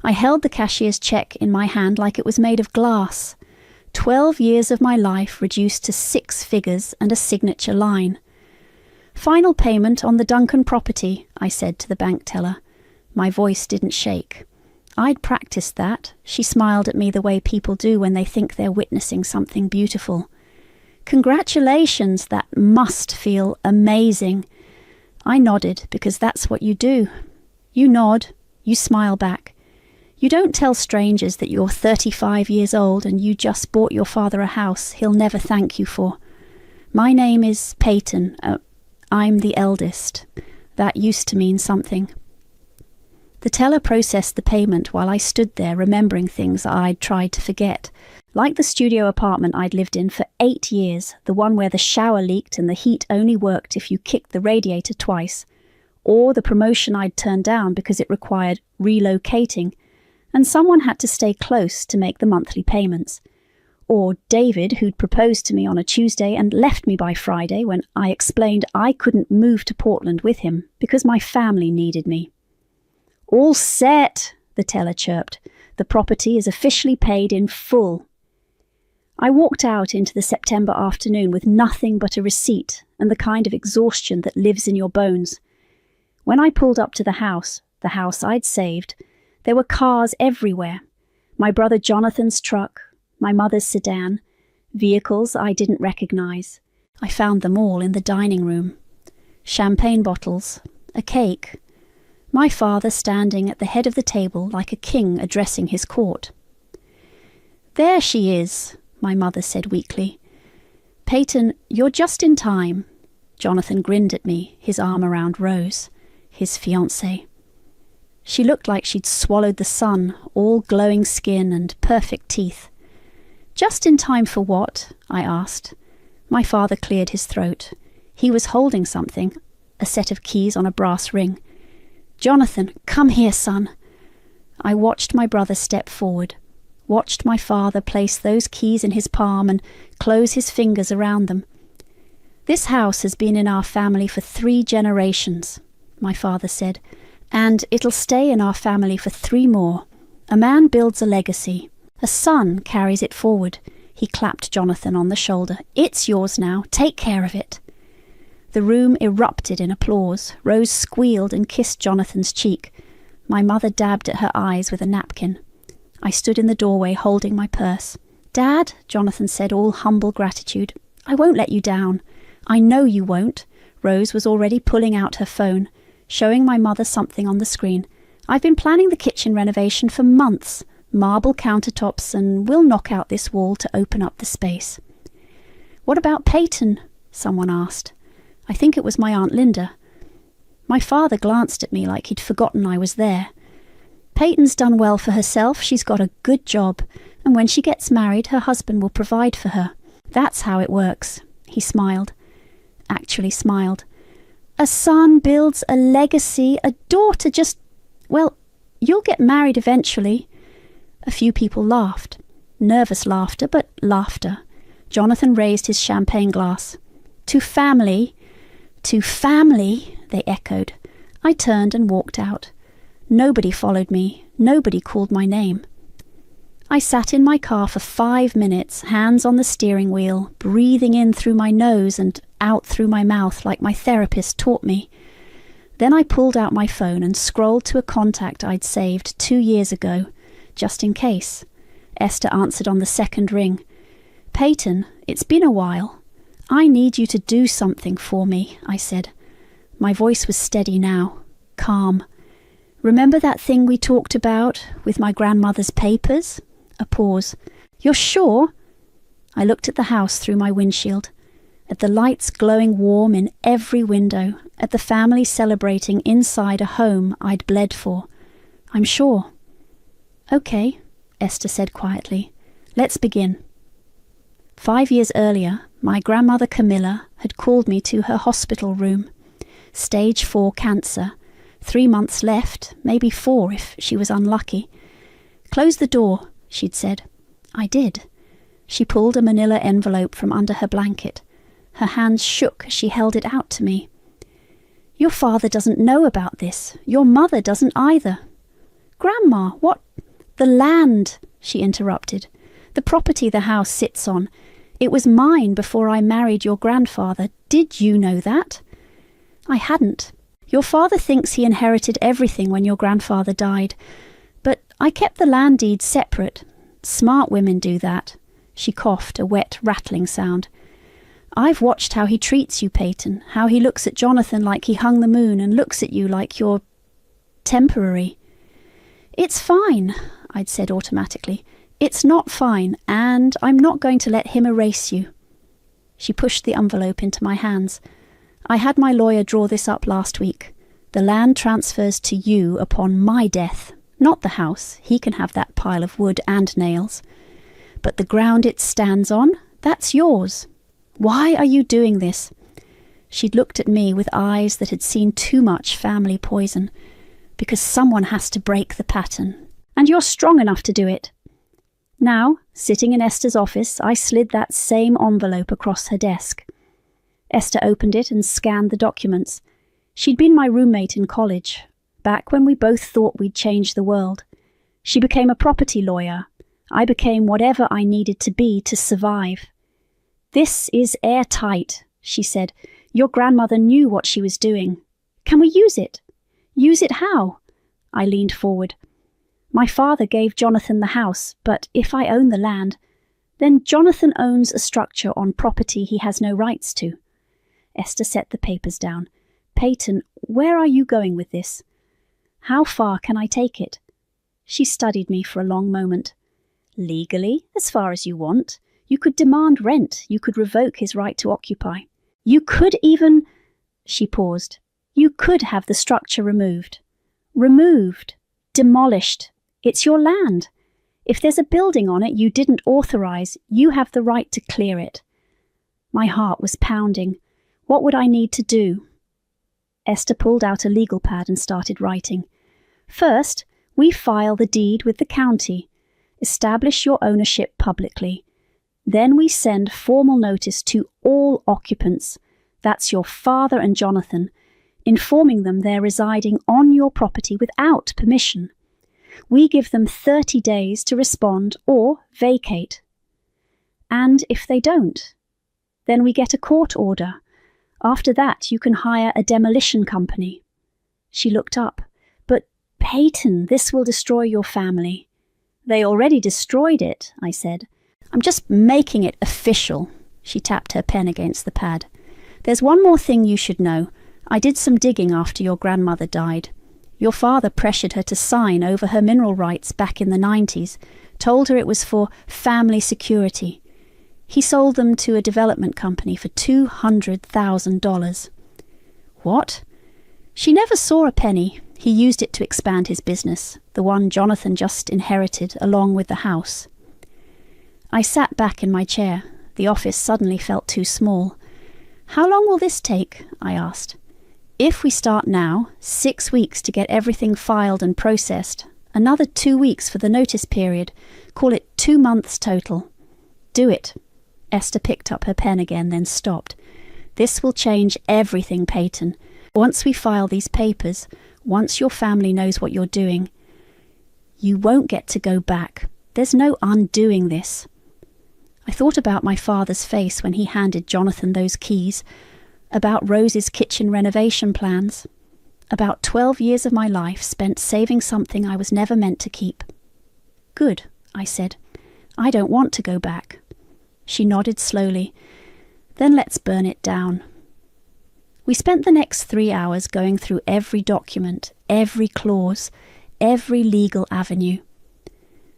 I held the cashier's cheque in my hand like it was made of glass. 12 years of my life reduced to 6 figures and a signature line. "Final payment on the Duncan property," I said to the bank teller. My voice didn't shake. I'd practiced that. She smiled at me the way people do when they think they're witnessing something beautiful. "Congratulations, that must feel amazing." I nodded because that's what you do. You nod, you smile back. You don't tell strangers that you're 35 years old and you just bought your father a house he'll never thank you for. "My name is Peyton. I'm the eldest." That used to mean something. The teller processed the payment while I stood there remembering things I'd tried to forget. Like the studio apartment I'd lived in for 8 years, the one where the shower leaked and the heat only worked if you kicked the radiator twice, or the promotion I'd turned down because it required relocating, and someone had to stay close to make the monthly payments. Or David, who'd proposed to me on a Tuesday and left me by Friday when I explained I couldn't move to Portland with him because my family needed me. "All set," the teller chirped. "The property is officially paid in full." I walked out into the September afternoon with nothing but a receipt and the kind of exhaustion that lives in your bones. When I pulled up to the house I'd saved, there were cars everywhere. My brother Jonathan's truck, my mother's sedan, vehicles I didn't recognize. I found them all in the dining room. Champagne bottles, a cake, my father standing at the head of the table like a king addressing his court. "There she is," my mother said weakly. "Peyton, you're just in time." Jonathan grinned at me, his arm around Rose, his fiancée. She looked like she'd swallowed the sun, all glowing skin and perfect teeth. "Just in time for what?" I asked. My father cleared his throat. He was holding something, a set of keys on a brass ring. "Jonathan, come here, son." I watched my brother step forward, watched my father place those keys in his palm and close his fingers around them. "This house has been in our family for 3 generations, my father said, "and it'll stay in our family for 3 more. A man builds a legacy. A son carries it forward." He clapped Jonathan on the shoulder. "It's yours now. Take care of it." The room erupted in applause. Rose squealed and kissed Jonathan's cheek. My mother dabbed at her eyes with a napkin. I stood in the doorway holding my purse. "Dad," Jonathan said, all humble gratitude, "I won't let you down." "I know you won't." Rose was already pulling out her phone, showing my mother something on the screen. "I've been planning the kitchen renovation for months. Marble countertops, and we'll knock out this wall to open up the space." "What about Peyton?" someone asked. I think it was my Aunt Linda. My father glanced at me like he'd forgotten I was there. "Peyton's done well for herself. She's got a good job, and when she gets married, her husband will provide for her. That's how it works." He smiled. Actually smiled. "A son builds a legacy, a daughter just... well, you'll get married eventually." A few people laughed. Nervous laughter, but laughter. Jonathan raised his champagne glass. "To family." "To family," they echoed. I turned and walked out. Nobody followed me. Nobody called my name. I sat in my car for 5 minutes, hands on the steering wheel, breathing in through my nose and out through my mouth like my therapist taught me. Then I pulled out my phone and scrolled to a contact I'd saved 2 years ago, just in case. Esther answered on the second ring. "Peyton, it's been a while. I need you to do something for me," I said. My voice was steady now, calm. "Remember that thing we talked about with my grandmother's papers?" A pause. "You're sure?" I looked at the house through my windshield, at the lights glowing warm in every window, at the family celebrating inside a home I'd bled for. "I'm sure." "Okay," Esther said quietly. "Let's begin." 5 years earlier, my grandmother Camilla had called me to her hospital room. Stage 4 cancer. 3 months left, maybe 4 if she was unlucky. "Close the door," she'd said. I did. She pulled a manila envelope from under her blanket. Her hands shook as she held it out to me. "Your father doesn't know about this. Your mother doesn't either." "Grandma, what The land, she interrupted. The property the house sits on. It was mine before I married your grandfather. Did you know that? I hadn't. Your father thinks he inherited everything when your grandfather died. But I kept the land deed separate. Smart women do that. She coughed, a wet, rattling sound. I've watched how he treats you, Peyton, how he looks at Jonathan like he hung the moon and looks at you like you're temporary. It's fine, I'd said automatically. It's not fine, and I'm not going to let him erase you. She pushed the envelope into my hands. I had my lawyer draw this up last week. The land transfers to you upon my death, not the house. He can have that pile of wood and nails. But the ground it stands on, that's yours. Why are you doing this? She'd looked at me with eyes that had seen too much family poison. Because someone has to break the pattern. And you're strong enough to do it. Now, sitting in Esther's office, I slid that same envelope across her desk. Esther opened it and scanned the documents. She'd been my roommate in college, back when we both thought we'd change the world. She became a property lawyer. I became whatever I needed to be to survive. This is airtight, she said. Your grandmother knew what she was doing. Can we use it? Use it how? I leaned forward. My father gave Jonathan the house, but if I own the land, then Jonathan owns a structure on property he has no rights to. Esther set the papers down. Peyton, where are you going with this? How far can I take it? She studied me for a long moment. Legally, as far as you want. You could demand rent. You could revoke his right to occupy. You could even... She paused. You could have the structure removed. Removed. Demolished. It's your land. If there's a building on it you didn't authorize, you have the right to clear it. My heart was pounding. What would I need to do? Esther pulled out a legal pad and started writing. First, we file the deed with the county. Establish your ownership publicly. Then we send formal notice to all occupants. That's your father and Jonathan, informing them they're residing on your property without permission. We give them 30 days to respond or vacate. And if they don't, then we get a court order. After that, you can hire a demolition company. She looked up. But, Peyton, this will destroy your family. They already destroyed it, I said. I'm just making it official. She tapped her pen against the pad. There's one more thing you should know. I did some digging after your grandmother died. Your father pressured her to sign over her mineral rights back in the 90s, told her it was for family security. He sold them to a development company for $200,000. What? She never saw a penny. He used it to expand his business, the one Jonathan just inherited along with the house. I sat back in my chair. The office suddenly felt too small. How long will this take? I asked. If we start now, 6 weeks to get everything filed and processed, another 2 weeks for the notice period, call it 2 months total. Do it. Esther picked up her pen again, then stopped. This will change everything, Peyton. Once we file these papers, once your family knows what you're doing, you won't get to go back. There's no undoing this. I thought about my father's face when he handed Jonathan those keys, about Rose's kitchen renovation plans, about 12 years of my life spent saving something I was never meant to keep. Good, I said. I don't want to go back. She nodded slowly. Then let's burn it down. We spent the next 3 hours going through every document, every clause, every legal avenue.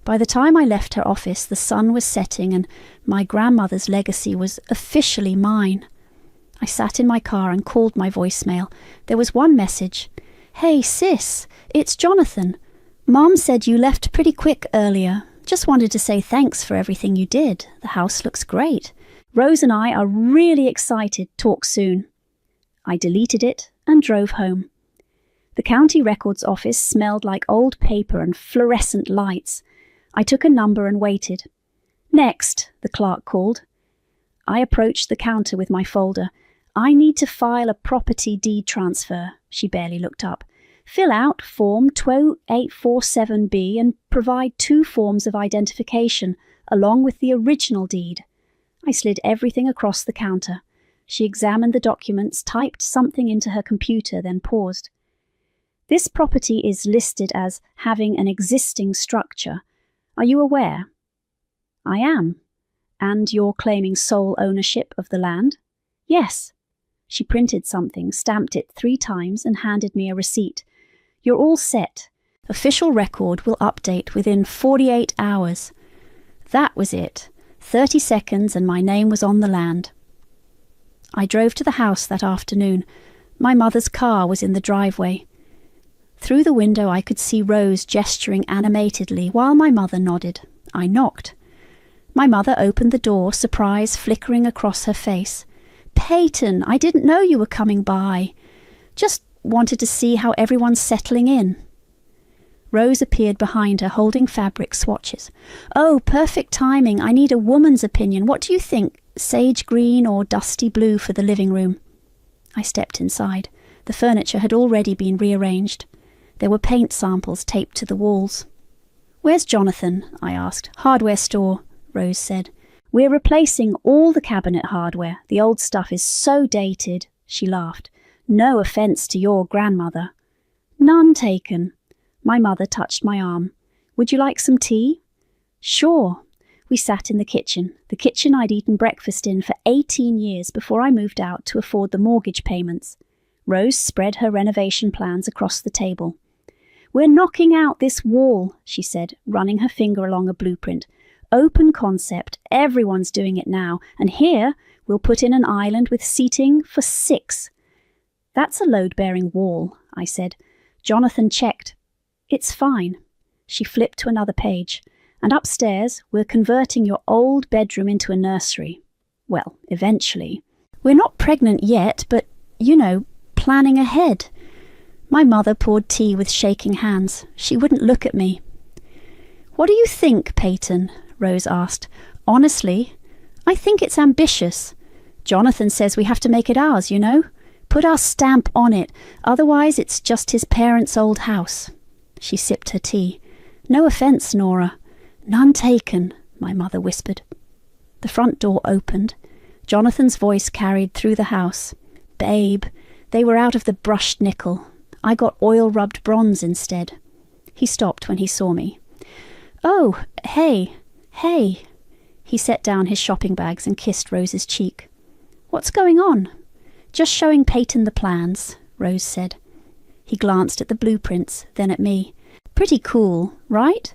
By the time I left her office, the sun was setting and my grandmother's legacy was officially mine. I sat in my car and called my voicemail. There was one message. Hey, sis, it's Jonathan. Mom said you left pretty quick earlier. Just wanted to say thanks for everything you did. The house looks great. Rose and I are really excited. Talk soon. I deleted it and drove home. The county records office smelled like old paper and fluorescent lights. I took a number and waited. Next, the clerk called. I approached the counter with my folder. I need to file a property deed transfer. She barely looked up. Fill out Form 2847B and provide 2 forms of identification, along with the original deed. I slid everything across the counter. She examined the documents, typed something into her computer, then paused. This property is listed as having an existing structure. Are you aware? I am. And you're claiming sole ownership of the land? Yes. She printed something, stamped it 3 times, and handed me a receipt. You're all set. Official record will update within 48 hours. That was it. 30 seconds and my name was on the land. I drove to the house that afternoon. My mother's car was in the driveway. Through the window I could see Rose gesturing animatedly while my mother nodded. I knocked. My mother opened the door, surprise flickering across her face. Peyton, I didn't know you were coming by. Just wanted to see how everyone's settling in. Rose appeared behind her, holding fabric swatches. Oh, perfect timing. I need a woman's opinion. What do you think? Sage green or dusty blue for the living room? I stepped inside. The furniture had already been rearranged. There were paint samples taped to the walls. Where's Jonathan? I asked. Hardware store, Rose said. We're replacing all the cabinet hardware. The old stuff is so dated. She laughed. No offence to your grandmother. None taken. My mother touched my arm. Would you like some tea? Sure. We sat in the kitchen I'd eaten breakfast in for 18 years before I moved out to afford the mortgage payments. Rose spread her renovation plans across the table. We're knocking out this wall, she said, running her finger along a blueprint. Open concept, everyone's doing it now, and here we'll put in an island with seating for 6. That's a load-bearing wall, I said. Jonathan checked. It's fine. She flipped to another page. And upstairs, we're converting your old bedroom into a nursery. Well, eventually. We're not pregnant yet, but, planning ahead. My mother poured tea with shaking hands. She wouldn't look at me. What do you think, Peyton? Rose asked. Honestly, I think it's ambitious. Jonathan says we have to make it ours, Put our stamp on it, otherwise it's just his parents' old house. She sipped her tea. No offence, Nora. None taken, my mother whispered. The front door opened. Jonathan's voice carried through the house. Babe, they were out of the brushed nickel. I got oil-rubbed bronze instead. He stopped when he saw me. Oh, hey. He set down his shopping bags and kissed Rose's cheek. What's going on? Just showing Peyton the plans, Rose said. He glanced at the blueprints, then at me. Pretty cool, right?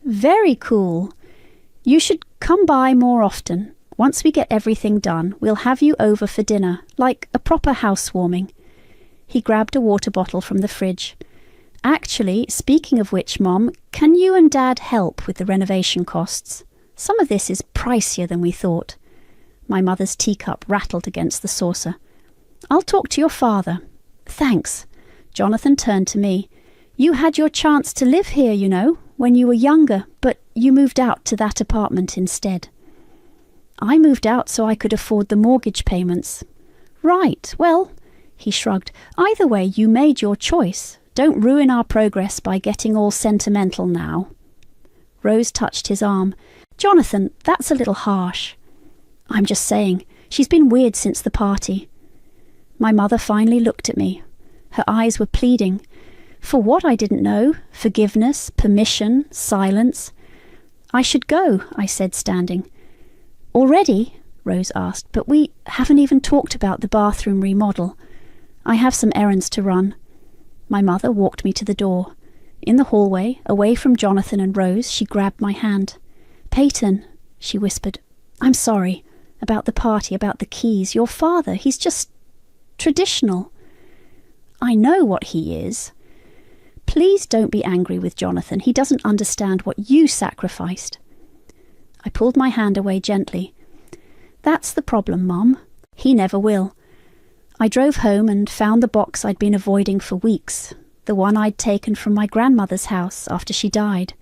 Very cool. You should come by more often. Once we get everything done, we'll have you over for dinner, like a proper housewarming. He grabbed a water bottle from the fridge. Actually, speaking of which, Mom, can you and Dad help with the renovation costs? Some of this is pricier than we thought. My mother's teacup rattled against the saucer. I'll talk to your father. Thanks. Jonathan turned to me. You had your chance to live here, when you were younger, but you moved out to that apartment instead. I moved out so I could afford the mortgage payments. Right, well, he shrugged. Either way, you made your choice. Don't ruin our progress by getting all sentimental now. Rose touched his arm. Jonathan, that's a little harsh. I'm just saying, she's been weird since the party. My mother finally looked at me. Her eyes were pleading. For what I didn't know, forgiveness, permission, silence. I should go, I said, standing. Already? Rose asked, but we haven't even talked about the bathroom remodel. I have some errands to run. My mother walked me to the door. In the hallway, away from Jonathan and Rose, she grabbed my hand. Peyton, she whispered, I'm sorry. About the party, about the keys. Your father, he's just traditional. I know what he is. Please don't be angry with Jonathan. He doesn't understand what you sacrificed. I pulled my hand away gently. That's the problem, Mom. He never will. I drove home and found the box I'd been avoiding for weeks, the one I'd taken from my grandmother's house after she died.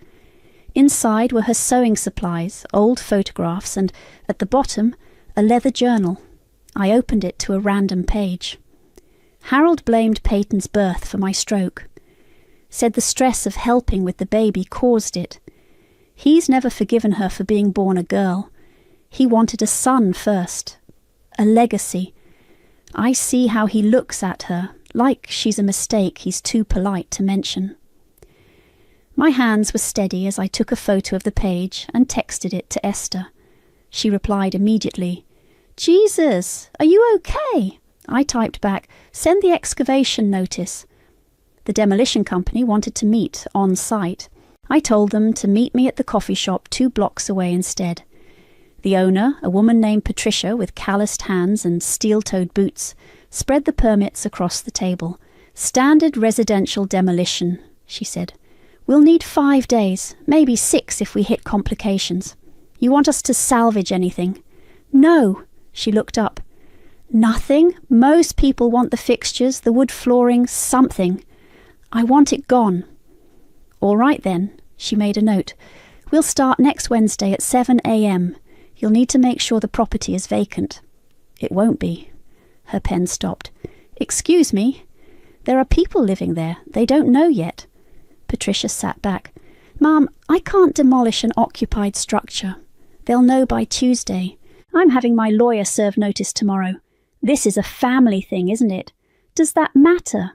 Inside were her sewing supplies, old photographs, and, at the bottom, a leather journal. I opened it to a random page. Harold blamed Peyton's birth for my stroke. said the stress of helping with the baby caused it. He's never forgiven her for being born a girl. He wanted a son first, a legacy. I see how he looks at her, like she's a mistake he's too polite to mention. My hands were steady as I took a photo of the page and texted it to Esther. She replied immediately, "Jesus, are you okay?" I typed back, "Send the excavation notice." The demolition company wanted to meet on site. I told them to meet me at the coffee shop 2 blocks away instead. The owner, a woman named Patricia with calloused hands and steel-toed boots, spread the permits across the table. "Standard residential demolition," she said. "We'll need 5 days, maybe 6 if we hit complications. You want us to salvage anything?" "No," she looked up. "Nothing? Most people want the fixtures, the wood flooring, something. I want it gone." "All right then," she made a note. "We'll start next Wednesday at 7 a.m. You'll need to make sure the property is vacant." "It won't be." Her pen stopped. "Excuse me? There are people living there. They don't know yet." Patricia sat back. "Ma'am, I can't demolish an occupied structure. They'll know by Tuesday. I'm having my lawyer serve notice tomorrow. This is a family thing, isn't it? Does that matter?"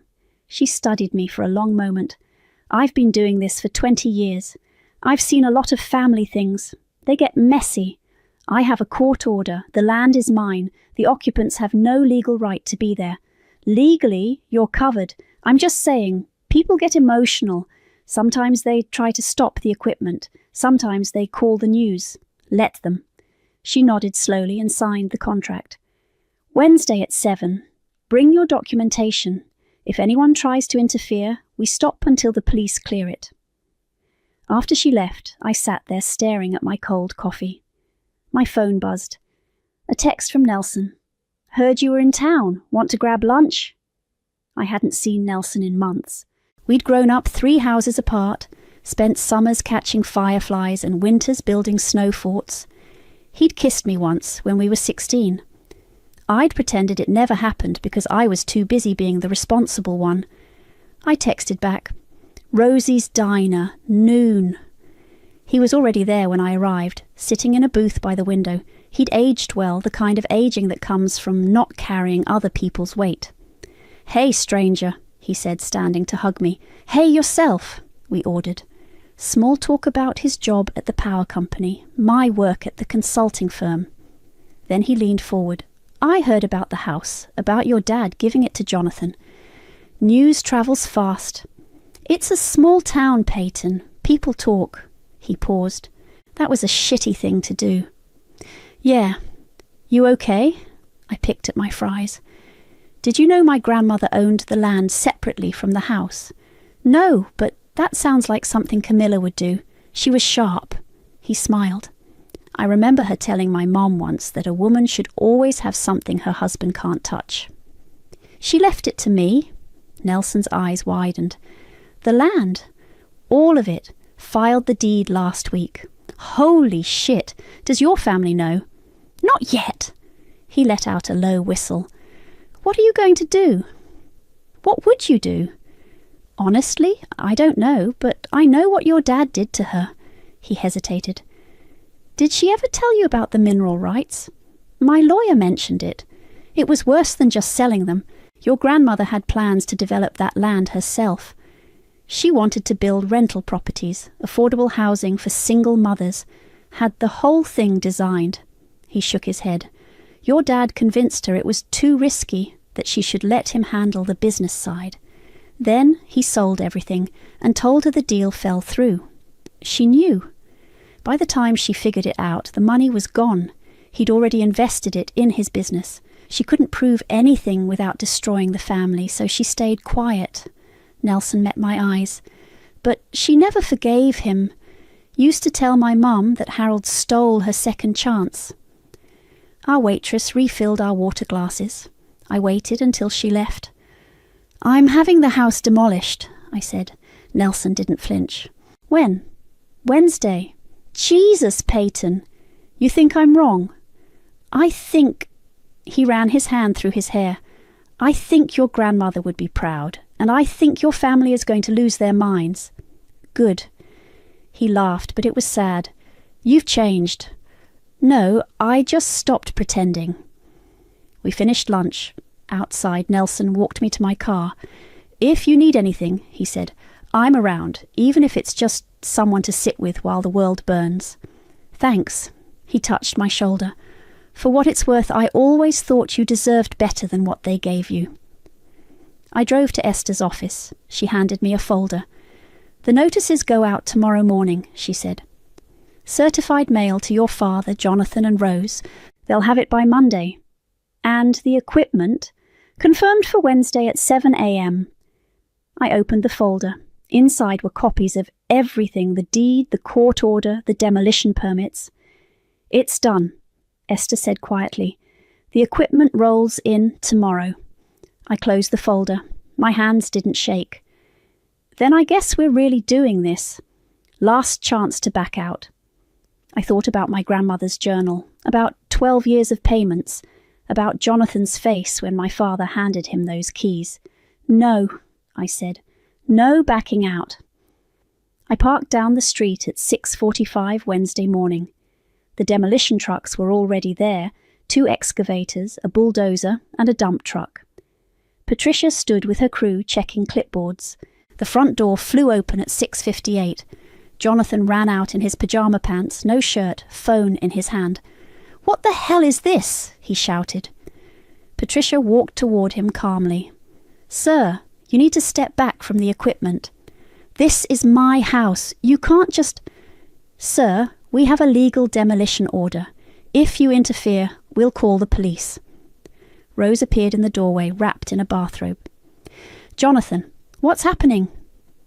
She studied me for a long moment. "I've been doing this for 20 years. I've seen a lot of family things. They get messy. I have a court order. The land is mine. The occupants have no legal right to be there. Legally, you're covered. I'm just saying, people get emotional. Sometimes they try to stop the equipment. Sometimes they call the news. Let them." She nodded slowly and signed the contract. "Wednesday at 7. Bring your documentation. If anyone tries to interfere, we stop until the police clear it." After she left, I sat there staring at my cold coffee. My phone buzzed. A text from Nelson. "Heard you were in town. Want to grab lunch?" I hadn't seen Nelson in months. We'd grown up 3 houses apart, spent summers catching fireflies and winters building snow forts. He'd kissed me once when we were 16. I'd pretended it never happened because I was too busy being the responsible one. I texted back, "Rosie's Diner, noon." He was already there when I arrived, sitting in a booth by the window. He'd aged well, the kind of aging that comes from not carrying other people's weight. "Hey, stranger," he said, standing to hug me. "Hey, yourself," we ordered. Small talk about his job at the power company, my work at the consulting firm. Then he leaned forward. "I heard about the house, about your dad giving it to Jonathan. News travels fast. It's a small town, Peyton. People talk." He paused. "That was a shitty thing to do." "Yeah. You okay?" I picked at my fries. "Did you know my grandmother owned the land separately from the house?" "No, but that sounds like something Camilla would do. She was sharp." He smiled. "I remember her telling my mom once that a woman should always have something her husband can't touch." "She left it to me." Nelson's eyes widened. "The land. All of it. Filed the deed last week." "Holy shit! Does your family know?" "Not yet." He let out a low whistle. "What are you going to do?" "What would you do?" "Honestly, I don't know, but I know what your dad did to her." He hesitated. "Did she ever tell you about the mineral rights?" "My lawyer mentioned it. It was worse than just selling them. Your grandmother had plans to develop that land herself. She wanted to build rental properties, affordable housing for single mothers, had the whole thing designed." He shook his head. "Your dad convinced her it was too risky, that she should let him handle the business side. Then he sold everything and told her the deal fell through. She knew. By the time she figured it out, the money was gone. He'd already invested it in his business. She couldn't prove anything without destroying the family, so she stayed quiet." Nelson met my eyes. "But she never forgave him. Used to tell my mum that Harold stole her second chance." Our waitress refilled our water glasses. I waited until she left. "I'm having the house demolished," I said. Nelson didn't flinch. "When?" "Wednesday." "Jesus, Peyton. You think I'm wrong?" "I think..." He ran his hand through his hair. "I think your grandmother would be proud. and I think your family is going to lose their minds." "Good." He laughed, but it was sad. "You've changed." "No, I just stopped pretending." We finished lunch. Outside, Nelson walked me to my car. "If you need anything," he said, "I'm around, even if it's just someone to sit with while the world burns." "Thanks." He touched my shoulder. "For what it's worth, I always thought you deserved better than what they gave you." I drove to Esther's office. She handed me a folder. "The notices go out tomorrow morning," she said. "Certified mail to your father, Jonathan and Rose. They'll have it by Monday. And the equipment, confirmed for Wednesday at 7 a.m. I opened the folder. Inside were copies of everything: the deed, the court order, the demolition permits. "It's done," Esther said quietly. "The equipment rolls in tomorrow." I closed the folder. My hands didn't shake. "Then I guess we're really doing this. Last chance to back out." I thought about my grandmother's journal, about 12 years of payments, about Jonathan's face when my father handed him those keys. "No," I said. "No backing out." I parked down the street at 6:45 Wednesday morning. The demolition trucks were already there, 2 excavators, a bulldozer, and a dump truck. Patricia stood with her crew checking clipboards. The front door flew open at 6:58. Jonathan ran out in his pajama pants, no shirt, phone in his hand. "What the hell is this?" he shouted. Patricia walked toward him calmly. "Sir, you need to step back from the equipment. This is my house. You can't just—" "Sir, we have a legal demolition order. If you interfere, we'll call the police." Rose appeared in the doorway, wrapped in a bathrobe. "Jonathan, what's happening?"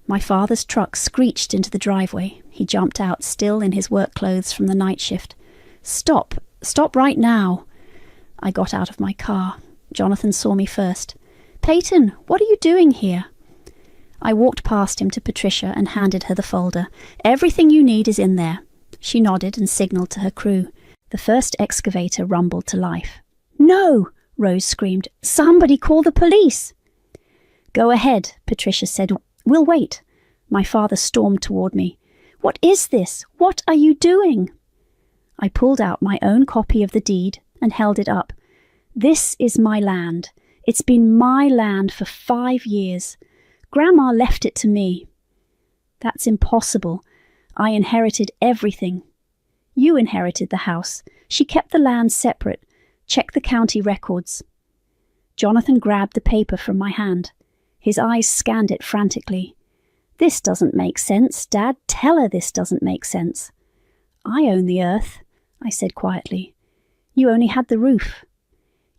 My father's truck screeched into the driveway. He jumped out, still in his work clothes from the night shift. "Stop. Stop right now." I got out of my car. Jonathan saw me first. "Peyton, what are you doing here?" I walked past him to Patricia and handed her the folder. "Everything you need is in there." She nodded and signaled to her crew. The first excavator rumbled to life. "No!" Rose screamed. "Somebody call the police!" "Go ahead," Patricia said. "We'll wait." My father stormed toward me. "What is this? What are you doing?" I pulled out my own copy of the deed and held it up. "This is my land. It's been my land for 5 years. Grandma left it to me." "That's impossible. I inherited everything." "You inherited the house. She kept the land separate. Check the county records." Jonathan grabbed the paper from my hand. His eyes scanned it frantically. "This doesn't make sense, Dad. Tell her this doesn't make sense." "I own the earth," I said quietly. "You only had the roof."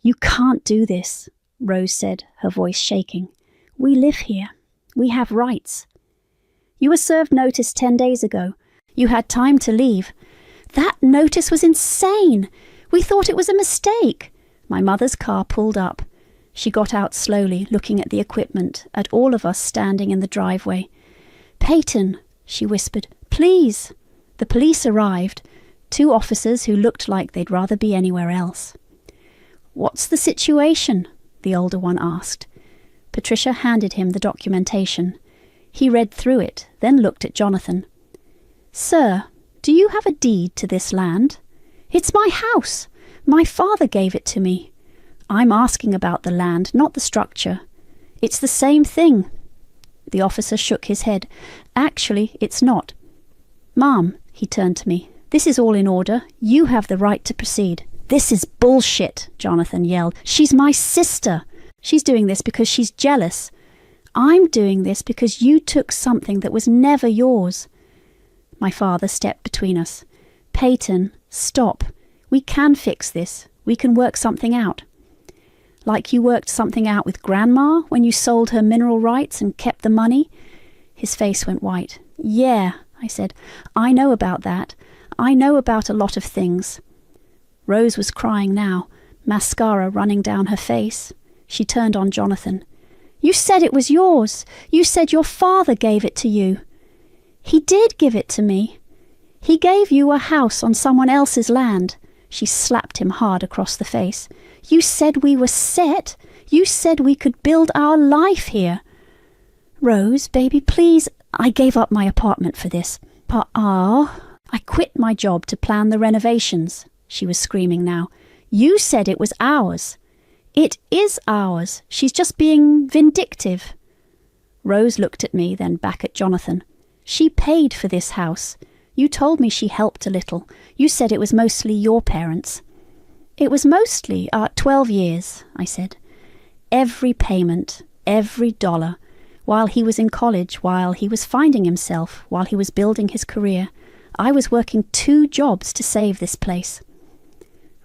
"You can't do this," Rose said, her voice shaking. "We live here. We have rights." "You were served notice 10 days ago. You had time to leave." "That notice was insane. We thought it was a mistake." My mother's car pulled up. She got out slowly, looking at the equipment, at all of us standing in the driveway. "Peyton," she whispered, "please." The police arrived, 2 officers who looked like they'd rather be anywhere else. "What's the situation?" the older one asked. Patricia handed him the documentation. He read through it, then looked at Jonathan. "Sir, do you have a deed to this land?" "It's my house. My father gave it to me." "I'm asking about the land, not the structure." "It's the same thing." The officer shook his head. "Actually, it's not." "Ma'am," he turned to me, "this is all in order. You have the right to proceed." "This is bullshit," Jonathan yelled. "She's my sister. She's doing this because she's jealous. I'm doing this because you took something that was never yours." My father stepped between us. "Peyton, stop. We can fix this. We can work something out." "Like you worked something out with Grandma when you sold her mineral rights and kept the money?" His face went white. "Yeah," I said. "I know about that. I know about a lot of things." Rose was crying now, mascara running down her face. She turned on Jonathan. "You said it was yours. You said your father gave it to you." "He did give it to me." "He gave you a house on someone else's land." She slapped him hard across the face. "You said we were set. You said we could build our life here." Rose, baby, please. I gave up my apartment for this. I quit my job to plan the renovations, she was screaming now. You said it was ours. It is ours. She's just being vindictive. Rose looked at me, then back at Jonathan. She paid for this house. You told me she helped a little. You said it was mostly your parents. It was mostly 12 years, I said. Every payment, every dollar, while he was in college, while he was finding himself, while he was building his career. I was working 2 jobs to save this place.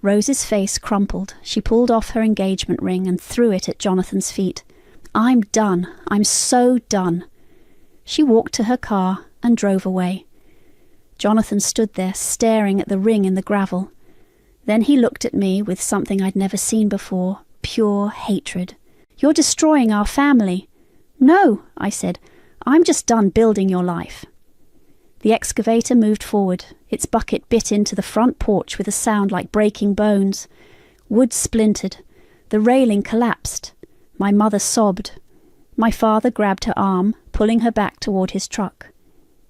Rose's face crumpled. She pulled off her engagement ring and threw it at Jonathan's feet. I'm done. I'm so done. She walked to her car and drove away. Jonathan stood there, staring at the ring in the gravel. Then he looked at me with something I'd never seen before, pure hatred. You're destroying our family. No, I said. I'm just done building your life. The excavator moved forward. Its bucket bit into the front porch with a sound like breaking bones. Wood splintered. The railing collapsed. My mother sobbed. My father grabbed her arm, pulling her back toward his truck.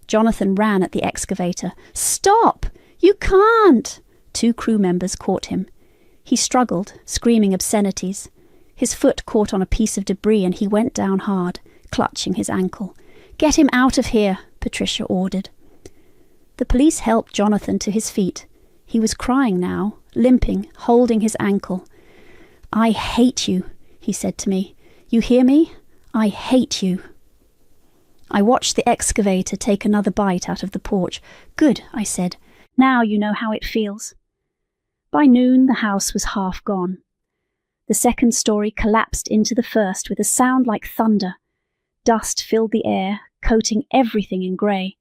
Jonathan ran at the excavator. Stop! You can't! 2 crew members caught him. He struggled, screaming obscenities. His foot caught on a piece of debris and he went down hard, clutching his ankle. Get him out of here, Patricia ordered. The police helped Jonathan to his feet. He was crying now, limping, holding his ankle. I hate you, he said to me. You hear me? I hate you. I watched the excavator take another bite out of the porch. Good, I said. Now you know how it feels. By noon, the house was half gone. The second story collapsed into the first with a sound like thunder. Dust filled the air, coating everything in grey.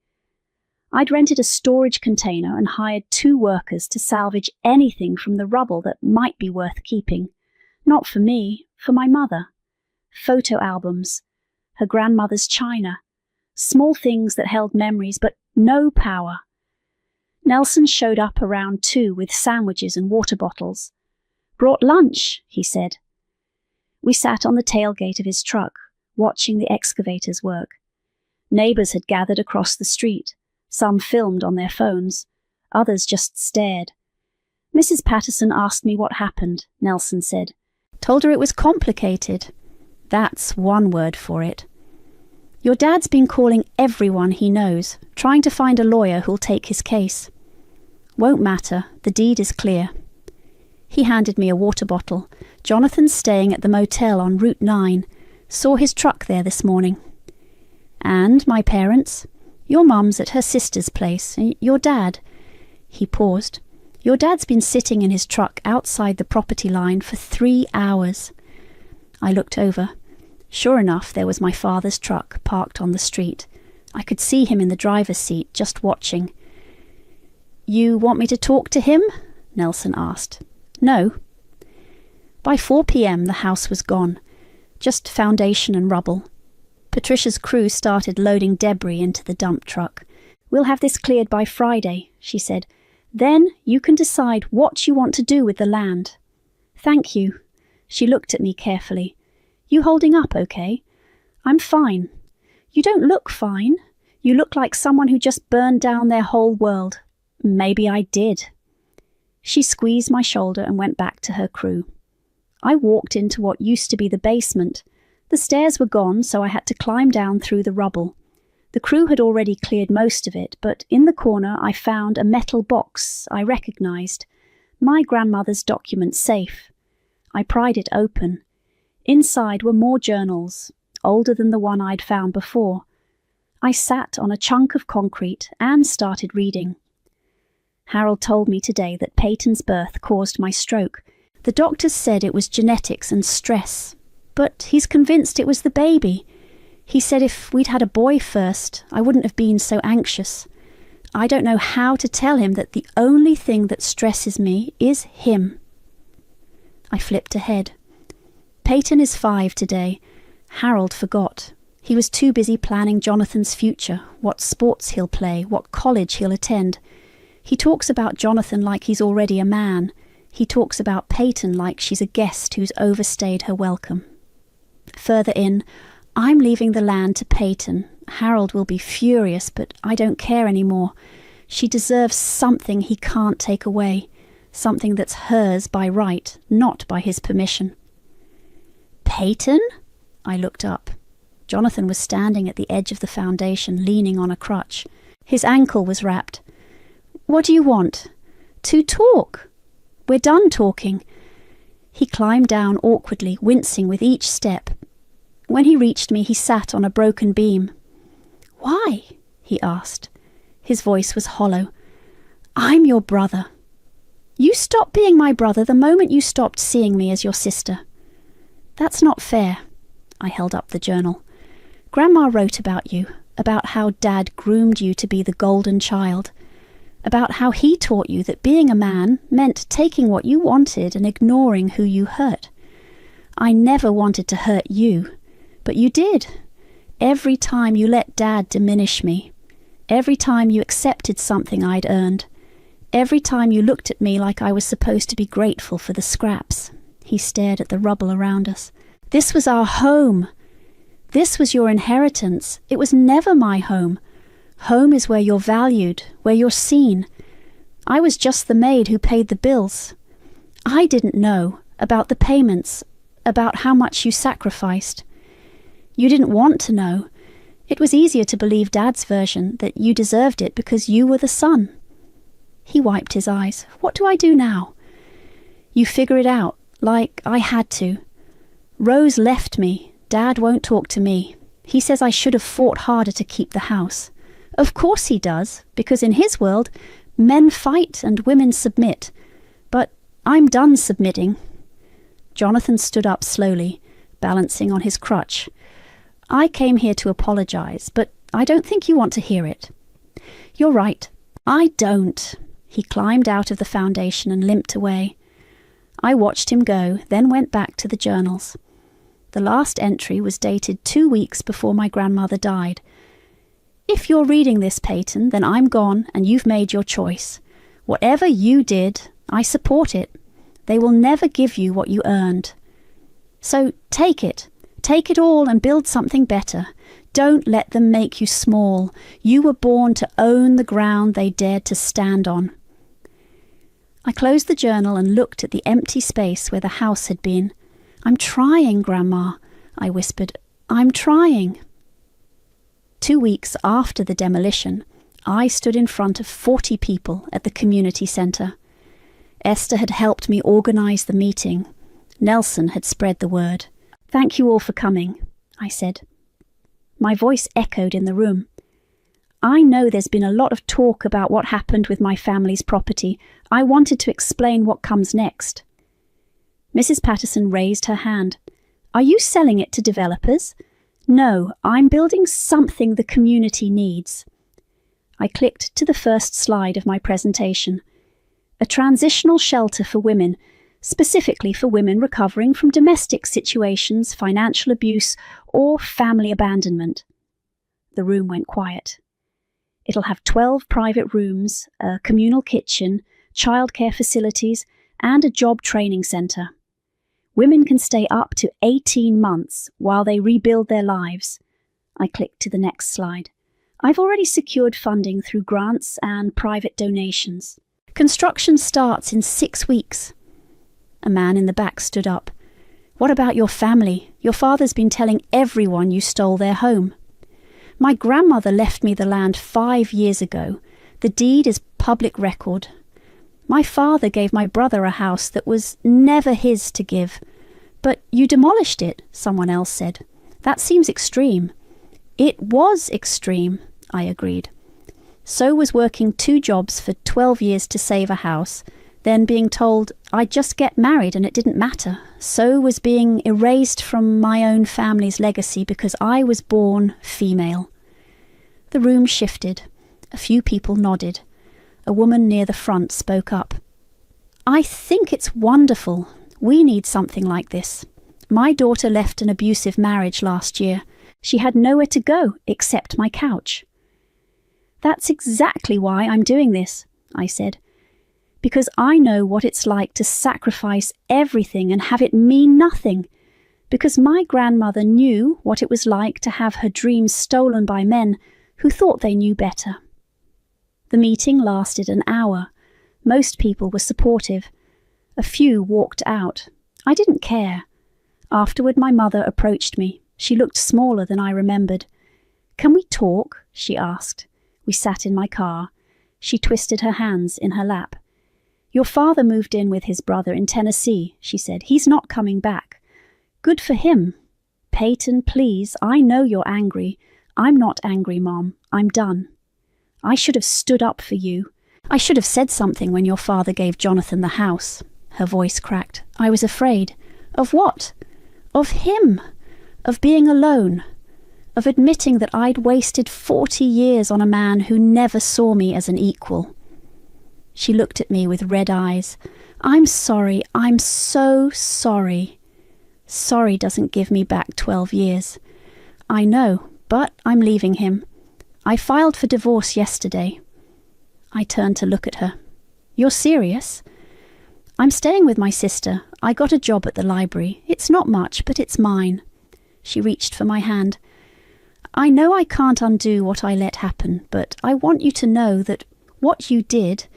I'd rented a storage container and hired 2 workers to salvage anything from the rubble that might be worth keeping. Not for me, for my mother. Photo albums, her grandmother's china, small things that held memories but no power. Nelson showed up around 2 with sandwiches and water bottles. Brought lunch, he said. We sat on the tailgate of his truck, watching the excavators work. Neighbours had gathered across the street. Some filmed on their phones. Others just stared. Mrs. Patterson asked me what happened, Nelson said. Told her it was complicated. That's one word for it. Your dad's been calling everyone he knows, trying to find a lawyer who'll take his case. Won't matter, the deed is clear. He handed me a water bottle. Jonathan's staying at the motel on Route 9. Saw his truck there this morning. And my parents? Your mum's at her sister's place. Your dad? He paused. Your dad's been sitting in his truck outside the property line for 3 hours. I looked over. Sure enough, there was my father's truck parked on the street. I could see him in the driver's seat, just watching. You want me to talk to him? Nelson asked. No. By 4 p.m. the house was gone. Just foundation and rubble. Patricia's crew started loading debris into the dump truck. We'll have this cleared by Friday, she said. Then you can decide what you want to do with the land. Thank you. She looked at me carefully. You holding up okay? I'm fine. You don't look fine. You look like someone who just burned down their whole world. Maybe I did. She squeezed my shoulder and went back to her crew. I walked into what used to be the basement. The stairs were gone, so I had to climb down through the rubble. The crew had already cleared most of it, but in the corner I found a metal box I recognized. My grandmother's document safe. I pried it open. Inside were more journals, older than the one I'd found before. I sat on a chunk of concrete and started reading. Harold told me today that Peyton's birth caused my stroke. The doctors said it was genetics and stress, but he's convinced it was the baby. He said if we'd had a boy first, I wouldn't have been so anxious. I don't know how to tell him that the only thing that stresses me is him. I flipped ahead. Peyton is 5 today. Harold forgot. He was too busy planning Jonathan's future, what sports he'll play, what college he'll attend. He talks about Jonathan like he's already a man. He talks about Peyton like she's a guest who's overstayed her welcome. Further in, I'm leaving the land to Peyton. Harold will be furious, but I don't care anymore. She deserves something he can't take away, something that's hers by right, not by his permission. Peyton? I looked up. Jonathan was standing at the edge of the foundation, leaning on a crutch. His ankle was wrapped. What do you want? To talk. We're done talking. He climbed down awkwardly, wincing with each step. When he reached me, he sat on a broken beam. Why? He asked. His voice was hollow. I'm your brother. You stopped being my brother the moment you stopped seeing me as your sister. That's not fair. I held up the journal. Grandma wrote about you, about how Dad groomed you to be the golden child, about how he taught you that being a man meant taking what you wanted and ignoring who you hurt. I never wanted to hurt you, but you did. Every time you let Dad diminish me, every time you accepted something I'd earned, every time you looked at me like I was supposed to be grateful for the scraps. He stared at the rubble around us. This was our home. This was your inheritance. It was never my home. Home is where you're valued, where you're seen. I was just the maid who paid the bills. I didn't know about the payments, about how much you sacrificed. You didn't want to know. It was easier to believe Dad's version, that you deserved it because you were the son. He wiped his eyes. What do I do now? You figure it out, like I had to. Rose left me. Dad won't talk to me. He says I should have fought harder to keep the house. Of course he does, because in his world, men fight and women submit. But I'm done submitting. Jonathan stood up slowly, balancing on his crutch. I came here to apologize, but I don't think you want to hear it. You're right. I don't. He climbed out of the foundation and limped away. I watched him go, then went back to the journals. The last entry was dated 2 weeks before my grandmother died. If you're reading this, Peyton, then I'm gone and you've made your choice. Whatever you did, I support it. They will never give you what you earned. So take it. Take it all and build something better. Don't let them make you small. You were born to own the ground they dared to stand on. I closed the journal and looked at the empty space where the house had been. I'm trying, Grandma, I whispered. I'm trying. 2 weeks after the demolition, I stood in front of 40 people at the community centre. Esther had helped me organise the meeting. Nelson had spread the word. Thank you all for coming, I said. My voice echoed in the room. I know there's been a lot of talk about what happened with my family's property. I wanted to explain what comes next. Mrs. Patterson raised her hand. Are you selling it to developers? No, I'm building something the community needs. I clicked to the first slide of my presentation. A transitional shelter for women, specifically for women recovering from domestic situations, financial abuse, or family abandonment. The room went quiet. It'll have 12 private rooms, a communal kitchen, childcare facilities, and a job training centre. Women can stay up to 18 months while they rebuild their lives. I clicked to the next slide. I've already secured funding through grants and private donations. Construction starts in 6 weeks. A man in the back stood up. What about your family? Your father's been telling everyone you stole their home. My grandmother left me the land 5 years ago. The deed is public record. My father gave my brother a house that was never his to give. But you demolished it, someone else said. That seems extreme. It was extreme, I agreed. So was working 2 jobs for 12 years to save a house, then being told I'd just get married and it didn't matter. So was being erased from my own family's legacy because I was born female. The room shifted. A few people nodded. A woman near the front spoke up. I think it's wonderful. We need something like this. My daughter left an abusive marriage last year. She had nowhere to go except my couch. That's exactly why I'm doing this, I said. Because I know what it's like to sacrifice everything and have it mean nothing. because my grandmother knew what it was like to have her dreams stolen by men who thought they knew better. The meeting lasted an hour. Most people were supportive. A few walked out. I didn't care. Afterward, my mother approached me. She looked smaller than I remembered. "Can we talk?" she asked. We sat in my car. She twisted her hands in her lap. "Your father moved in with his brother in Tennessee," she said. "He's not coming back." "Good for him." "Peyton, please, I know you're angry. I'm not angry, Mom. I'm done. I should have stood up for you. I should have said something when your father gave Jonathan the house." Her voice cracked. "I was afraid." "Of what?" "Of him. Of being alone. Of admitting that I'd wasted 40 years on a man who never saw me as an equal." She looked at me with red eyes. "I'm sorry. I'm so sorry." Sorry doesn't give me back 12 years. I know, but I'm leaving him. I filed for divorce yesterday. I turned to look at her. "You're serious?" "I'm staying with my sister. I got a job at the library. It's not much, but it's mine." She reached for my hand. "I know I can't undo what I let happen, but I want you to know that what you did,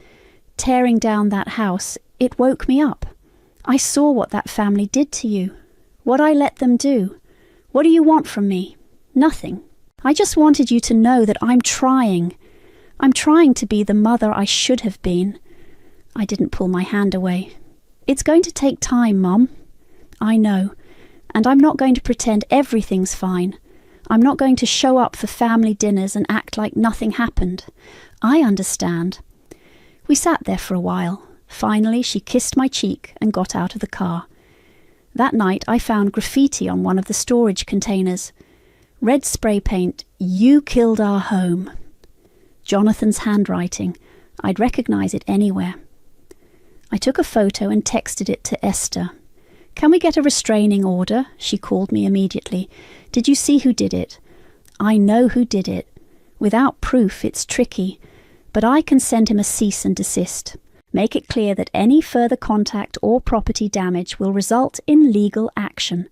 tearing down that house, it woke me up. I saw what that family did to you. What I let them do. What do you want from me? Nothing. I just wanted you to know that I'm trying. I'm trying to be the mother I should have been." I didn't pull my hand away. "It's going to take time, Mum." "I know. And I'm not going to pretend everything's fine. I'm not going to show up for family dinners and act like nothing happened. I understand." We sat there for a while. Finally, she kissed my cheek and got out of the car. That night, I found graffiti on one of the storage containers. Red spray paint, "You killed our home." Jonathan's handwriting. I'd recognize it anywhere. I took a photo and texted it to Esther. "Can we get a restraining order?" She called me immediately. "Did you see who did it?" "I know who did it. Without proof, it's tricky, but I can send him a cease and desist. Make it clear that any further contact or property damage will result in legal action.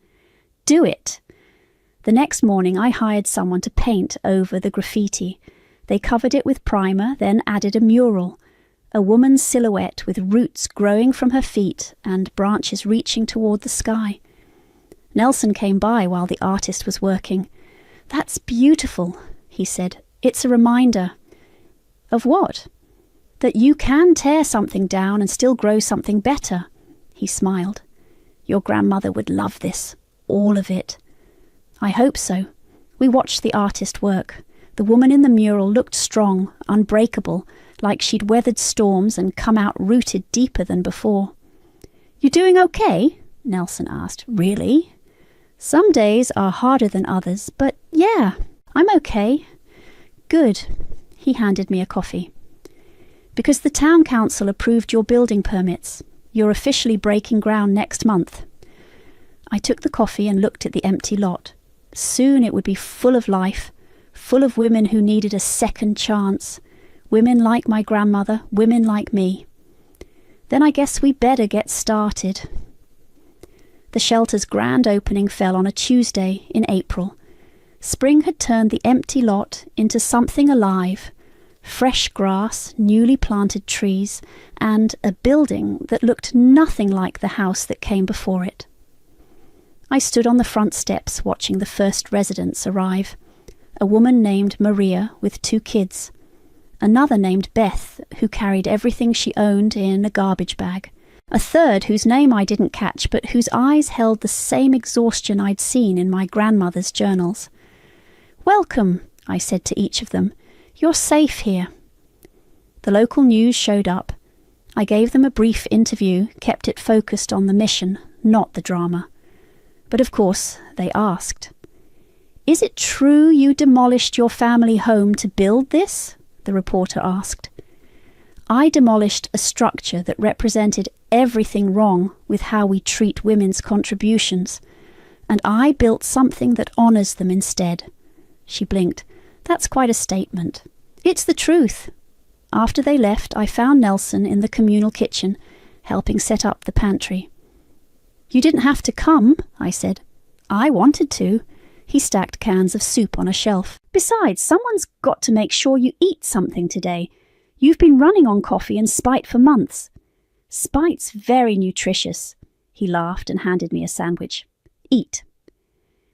Do it." The next morning, I hired someone to paint over the graffiti. They covered it with primer, then added a mural. A woman's silhouette with roots growing from her feet and branches reaching toward the sky. Nelson came by while the artist was working. "That's beautiful," he said. "It's a reminder." "Of what?" "That you can tear something down and still grow something better." He smiled. "Your grandmother would love this. All of it." "I hope so." We watched the artist work. The woman in the mural looked strong, unbreakable, like she'd weathered storms and come out rooted deeper than before. "You doing okay?" Nelson asked. "Really?" "Some days are harder than others, but yeah, I'm okay." "Good." He handed me a coffee. "Because the town council approved your building permits. You're officially breaking ground next month." I took the coffee and looked at the empty lot. Soon it would be full of life, full of women who needed a second chance. Women like my grandmother, women like me. Then I guess we better get started. The shelter's grand opening fell on a Tuesday in April. Spring had turned the empty lot into something alive. Fresh grass, newly planted trees, and a building that looked nothing like the house that came before it. I stood on the front steps watching the first residents arrive. A woman named Maria with 2 kids. Another named Beth, who carried everything she owned in a garbage bag. A third whose name I didn't catch, but whose eyes held the same exhaustion I'd seen in my grandmother's journals. "Welcome," I said to each of them. "You're safe here." The local news showed up. I gave them a brief interview, kept it focused on the mission, not the drama. But of course, they asked. "Is it true you demolished your family home to build this?" the reporter asked. "I demolished a structure that represented everything wrong with how we treat women's contributions, and I built something that honors them instead." She blinked. "That's quite a statement." "It's the truth." After they left, I found Nelson in the communal kitchen, helping set up the pantry. "You didn't have to come," I said. I wanted to. He stacked cans of soup on a shelf. Besides, someone's got to make sure you eat something today. You've been running on coffee and Spite for months. Spite's very nutritious. He laughed and handed me a sandwich. Eat.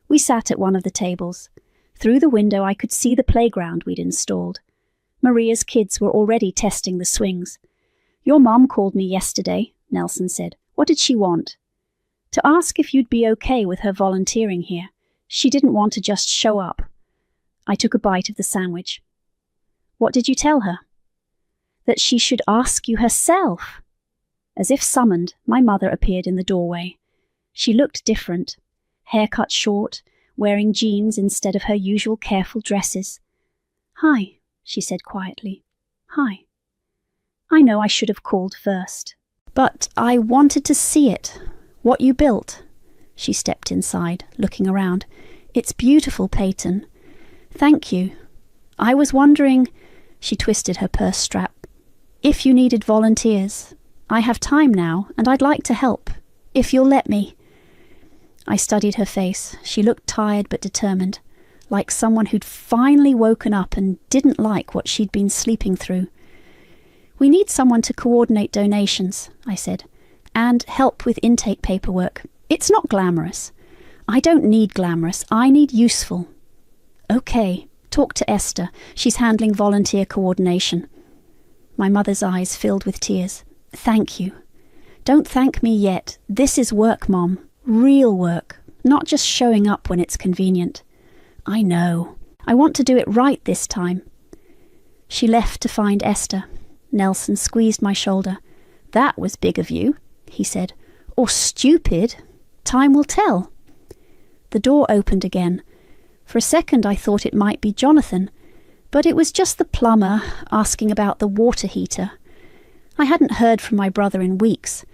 We sat at one of the tables. Through the window I could see the playground we'd installed. Maria's kids were already testing the swings. Your mum called me yesterday, Nelson said. What did she want? To ask if you'd be okay with her volunteering here. She didn't want to just show up. I took a bite of the sandwich. What did you tell her? That she should ask you herself. As if summoned, my mother appeared in the doorway. She looked different, hair cut short, wearing jeans instead of her usual careful dresses. Hi, she said quietly. Hi. I know I should have called first. But I wanted to see it. What you built. She stepped inside, looking around. It's beautiful, Peyton. Thank you. I was wondering, she twisted her purse strap, if you needed volunteers. I have time now, and I'd like to help, if you'll let me. I studied her face. She looked tired but determined, like someone who'd finally woken up and didn't like what she'd been sleeping through. We need someone to coordinate donations, I said, and help with intake paperwork. It's not glamorous. I don't need glamorous. I need useful. Okay, talk to Esther. She's handling volunteer coordination. My mother's eyes filled with tears. Thank you. Don't thank me yet. This is work, Mom. Real work. Not just showing up when it's convenient. I know. I want to do it right this time. She left to find Esther. Nelson squeezed my shoulder. That was big of you, he said. Or stupid. Time will tell. The door opened again. For a second I thought it might be Jonathan, but it was just the plumber asking about the water heater. I hadn't heard from my brother in weeks.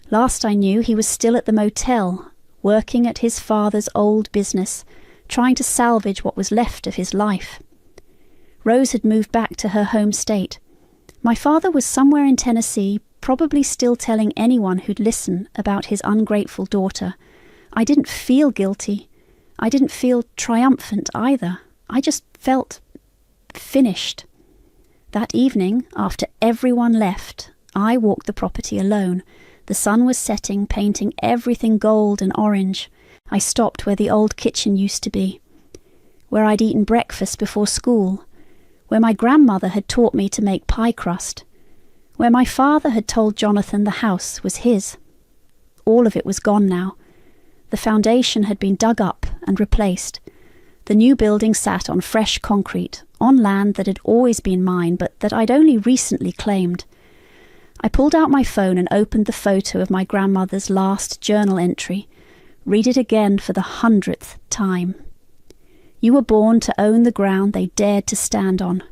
Last I knew he was still at the motel, working at his father's old business, trying to salvage what was left of his life. Rose had moved back to her home state. My father was somewhere in Tennessee, probably still telling anyone who'd listen about his ungrateful daughter. I didn't feel guilty. I didn't feel triumphant either. I just felt finished. That evening, after everyone left, I walked the property alone. The sun was setting, painting everything gold and orange. I stopped where the old kitchen used to be, where I'd eaten breakfast before school, where my grandmother had taught me to make pie crust, where my father had told Jonathan the house was his. All of it was gone now. The foundation had been dug up and replaced. The new building sat on fresh concrete, on land that had always been mine, but that I'd only recently claimed. I pulled out my phone and opened the photo of my grandmother's last journal entry. Read it again for the 100th time. You were born to own the ground they dared to stand on.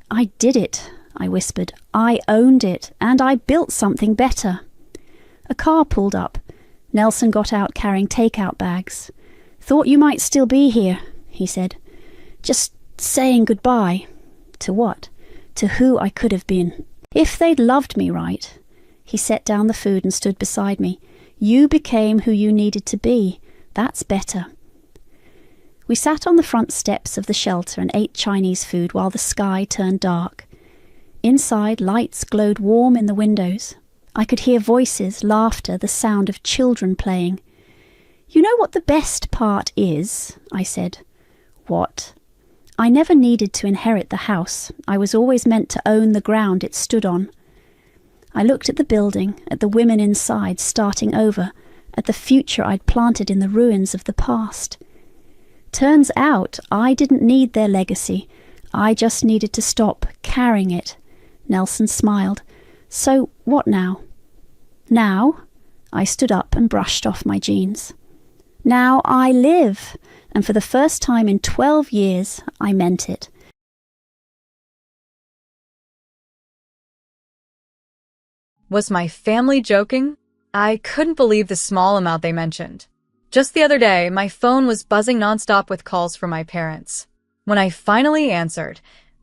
I did it, I whispered. I owned it, and I built something better. A car pulled up. Nelson got out carrying takeout bags. Thought you might still be here, he said. Just saying goodbye. To what? To who I could have been. If they'd loved me right. He set down the food and stood beside me. You became who you needed to be. That's better. We sat on the front steps of the shelter and ate Chinese food while the sky turned dark. Inside, lights glowed warm in the windows. I could hear voices, laughter, the sound of children playing. You know what the best part is? I said. What? I never needed to inherit the house. I was always meant to own the ground it stood on. I looked at the building, at the women inside starting over, at the future I'd planted in the ruins of the past. Turns out I didn't need their legacy. I just needed to stop carrying it. Nelson smiled. So what now? Now? I stood up and brushed off my jeans. Now I live, and for the first time in 12 years, I meant it. Was my family joking? I couldn't believe the small amount they mentioned. Just the other day, my phone was buzzing nonstop with calls from my parents. When I finally answered,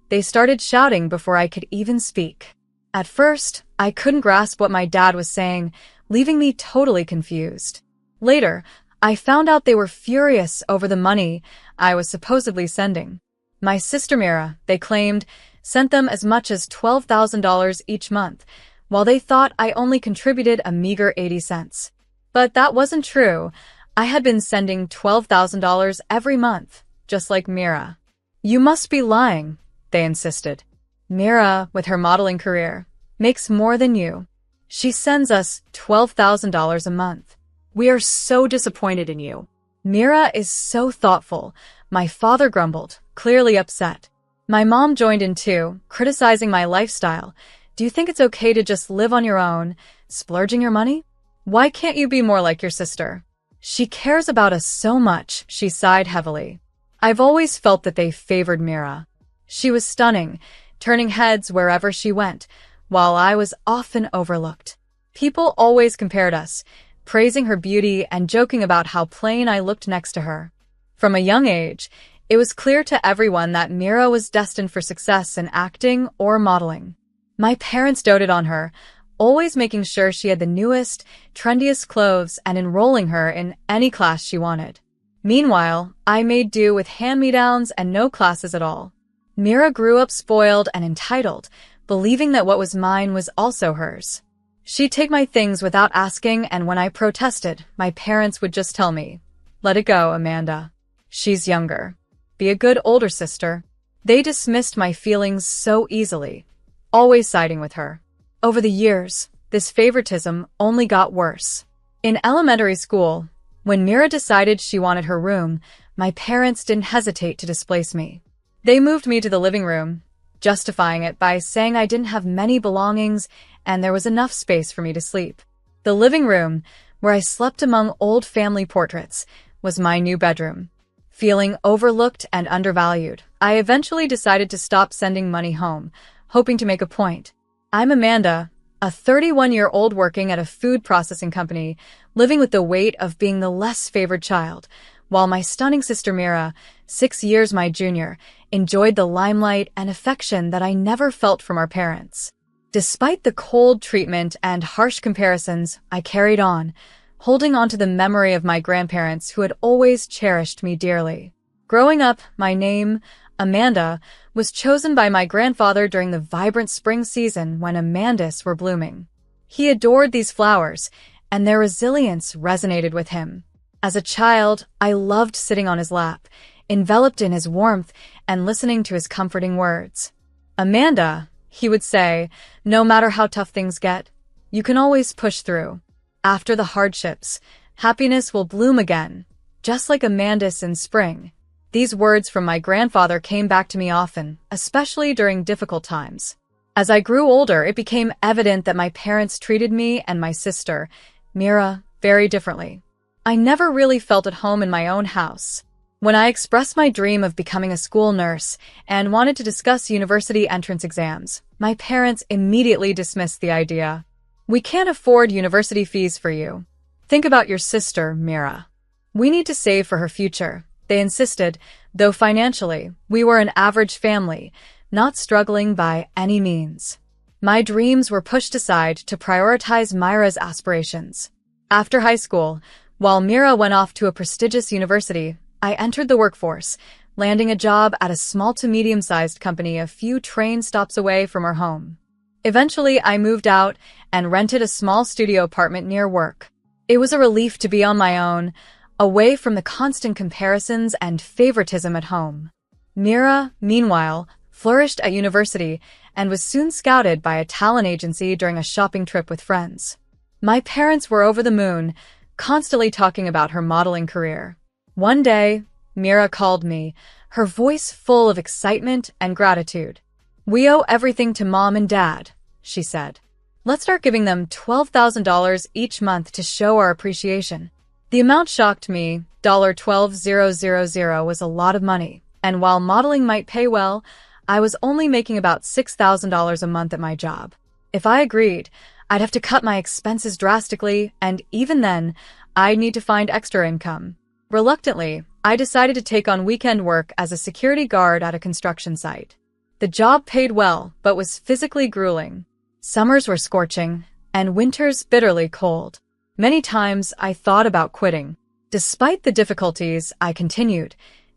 they started shouting before I could even speak. At first, I couldn't grasp what my dad was saying, leaving me totally confused. Later, I found out they were furious over the money I was supposedly sending. My sister Mira, they claimed, sent them as much as $12,000 each month, while they thought I only contributed a meager 80 cents. But that wasn't true. I had been sending $12,000 every month, just like Mira. You must be lying, they insisted. Mira, with her modeling career, makes more than you. She sends us $12,000 a month. We are so disappointed in you. Mira is so thoughtful, my father grumbled, clearly upset. My mom joined in too, criticizing my lifestyle. Do you think it's okay to just live on your own, splurging your money? Why can't you be more like your sister? She cares about us so much, she sighed heavily. I've always felt that they favored Mira. She was stunning, turning heads wherever she went, while I was often overlooked. People always compared us, praising her beauty and joking about how plain I looked next to her. From a young age, it was clear to everyone that Mira was destined for success in acting or modeling. My parents doted on her, always making sure she had the newest, trendiest clothes and enrolling her in any class she wanted. Meanwhile, I made do with hand-me-downs and no classes at all. Mira grew up spoiled and entitled, believing that what was mine was also hers. She'd take my things without asking, and when I protested, my parents would just tell me, "Let it go, Amanda. She's younger. Be a good older sister." They dismissed my feelings so easily, always siding with her. Over the years, this favoritism only got worse. In elementary school, when Mira decided she wanted her room, my parents didn't hesitate to displace me. They moved me to the living room, justifying it by saying I didn't have many belongings and there was enough space for me to sleep. The living room, where I slept among old family portraits, was my new bedroom. Feeling overlooked and undervalued, I eventually decided to stop sending money home, hoping to make a point. I'm Amanda, a 31-year-old working at a food processing company, living with the weight of being the less favored child, while my stunning sister Mira, 6 years my junior, enjoyed the limelight and affection that I never felt from our parents. Despite the cold treatment and harsh comparisons, I carried on, holding on to the memory of my grandparents who had always cherished me dearly. Growing up, my name, Amanda, was chosen by my grandfather during the vibrant spring season when Amandas were blooming. He adored these flowers, and their resilience resonated with him. As a child, I loved sitting on his lap, enveloped in his warmth and listening to his comforting words. "Amanda," he would say, "no matter how tough things get, you can always push through. After the hardships, happiness will bloom again, just like Amandas in spring." These words from my grandfather came back to me often, especially during difficult times. As I grew older, it became evident that my parents treated me and my sister, Mira, very differently. I never really felt at home in my own house. When I expressed my dream of becoming a school nurse and wanted to discuss university entrance exams, my parents immediately dismissed the idea. "We can't afford university fees for you. Think about your sister, Mira. We need to save for her future," they insisted, though financially, we were an average family, not struggling by any means. My dreams were pushed aside to prioritize Mira's aspirations. After high school, while Mira went off to a prestigious university, I entered the workforce, landing a job at a small to medium-sized company a few train stops away from her home. Eventually, I moved out and rented a small studio apartment near work. It was a relief to be on my own, away from the constant comparisons and favoritism at home. Mira, meanwhile, flourished at university and was soon scouted by a talent agency during a shopping trip with friends. My parents were over the moon, constantly talking about her modeling career. One day, Mira called me, her voice full of excitement and gratitude. "We owe everything to Mom and Dad," she said. "Let's start giving them $12,000 each month to show our appreciation." The amount shocked me. $12,000 was a lot of money, and while modeling might pay well, I was only making about $6,000 a month at my job. If I agreed, I'd have to cut my expenses drastically, and even then, I'd need to find extra income. Reluctantly, I decided to take on weekend work as a security guard at a construction site. The job paid well, but was physically grueling. Summers were scorching, and winters bitterly cold. Many times I thought about quitting. Despite the difficulties, I continued,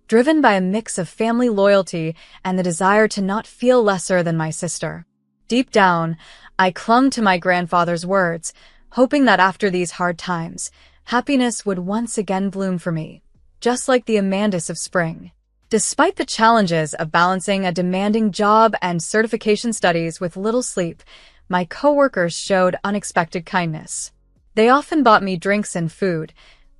driven by a mix of family loyalty and the desire to not feel lesser than my sister. Deep down, I clung to my grandfather's words, hoping that after these hard times, happiness would once again bloom for me, just like the Amandus of spring. Despite the challenges of balancing a demanding job and certification studies with little sleep, my coworkers showed unexpected kindness. They often bought me drinks and food,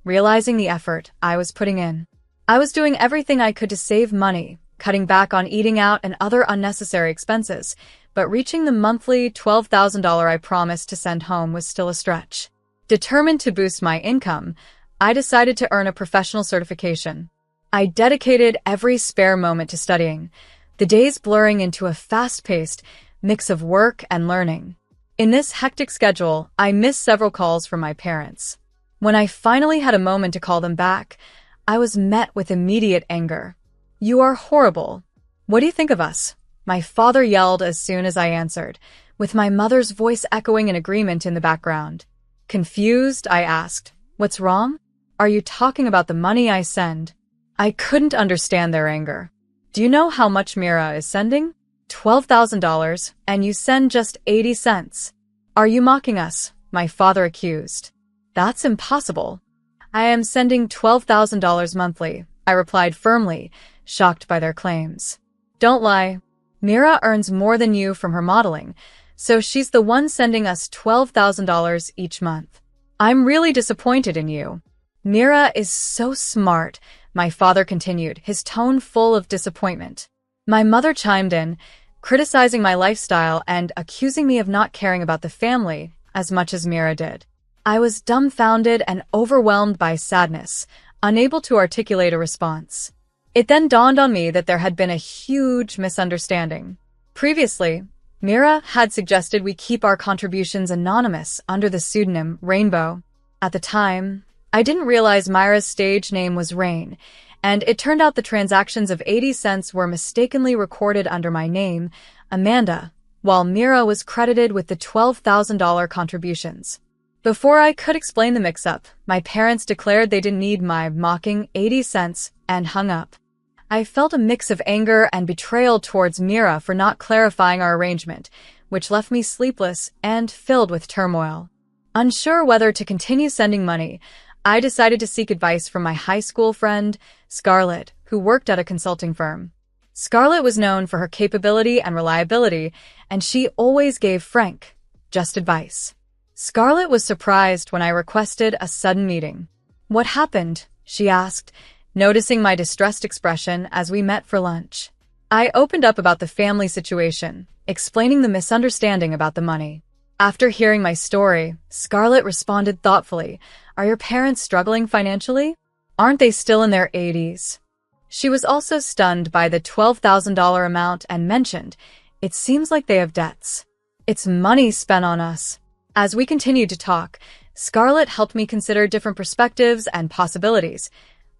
realizing the effort I was putting in. I was doing everything I could to save money, cutting back on eating out and other unnecessary expenses, but reaching the monthly $12,000 I promised to send home was still a stretch. Determined to boost my income, I decided to earn a professional certification. I dedicated every spare moment to studying, the days blurring into a fast-paced mix of work and learning. In this hectic schedule, I missed several calls from my parents. When I finally had a moment to call them back, I was met with immediate anger. "You are horrible. What do you think of us?" my father yelled as soon as I answered, with my mother's voice echoing in agreement in the background. Confused, I asked, "What's wrong? Are you talking about the money I send?" I couldn't understand their anger. "Do you know how much Mira is sending? $12,000, and you send just 80 cents. Are you mocking us?" my father accused. "That's impossible. I am sending $12,000 monthly," I replied firmly, shocked by their claims. "Don't lie. Mira earns more than you from her modeling, so she's the one sending us $12,000 each month. I'm really disappointed in you." "Mira is so smart," my father continued, his tone full of disappointment. My mother chimed in, criticizing my lifestyle and accusing me of not caring about the family as much as Mira did. I was dumbfounded and overwhelmed by sadness, unable to articulate a response. It then dawned on me that there had been a huge misunderstanding. Previously, Mira had suggested we keep our contributions anonymous under the pseudonym Rainbow. At the time, I didn't realize Myra's stage name was Rain, and it turned out the transactions of 80 cents were mistakenly recorded under my name, Amanda, while Mira was credited with the $12,000 contributions. Before I could explain the mix-up, my parents declared they didn't need my mocking 80 cents and hung up. I felt a mix of anger and betrayal towards Mira for not clarifying our arrangement, which left me sleepless and filled with turmoil. Unsure whether to continue sending money, I decided to seek advice from my high school friend, Scarlett, who worked at a consulting firm. Scarlett was known for her capability and reliability, and she always gave frank, just advice. Scarlett was surprised when I requested a sudden meeting. "What happened?" she asked, noticing my distressed expression as we met for lunch. I opened up about the family situation, explaining the misunderstanding about the money. After hearing my story, Scarlett responded thoughtfully, "Are your parents struggling financially? Aren't they still in their 80s? She was also stunned by the $12,000 amount and mentioned, "It seems like they have debts. It's money spent on us." As we continued to talk, Scarlett helped me consider different perspectives and possibilities,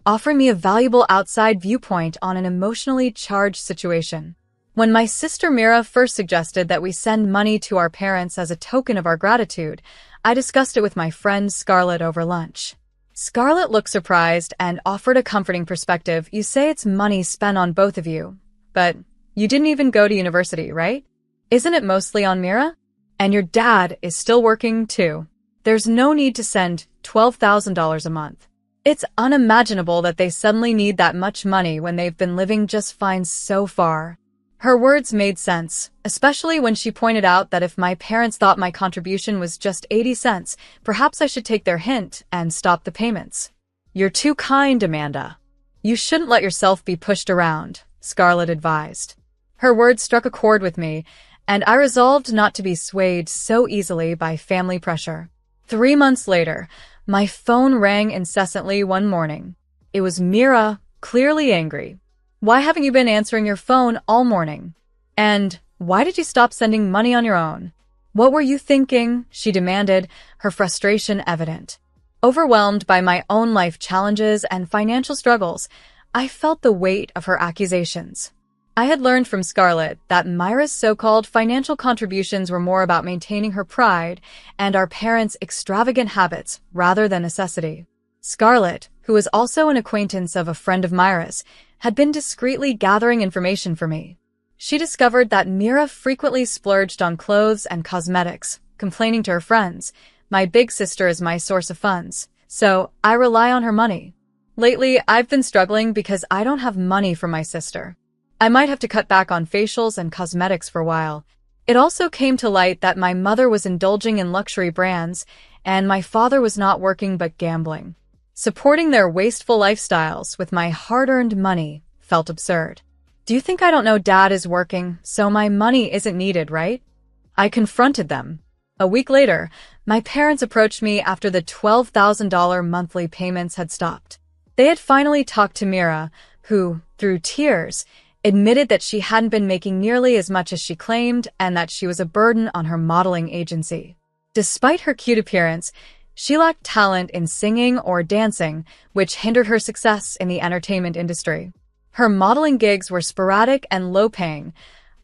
offering me a valuable outside viewpoint on an emotionally charged situation. When my sister Mira first suggested that we send money to our parents as a token of our gratitude, I discussed it with my friend Scarlett over lunch. Scarlett looked surprised and offered a comforting perspective. "You say it's money spent on both of you, but you didn't even go to university, right? Isn't it mostly on Mira? And your dad is still working too. There's no need to send $12,000 a month. It's unimaginable that they suddenly need that much money when they've been living just fine so far." Her words made sense, especially when she pointed out that if my parents thought my contribution was just 80 cents, perhaps I should take their hint and stop the payments. "You're too kind, Amanda. You shouldn't let yourself be pushed around," Scarlett advised. Her words struck a chord with me, and I resolved not to be swayed so easily by family pressure. 3 months later, my phone rang incessantly one morning. It was Mira, clearly angry. "Why haven't you been answering your phone all morning? And why did you stop sending money on your own? What were you thinking?" she demanded, her frustration evident. Overwhelmed by my own life challenges and financial struggles, I felt the weight of her accusations. I had learned from Scarlett that Myra's so-called financial contributions were more about maintaining her pride and our parents' extravagant habits rather than necessity. Scarlett, who was also an acquaintance of a friend of Myra's, had been discreetly gathering information for me. She discovered that Mira frequently splurged on clothes and cosmetics, complaining to her friends, "My big sister is my source of funds, so I rely on her money." Lately, I've been struggling because I don't have money for my sister. I might have to cut back on facials and cosmetics for a while. It also came to light that my mother was indulging in luxury brands, and my father was not working but gambling. Supporting their wasteful lifestyles with my hard-earned money felt absurd. "Do you think I don't know Dad is working, so my money isn't needed, right?" I confronted them. A week later, my parents approached me after the $12,000 monthly payments had stopped. They had finally talked to Mira, who, through tears, admitted that she hadn't been making nearly as much as she claimed and that she was a burden on her modeling agency. Despite her cute appearance, she lacked talent in singing or dancing, which hindered her success in the entertainment industry. Her modeling gigs were sporadic and low-paying,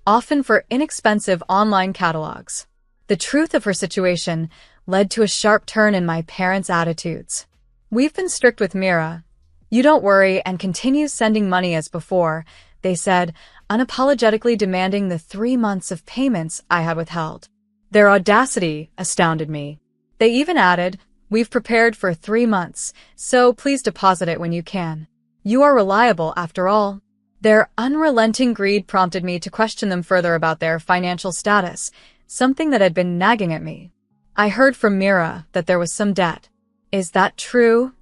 often for inexpensive online catalogs. The truth of her situation led to a sharp turn in my parents' attitudes. "We've been strict with Mira. You don't worry and continue sending money as before," they said, unapologetically demanding the 3 months of payments I had withheld. Their audacity astounded me. They even added, "We've prepared for 3 months, so please deposit it when you can. You are reliable after all." Their unrelenting greed prompted me to question them further about their financial status, something that had been nagging at me. "I heard from Mira that there was some debt. Is that true?"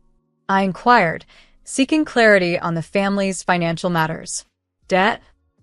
I inquired, seeking clarity on the family's financial matters. "Debt?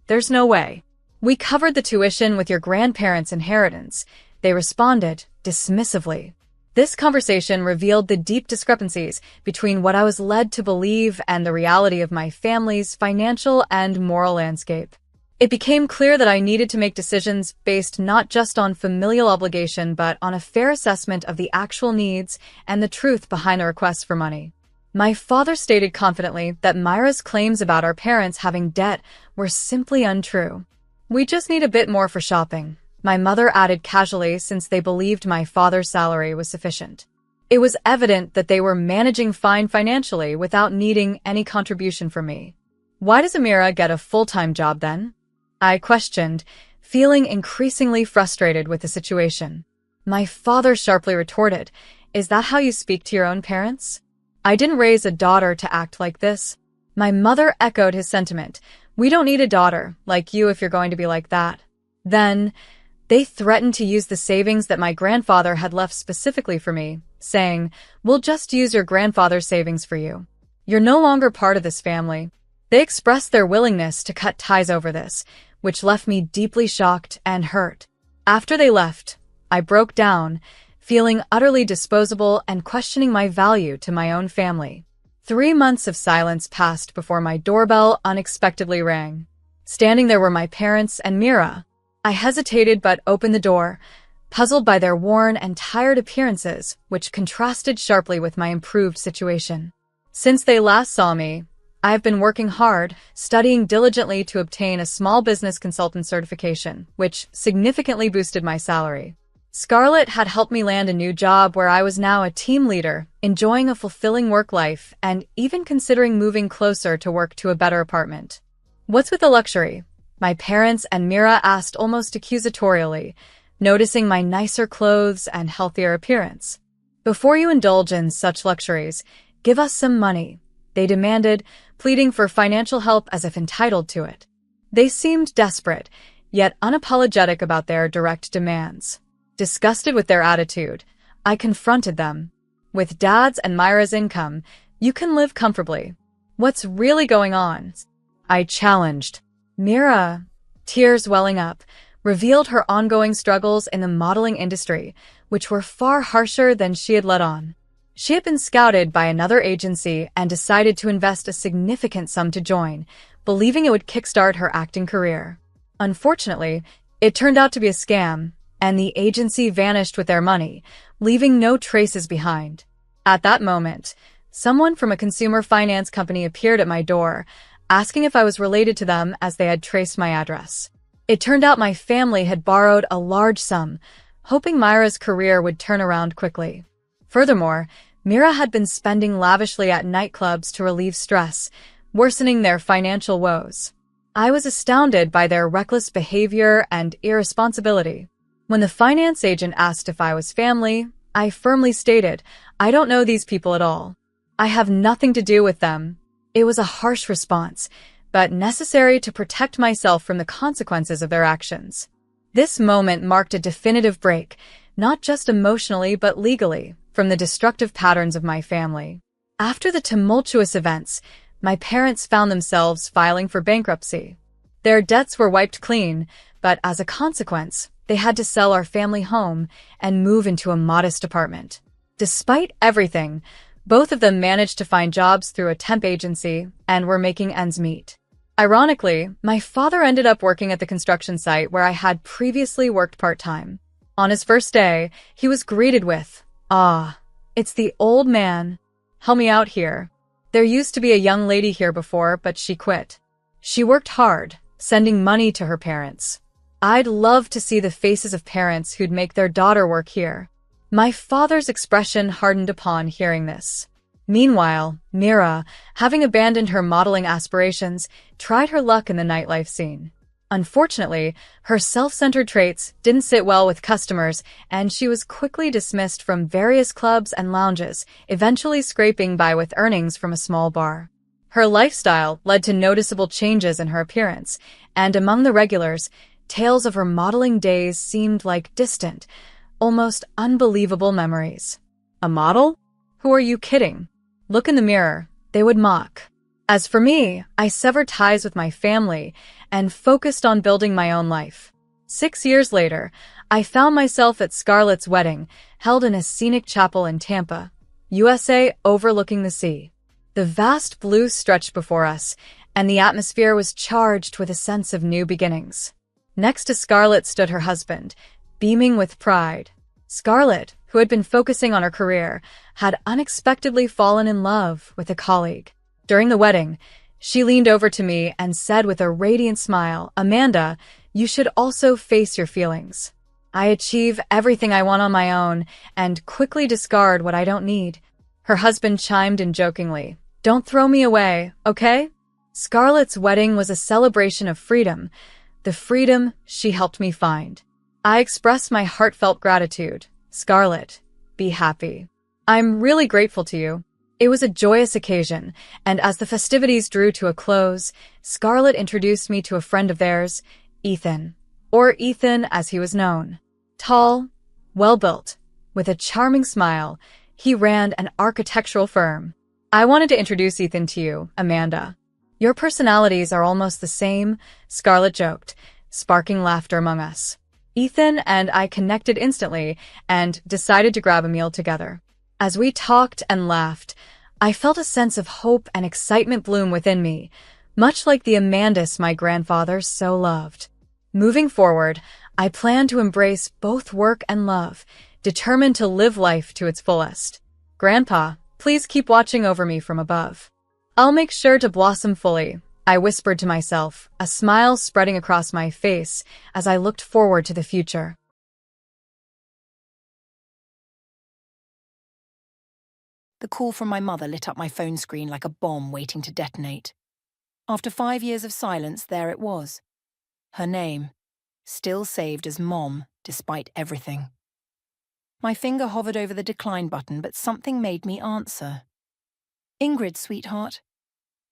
There's no way. We covered the tuition with your grandparents' inheritance," they responded dismissively. This conversation revealed the deep discrepancies between what I was led to believe and the reality of my family's financial and moral landscape. It became clear that I needed to make decisions based not just on familial obligation but on a fair assessment of the actual needs and the truth behind the requests for money. My father stated confidently that Myra's claims about our parents having debt were simply untrue. "We just need a bit more for shopping," my mother added casually, since they believed my father's salary was sufficient. It was evident that they were managing fine financially without needing any contribution from me. "Why does Amira get a full-time job then?" I questioned, feeling increasingly frustrated with the situation. My father sharply retorted, "Is that how you speak to your own parents? I didn't raise a daughter to act like this." My mother echoed his sentiment. "We don't need a daughter like you if you're going to be like that." Then, they threatened to use the savings that my grandfather had left specifically for me, saying, "We'll just use your grandfather's savings for you. You're no longer part of this family." They expressed their willingness to cut ties over this, which left me deeply shocked and hurt. After they left, I broke down, feeling utterly disposable and questioning my value to my own family. 3 months of silence passed before my doorbell unexpectedly rang. Standing there were my parents and Mira. I hesitated but opened the door, puzzled by their worn and tired appearances, which contrasted sharply with my improved situation. Since they last saw me, I have been working hard, studying diligently to obtain a small business consultant certification, which significantly boosted my salary. Scarlett had helped me land a new job where I was now a team leader, enjoying a fulfilling work life, and even considering moving closer to work to a better apartment. "What's with the luxury?" my parents and Mira asked almost accusatorially, noticing my nicer clothes and healthier appearance. "Before you indulge in such luxuries, give us some money," they demanded, pleading for financial help as if entitled to it. They seemed desperate, yet unapologetic about their direct demands. Disgusted with their attitude, I confronted them. "With Dad's and Myra's income, you can live comfortably. What's really going on?" I challenged. Mira, tears welling up, revealed her ongoing struggles in the modeling industry, which were far harsher than she had let on. She had been scouted by another agency and decided to invest a significant sum to join, believing it would kickstart her acting career. Unfortunately, it turned out to be a scam, and the agency vanished with their money, leaving no traces behind. At that moment, someone from a consumer finance company appeared at my door, asking if I was related to them as they had traced my address. It turned out my family had borrowed a large sum, hoping Myra's career would turn around quickly. Furthermore, Mira had been spending lavishly at nightclubs to relieve stress, worsening their financial woes. I was astounded by their reckless behavior and irresponsibility. When the finance agent asked if I was family, I firmly stated, "I don't know these people at all. I have nothing to do with them." It was a harsh response, but necessary to protect myself from the consequences of their actions. This moment marked a definitive break, not just emotionally but legally, from the destructive patterns of my family. After the tumultuous events, my parents found themselves filing for bankruptcy. Their debts were wiped clean, but as a consequence, they had to sell our family home and move into a modest apartment. Despite everything, both of them managed to find jobs through a temp agency and were making ends meet. Ironically, my father ended up working at the construction site where I had previously worked part-time. On his first day, he was greeted with, "Ah, it's the old man. Help me out here. There used to be a young lady here before, but she quit." She worked hard, sending money to her parents. I'd love to see the faces of parents who'd make their daughter work here. My father's expression hardened upon hearing this. Meanwhile, Mira, having abandoned her modeling aspirations, tried her luck in the nightlife scene. Unfortunately, her self-centered traits didn't sit well with customers, and she was quickly dismissed from various clubs and lounges, eventually scraping by with earnings from a small bar. Her lifestyle led to noticeable changes in her appearance, and among the regulars, tales of her modeling days seemed like distant, almost unbelievable memories. "A model? Who are you kidding? Look in the mirror," they would mock. As for me, I severed ties with my family and focused on building my own life. 6 years later, I found myself at Scarlett's wedding, held in a scenic chapel in Tampa, USA, overlooking the sea. The vast blue stretched before us, and the atmosphere was charged with a sense of new beginnings. Next to Scarlett stood her husband, beaming with pride. Scarlett, who had been focusing on her career, had unexpectedly fallen in love with a colleague. During the wedding, she leaned over to me and said with a radiant smile, "Amanda, you should also face your feelings. I achieve everything I want on my own and quickly discard what I don't need." Her husband chimed in jokingly, "Don't throw me away, okay?" Scarlett's wedding was a celebration of freedom, the freedom she helped me find. I expressed my heartfelt gratitude. "Scarlett, be happy. I'm really grateful to you." It was a joyous occasion, and as the festivities drew to a close, Scarlett introduced me to a friend of theirs, Ethan, or Ethan as he was known. Tall, well-built, with a charming smile, he ran an architectural firm. "I wanted to introduce Ethan to you, Amanda. Your personalities are almost the same," Scarlett joked, sparking laughter among us. Ethan and I connected instantly and decided to grab a meal together. As we talked and laughed, I felt a sense of hope and excitement bloom within me, much like the Amandas my grandfather so loved. Moving forward, I plan to embrace both work and love, determined to live life to its fullest. "Grandpa, please keep watching over me from above. I'll make sure to blossom fully," I whispered to myself, a smile spreading across my face as I looked forward to the future. The call from my mother lit up my phone screen like a bomb waiting to detonate. After 5 years of silence, there it was. Her name, still saved as Mom, despite everything. My finger hovered over the decline button, but something made me answer. "Ingrid, sweetheart."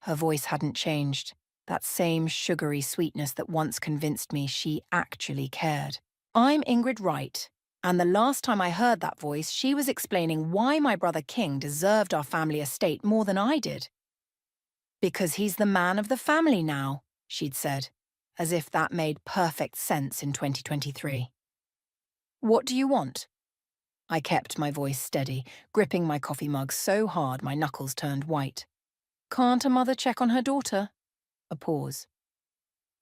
Her voice hadn't changed, that same sugary sweetness that once convinced me she actually cared. "I'm Ingrid Wright. And the last time I heard that voice, she was explaining why my brother King deserved our family estate more than I did. Because he's the man of the family now," she'd said, as if that made perfect sense in 2023. "What do you want?" I kept my voice steady, gripping my coffee mug so hard my knuckles turned white. "Can't a mother check on her daughter?" A pause.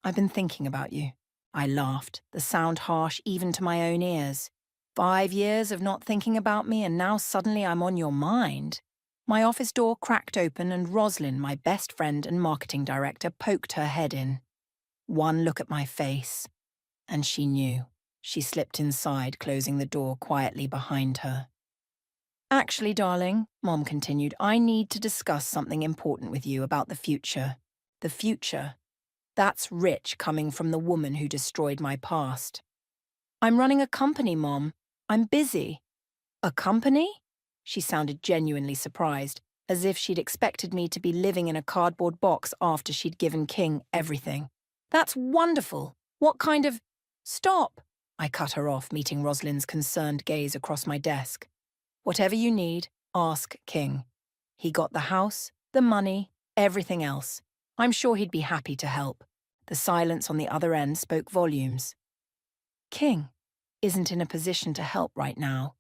"I've been thinking about you." I laughed, the sound harsh even to my own ears. 5 years of not thinking about me, and now suddenly I'm on your mind. My office door cracked open and Roslyn, my best friend and marketing director, poked her head in. One look at my face, and she knew. She slipped inside, closing the door quietly behind her. Actually, darling, Mom continued, I need to discuss something important with you about the future. The future. That's rich coming from the woman who destroyed my past. I'm running a company, Mom. I'm busy. A company? She sounded genuinely surprised, as if she'd expected me to be living in a cardboard box after she'd given King everything. That's wonderful. What kind of... Stop! I cut her off, meeting Rosalind's concerned gaze across my desk. Whatever you need, ask King. He got the house, the money, everything else. I'm sure he'd be happy to help. The silence on the other end spoke volumes. King isn't in a position to help right now.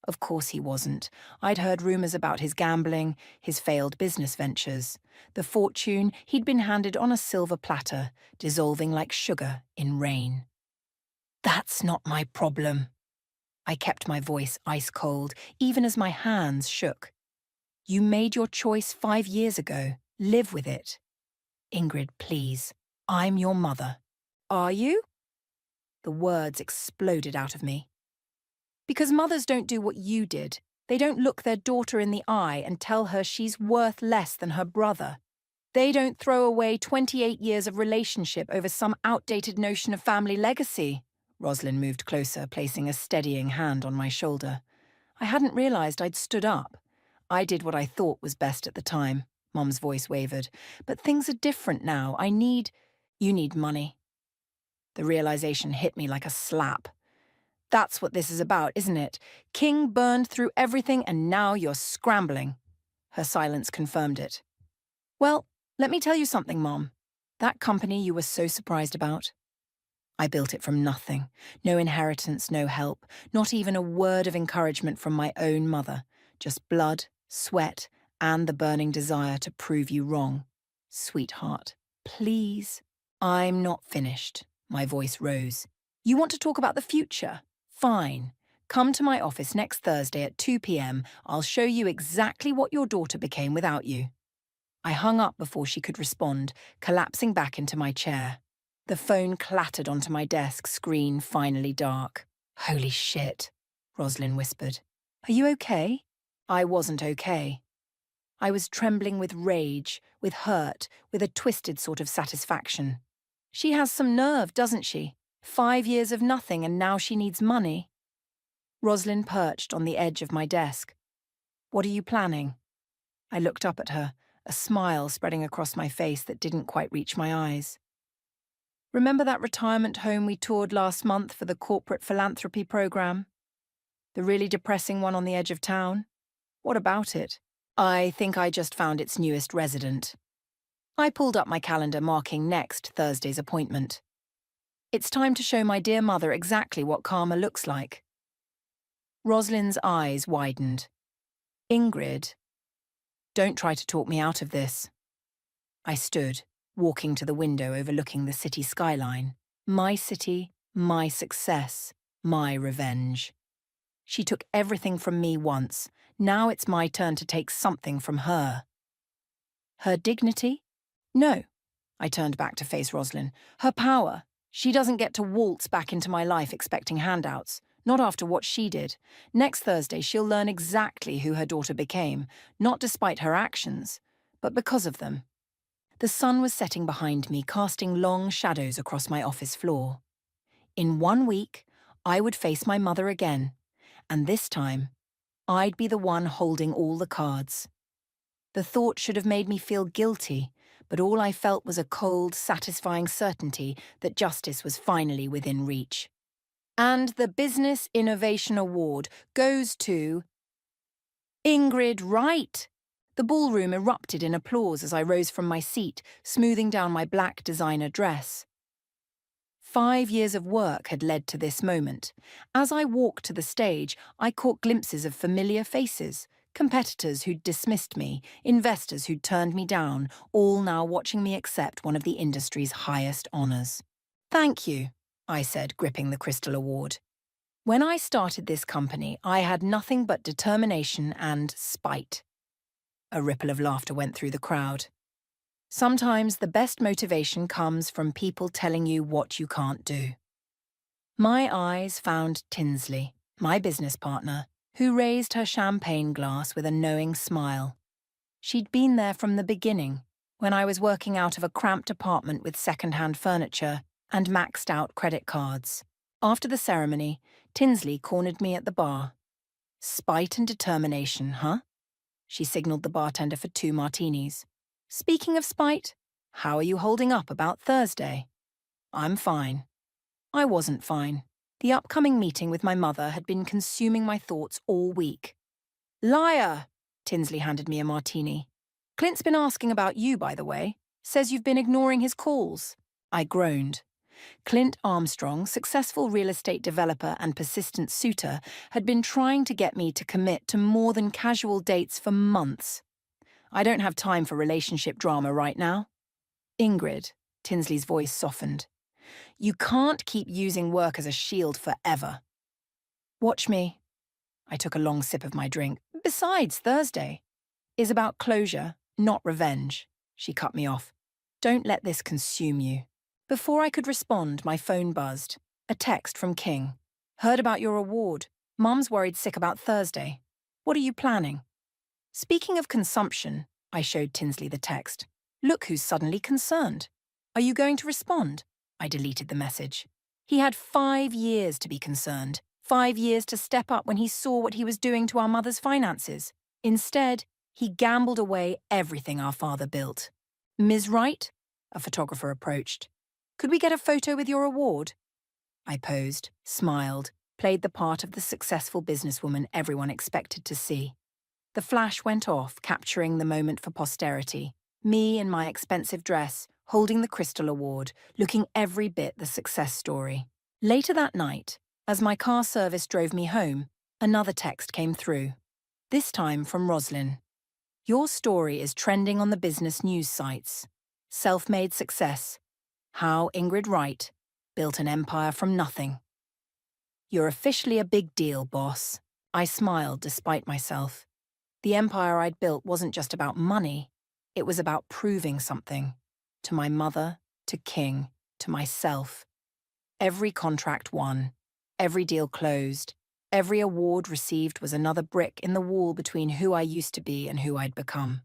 Of course he wasn't. I'd heard rumours about his gambling, his failed business ventures, the fortune he'd been handed on a silver platter, dissolving like sugar in rain. That's not my problem. I kept my voice ice cold, even as my hands shook. You made your choice 5 years ago. Live with it. Ingrid, please. I'm your mother. Are you? The words exploded out of me. Because mothers don't do what you did. They don't look their daughter in the eye and tell her she's worth less than her brother. They don't throw away 28 years of relationship over some outdated notion of family legacy. Rosalind moved closer, placing a steadying hand on my shoulder. I hadn't realised I'd stood up. I did what I thought was best at the time. Mom's voice wavered. But things are different now. You need money. The realisation hit me like a slap. That's what this is about, isn't it? King burned through everything and now you're scrambling. Her silence confirmed it. Well, let me tell you something, Mom. That company you were so surprised about, I built it from nothing. No inheritance, no help, not even a word of encouragement from my own mother. Just blood, sweat, and the burning desire to prove you wrong. Sweetheart, please. I'm not finished. My voice rose. You want to talk about the future? Fine. Come to my office next Thursday at 2 p.m. I'll show you exactly what your daughter became without you. I hung up before she could respond, collapsing back into my chair. The phone clattered onto my desk, screen finally dark. Holy shit, Rosalind whispered. Are you okay? I wasn't okay. I was trembling with rage, with hurt, with a twisted sort of satisfaction. She has some nerve, doesn't she? 5 years of nothing and now she needs money. Rosalind perched on the edge of my desk. What are you planning? I looked up at her, a smile spreading across my face that didn't quite reach my eyes. Remember that retirement home we toured last month for the corporate philanthropy program? The really depressing one on the edge of town? What about it? I think I just found its newest resident. I pulled up my calendar marking next Thursday's appointment. It's time to show my dear mother exactly what karma looks like. Rosalind's eyes widened. Ingrid, don't try to talk me out of this. I stood, walking to the window overlooking the city skyline. My city, my success, my revenge. She took everything from me once. Now it's my turn to take something from her. Her dignity? No. I turned back to face Rosalind. Her power. She doesn't get to waltz back into my life expecting handouts. Not after what she did. Next Thursday she'll learn exactly who her daughter became, not despite her actions, but because of them. The sun was setting behind me, casting long shadows across my office floor. In 1 week, I would face my mother again, and this time, I'd be the one holding all the cards. The thought should have made me feel guilty, but all I felt was a cold, satisfying certainty that justice was finally within reach. And the Business Innovation Award goes to Ingrid Wright. The ballroom erupted in applause as I rose from my seat, smoothing down my black designer dress. 5 years of work had led to this moment. As I walked to the stage, I caught glimpses of familiar faces, competitors who'd dismissed me, investors who'd turned me down, all now watching me accept one of the industry's highest honours. Thank you, I said, gripping the crystal award. When I started this company, I had nothing but determination and spite. A ripple of laughter went through the crowd. Sometimes the best motivation comes from people telling you what you can't do. My eyes found Tinsley, my business partner, who raised her champagne glass with a knowing smile. She'd been there from the beginning, when I was working out of a cramped apartment with second-hand furniture and maxed-out credit cards. After the ceremony, Tinsley cornered me at the bar. "Spite and determination, huh?" She signaled the bartender for 2 martinis. "Speaking of spite, how are you holding up about Thursday?" "I'm fine." I wasn't fine. The upcoming meeting with my mother had been consuming my thoughts all week. "Liar!" Tinsley handed me a martini. "Clint's been asking about you, by the way. Says you've been ignoring his calls." I groaned. Clint Armstrong, successful real estate developer and persistent suitor, had been trying to get me to commit to more than casual dates for months. "I don't have time for relationship drama right now." "Ingrid," Tinsley's voice softened, "you can't keep using work as a shield forever." "Watch me." I took a long sip of my drink. "Besides, Thursday is about closure, not revenge." She cut me off. "Don't let this consume you." Before I could respond, my phone buzzed. A text from King. "Heard about your award. Mum's worried sick about Thursday. What are you planning?" "Speaking of consumption," I showed Tinsley the text. "Look who's suddenly concerned. Are you going to respond?" I deleted the message. He had 5 years to be concerned. 5 years to step up when he saw what he was doing to our mother's finances. Instead, he gambled away everything our father built. "Ms. Wright?" A photographer approached. "Could we get a photo with your award?" I posed, smiled, played the part of the successful businesswoman everyone expected to see. The flash went off, capturing the moment for posterity. Me in my expensive dress, holding the Crystal Award, looking every bit the success story. Later that night, as my car service drove me home, another text came through. This time from Roslyn. "Your story is trending on the business news sites. Self-made success. How Ingrid Wright built an empire from nothing. You're officially a big deal, boss." I smiled despite myself. The empire I'd built wasn't just about money. It was about proving something. To my mother, to King, to myself. Every contract won. Every deal closed. Every award received was another brick in the wall between who I used to be and who I'd become.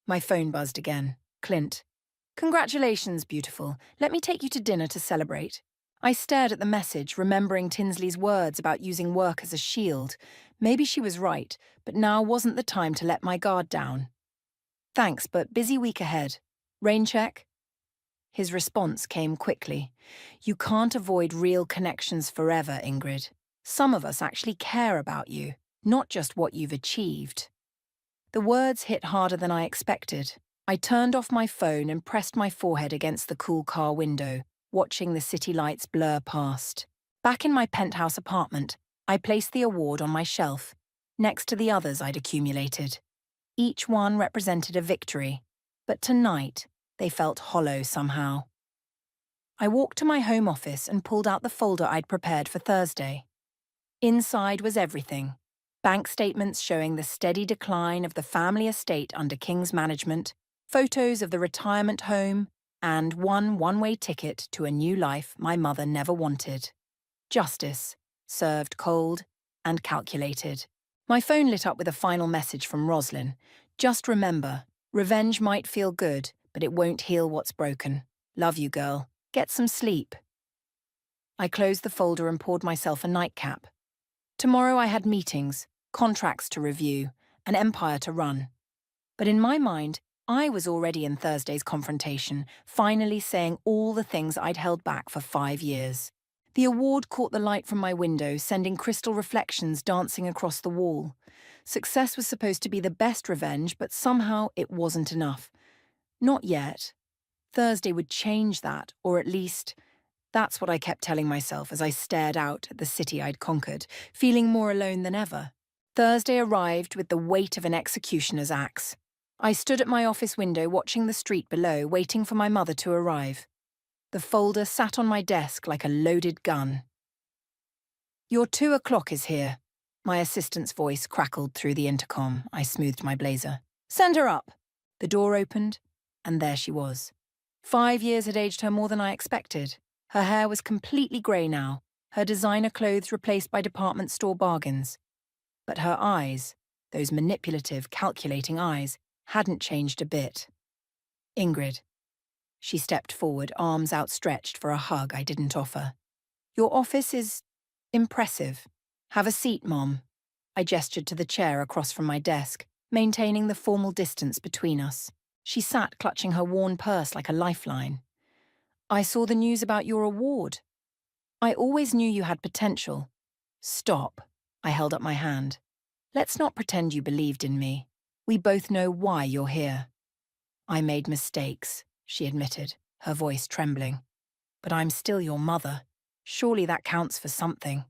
My phone buzzed again. Clint. "Congratulations, beautiful. Let me take you to dinner to celebrate." I stared at the message, remembering Tinsley's words about using work as a shield. Maybe she was right, but now wasn't the time to let my guard down. "Thanks, but busy week ahead. Rain check?" His response came quickly. "You can't avoid real connections forever, Ingrid. Some of us actually care about you, not just what you've achieved." The words hit harder than I expected. I turned off my phone and pressed my forehead against the cool car window, watching the city lights blur past. Back in my penthouse apartment, I placed the award on my shelf, next to the others I'd accumulated. Each one represented a victory, but tonight they felt hollow somehow. I walked to my home office and pulled out the folder I'd prepared for Thursday. Inside was everything. Bank statements showing the steady decline of the family estate under King's management, photos of the retirement home, and one-way ticket to a new life my mother never wanted. Justice, served cold and calculated. My phone lit up with a final message from Roslyn. "Just remember, revenge might feel good, but it won't heal what's broken. Love you, girl. Get some sleep." I closed the folder and poured myself a nightcap. Tomorrow I had meetings, contracts to review, an empire to run. But in my mind, I was already in Thursday's confrontation, finally saying all the things I'd held back for 5 years. The award caught the light from my window, sending crystal reflections dancing across the wall. Success was supposed to be the best revenge, but somehow it wasn't enough. Not yet. Thursday would change that, or at least, that's what I kept telling myself as I stared out at the city I'd conquered, feeling more alone than ever. Thursday arrived with the weight of an executioner's axe. I stood at my office window watching the street below, waiting for my mother to arrive. The folder sat on my desk like a loaded gun. "Your 2 o'clock is here." My assistant's voice crackled through the intercom. I smoothed my blazer. "Send her up." The door opened, and there she was. 5 years had aged her more than I expected. Her hair was completely grey now, her designer clothes replaced by department store bargains. But her eyes, those manipulative, calculating eyes, hadn't changed a bit. Ingrid. She stepped forward, arms outstretched for a hug I didn't offer. Your office is impressive. Have a seat, Mom. I gestured to the chair across from my desk, maintaining the formal distance between us. She sat clutching her worn purse like a lifeline. I saw the news about your award. I always knew you had potential. Stop. I held up my hand. Let's not pretend you believed in me. We both know why you're here. I made mistakes, she admitted, her voice trembling. But I'm still your mother. Surely that counts for something.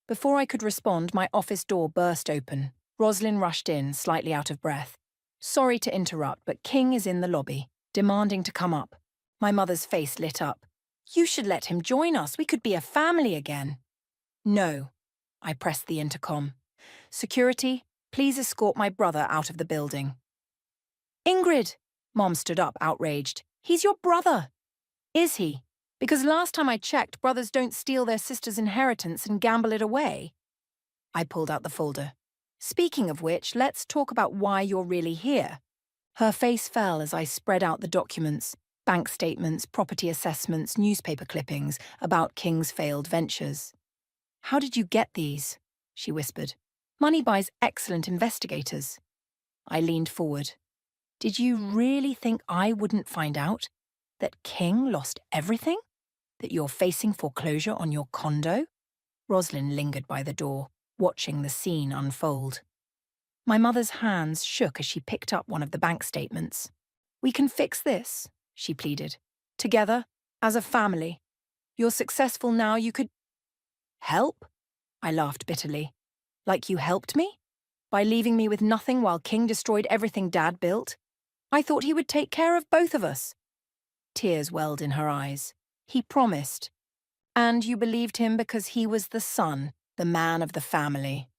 Before I could respond, my office door burst open. Roslyn rushed in, slightly out of breath. Sorry to interrupt, but King is in the lobby, demanding to come up. My mother's face lit up. You should let him join us. We could be a family again. No. I pressed the intercom. Security, please escort my brother out of the building. Ingrid! Mom stood up, outraged. He's your brother. Is he? Because last time I checked, brothers don't steal their sister's inheritance and gamble it away. I pulled out the folder. Speaking of which, let's talk about why you're really here. Her face fell as I spread out the documents, bank statements, property assessments, newspaper clippings about King's failed ventures. How did you get these? She whispered. Money buys excellent investigators. I leaned forward. Did you really think I wouldn't find out? That King lost everything? That you're facing foreclosure on your condo? Roslyn lingered by the door, watching the scene unfold. My mother's hands shook as she picked up one of the bank statements. We can fix this, she pleaded. Together, as a family. You're successful now, you could... Help? I laughed bitterly. Like you helped me? By leaving me with nothing while King destroyed everything Dad built? I thought he would take care of both of us. Tears welled in her eyes. He promised. And you believed him because he was the son, the man of the family.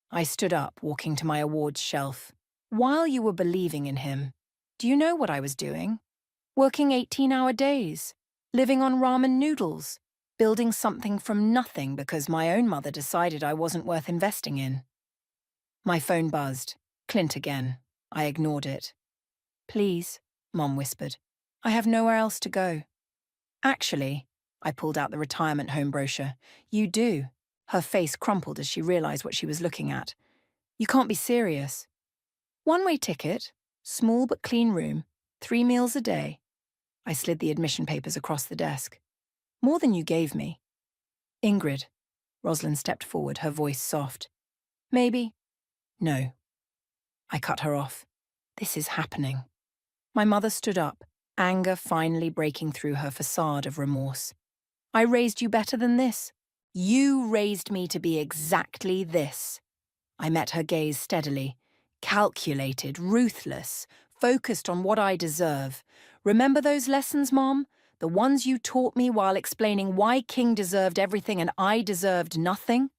I stood up, walking to my awards shelf. While you were believing in him, do you know what I was doing? Working 18-hour days, living on ramen noodles, building something from nothing because my own mother decided I wasn't worth investing in. My phone buzzed. Clint again. I ignored it. Please, Mom whispered. I have nowhere else to go. Actually, I pulled out the retirement home brochure. You do. Her face crumpled as she realized what she was looking at. You can't be serious. One-way ticket, small but clean room, 3 meals a day. I slid the admission papers across the desk. More than you gave me. Ingrid. Roslyn stepped forward, her voice soft. Maybe. No. I cut her off. This is happening. My mother stood up, anger finally breaking through her facade of remorse. I raised you better than this. You raised me to be exactly this. I met her gaze steadily. Calculated, ruthless, focused on what I deserve. Remember those lessons, Mom? The ones you taught me while explaining why King deserved everything and I deserved nothing?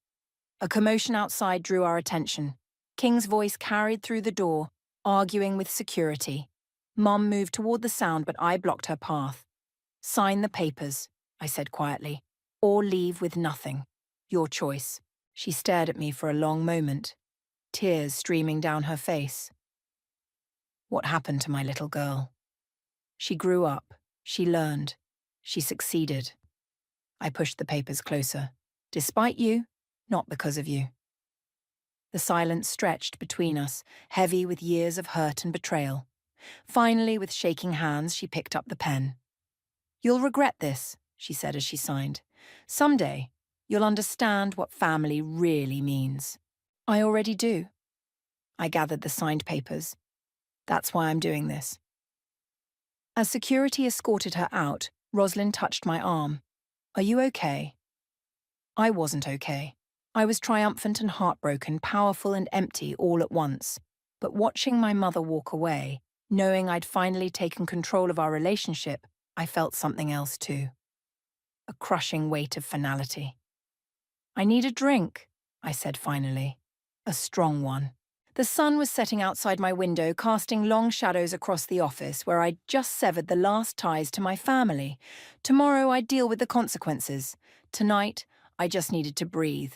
A commotion outside drew our attention. King's voice carried through the door, arguing with security. Mom moved toward the sound, but I blocked her path. Sign the papers, I said quietly, or leave with nothing. Your choice. She stared at me for a long moment, tears streaming down her face. What happened to my little girl? She grew up. She learned. She succeeded. I pushed the papers closer. Despite you, not because of you. The silence stretched between us, heavy with years of hurt and betrayal. Finally, with shaking hands, she picked up the pen. You'll regret this, she said as she signed. Someday, you'll understand what family really means. I already do. I gathered the signed papers. That's why I'm doing this. As security escorted her out, Roslyn touched my arm. Are you okay? I wasn't okay. I was triumphant and heartbroken, powerful and empty all at once. But watching my mother walk away, knowing I'd finally taken control of our relationship, I felt something else too. A crushing weight of finality. I need a drink, I said finally. A strong one. The sun was setting outside my window, casting long shadows across the office where I'd just severed the last ties to my family. Tomorrow I'd deal with the consequences. Tonight, I just needed to breathe.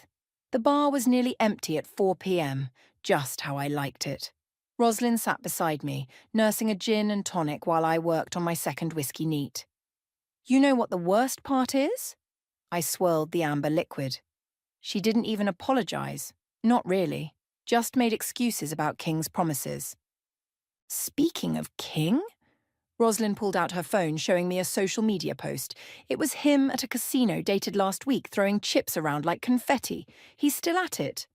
The bar was nearly empty at 4 p.m, just how I liked it. Roslyn sat beside me, nursing a gin and tonic while I worked on my second whiskey neat. You know what the worst part is? I swirled the amber liquid. She didn't even apologize. Not really. Just made excuses about King's promises. Speaking of King? Roslyn pulled out her phone, showing me a social media post. It was him at a casino dated last week, throwing chips around like confetti. He's still at it.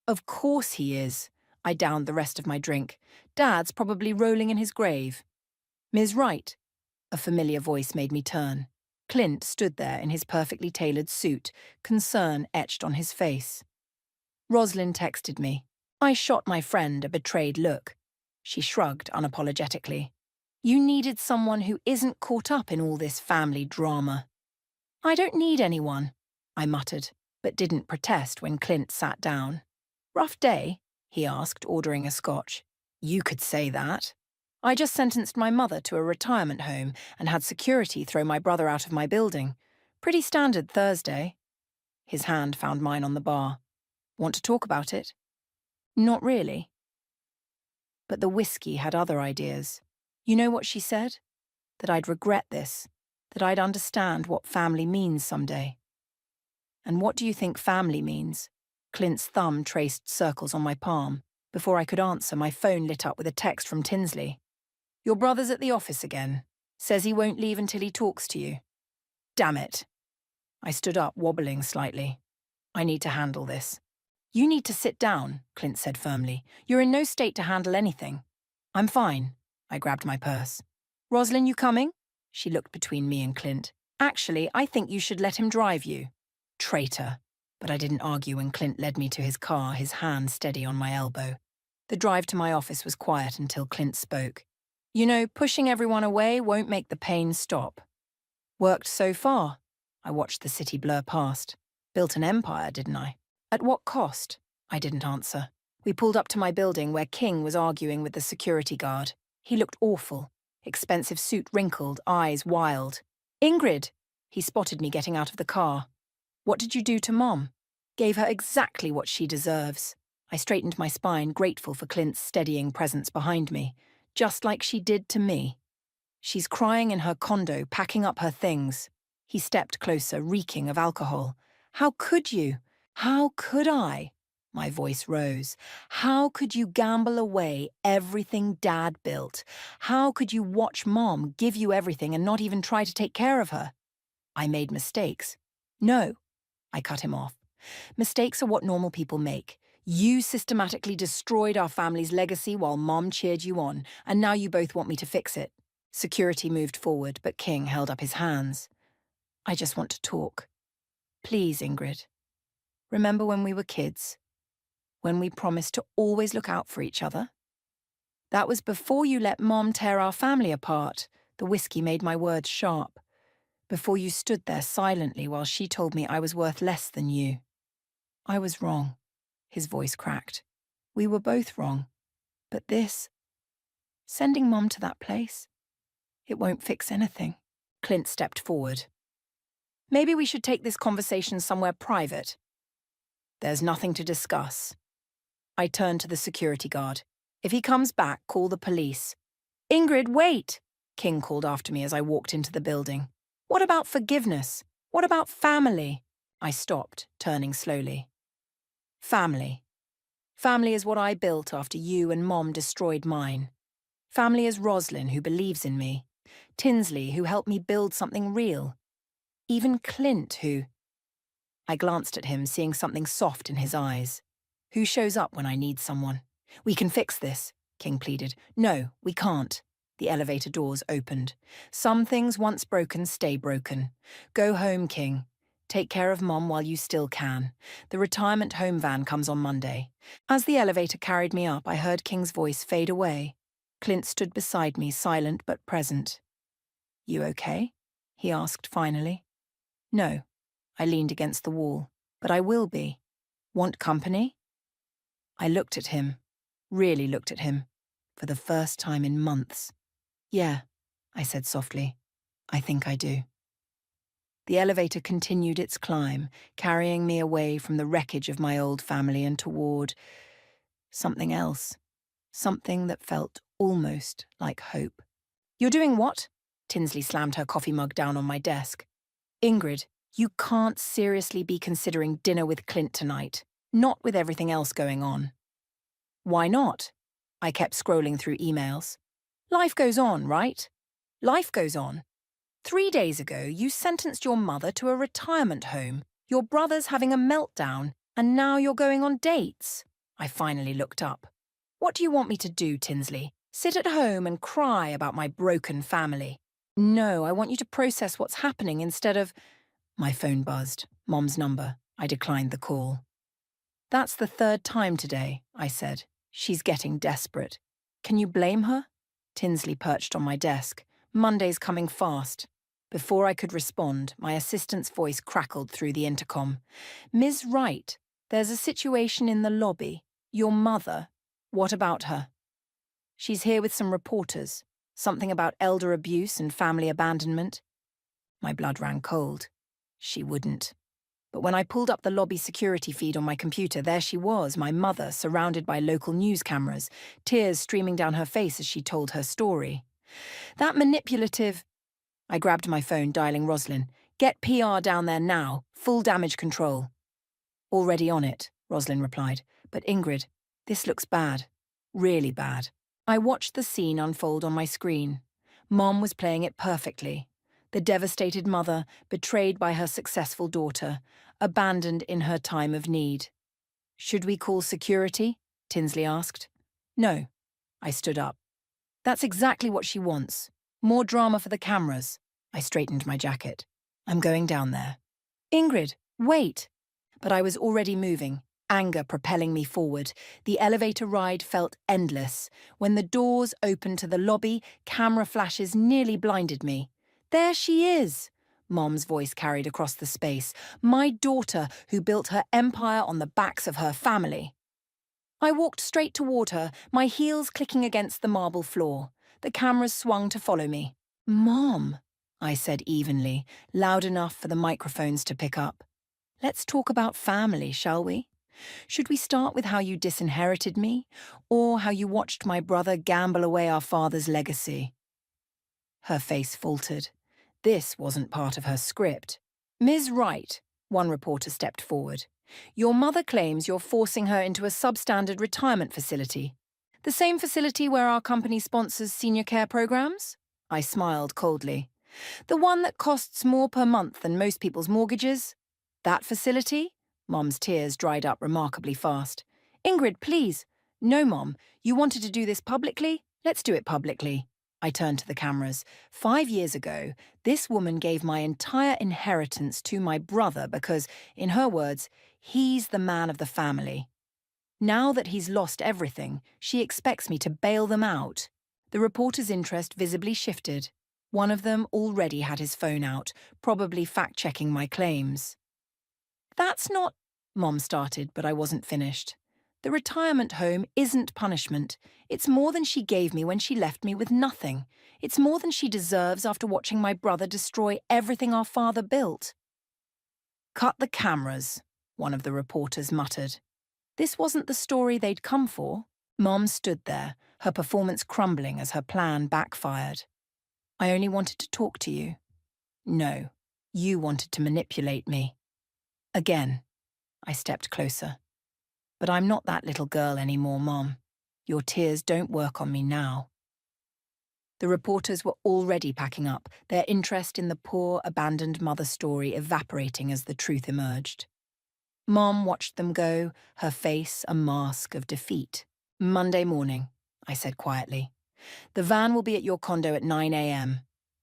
Of course he is. I downed the rest of my drink. Dad's probably rolling in his grave. Ms. Wright. A familiar voice made me turn. Clint stood there in his perfectly tailored suit, concern etched on his face. Roslyn texted me. I shot my friend a betrayed look. She shrugged unapologetically. You needed someone who isn't caught up in all this family drama. I don't need anyone, I muttered, but didn't protest when Clint sat down. Rough day? He asked, ordering a scotch. You could say that. I just sentenced my mother to a retirement home and had security throw my brother out of my building. Pretty standard Thursday. His hand found mine on the bar. Want to talk about it? Not really. But the whiskey had other ideas. You know what she said? That I'd regret this, that I'd understand what family means someday. And what do you think family means? Clint's thumb traced circles on my palm. Before I could answer, my phone lit up with a text from Tinsley. Your brother's at the office again. Says he won't leave until he talks to you. Damn it. I stood up, wobbling slightly. I need to handle this. You need to sit down, Clint said firmly. You're in no state to handle anything. I'm fine. I grabbed my purse. Roslyn, you coming? She looked between me and Clint. Actually, I think you should let him drive you. Traitor. But I didn't argue when Clint led me to his car, his hand steady on my elbow. The drive to my office was quiet until Clint spoke. You know, pushing everyone away won't make the pain stop. Worked so far. I watched the city blur past. Built an empire, didn't I? At what cost? I didn't answer. We pulled up to my building where King was arguing with the security guard. He looked awful. Expensive suit wrinkled, eyes wild. Ingrid! He spotted me getting out of the car. What did you do to Mom? Gave her exactly what she deserves. I straightened my spine, grateful for Clint's steadying presence behind me. Just like she did to me. She's crying in her condo, packing up her things. He stepped closer, reeking of alcohol. How could you? How could I? My voice rose. How could you gamble away everything Dad built? How could you watch Mom give you everything and not even try to take care of her? I made mistakes. No, I cut him off. Mistakes are what normal people make. You systematically destroyed our family's legacy while Mom cheered you on, and now you both want me to fix it. Security moved forward, but King held up his hands. I just want to talk. Please, Ingrid. Remember when we were kids? When we promised to always look out for each other? That was before you let Mom tear our family apart. The whiskey made my words sharp. Before you stood there silently while she told me I was worth less than you. I was wrong. His voice cracked. We were both wrong. But this, sending Mom to that place, it won't fix anything. Clint stepped forward. Maybe we should take this conversation somewhere private. There's nothing to discuss. I turned to the security guard. If he comes back, call the police. Ingrid, wait! King called after me as I walked into the building. What about forgiveness? What about family? I stopped, turning slowly. Family. Family is what I built after you and Mom destroyed mine. Family is Roslyn, who believes in me. Tinsley, who helped me build something real. Even Clint, who... I glanced at him, seeing something soft in his eyes. Who shows up when I need someone? We can fix this, King pleaded. No, we can't. The elevator doors opened. Some things once broken stay broken. Go home, King. Take care of Mom while you still can. The retirement home van comes on Monday. As the elevator carried me up, I heard King's voice fade away. Clint stood beside me, silent but present. You okay? He asked finally. No. I leaned against the wall. But I will be. Want company? I looked at him. Really looked at him. For the first time in months. Yeah, I said softly. I think I do. The elevator continued its climb, carrying me away from the wreckage of my old family and toward something else. Something that felt almost like hope. "You're doing what?" Tinsley slammed her coffee mug down on my desk. "Ingrid, you can't seriously be considering dinner with Clint tonight. Not with everything else going on." "Why not?" I kept scrolling through emails. "Life goes on, right? Life goes on. 3 days ago, you sentenced your mother to a retirement home. Your brother's having a meltdown, and now you're going on dates." I finally looked up. "What do you want me to do, Tinsley? Sit at home and cry about my broken family?" "No, I want you to process what's happening instead of—" My phone buzzed. Mom's number. I declined the call. "That's the 3rd time today," I said. "She's getting desperate. Can you blame her?" Tinsley perched on my desk. "Monday's coming fast." Before I could respond, my assistant's voice crackled through the intercom. "Ms. Wright, there's a situation in the lobby. Your mother. What about her?" "She's here with some reporters. Something about elder abuse and family abandonment." My blood ran cold. She wouldn't. But when I pulled up the lobby security feed on my computer, there she was, my mother, surrounded by local news cameras, tears streaming down her face as she told her story. That manipulative... I grabbed my phone, dialing Roslyn. "Get PR down there now. Full damage control." "Already on it," Roslyn replied. "But Ingrid, this looks bad. Really bad." I watched the scene unfold on my screen. Mom was playing it perfectly. The devastated mother, betrayed by her successful daughter, abandoned in her time of need. "Should we call security?" Tinsley asked. "No." I stood up. "That's exactly what she wants. More drama for the cameras." I straightened my jacket. "I'm going down there." "Ingrid, wait." But I was already moving, anger propelling me forward. The elevator ride felt endless. When the doors opened to the lobby, camera flashes nearly blinded me. "There she is," Mom's voice carried across the space. "My daughter who built her empire on the backs of her family." I walked straight toward her, my heels clicking against the marble floor. The cameras swung to follow me. "Mom," I said evenly, loud enough for the microphones to pick up. "Let's talk about family, shall we? Should we start with how you disinherited me, or how you watched my brother gamble away our father's legacy?" Her face faltered. This wasn't part of her script. "Ms. Wright," one reporter stepped forward. "Your mother claims you're forcing her into a substandard retirement facility. The same facility where our company sponsors senior care programs?" I smiled coldly. "The one that costs more per month than most people's mortgages? That facility?" Mom's tears dried up remarkably fast. "Ingrid, please." "No, Mom. You wanted to do this publicly? Let's do it publicly." I turned to the cameras. 5 years ago, this woman gave my entire inheritance to my brother because, in her words, he's the man of the family. Now that he's lost everything, she expects me to bail them out. The reporter's interest visibly shifted. One of them already had his phone out, probably fact-checking my claims. "That's not..." Mom started, but I wasn't finished. "The retirement home isn't punishment. It's more than she gave me when she left me with nothing. It's more than she deserves after watching my brother destroy everything our father built." "Cut the cameras," one of the reporters muttered. This wasn't the story they'd come for. Mom stood there, her performance crumbling as her plan backfired. "I only wanted to talk to you." "No, you wanted to manipulate me." Again, I stepped closer. "But I'm not that little girl anymore, Mom. Your tears don't work on me now." The reporters were already packing up, their interest in the poor, abandoned mother story evaporating as the truth emerged. Mom watched them go, her face a mask of defeat. "Monday morning," I said quietly. "The van will be at your condo at 9 a.m.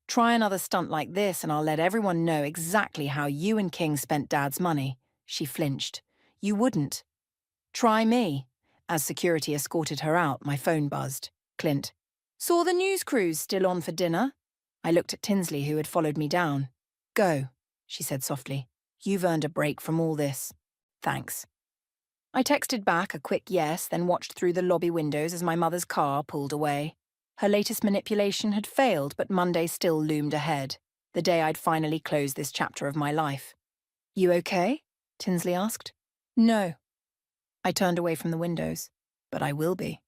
Try another stunt like this and I'll let everyone know exactly how you and King spent Dad's money." She flinched. "You wouldn't." "Try me." As security escorted her out, my phone buzzed. Clint. "Saw the news crews still on for dinner?" I looked at Tinsley, who had followed me down. "Go," she said softly. "You've earned a break from all this." "Thanks." I texted back a quick yes, then watched through the lobby windows as my mother's car pulled away. Her latest manipulation had failed, but Monday still loomed ahead. the day I'd finally closed this chapter of my life. "You okay?" Tinsley asked. "No." I turned away from the windows. "But I will be.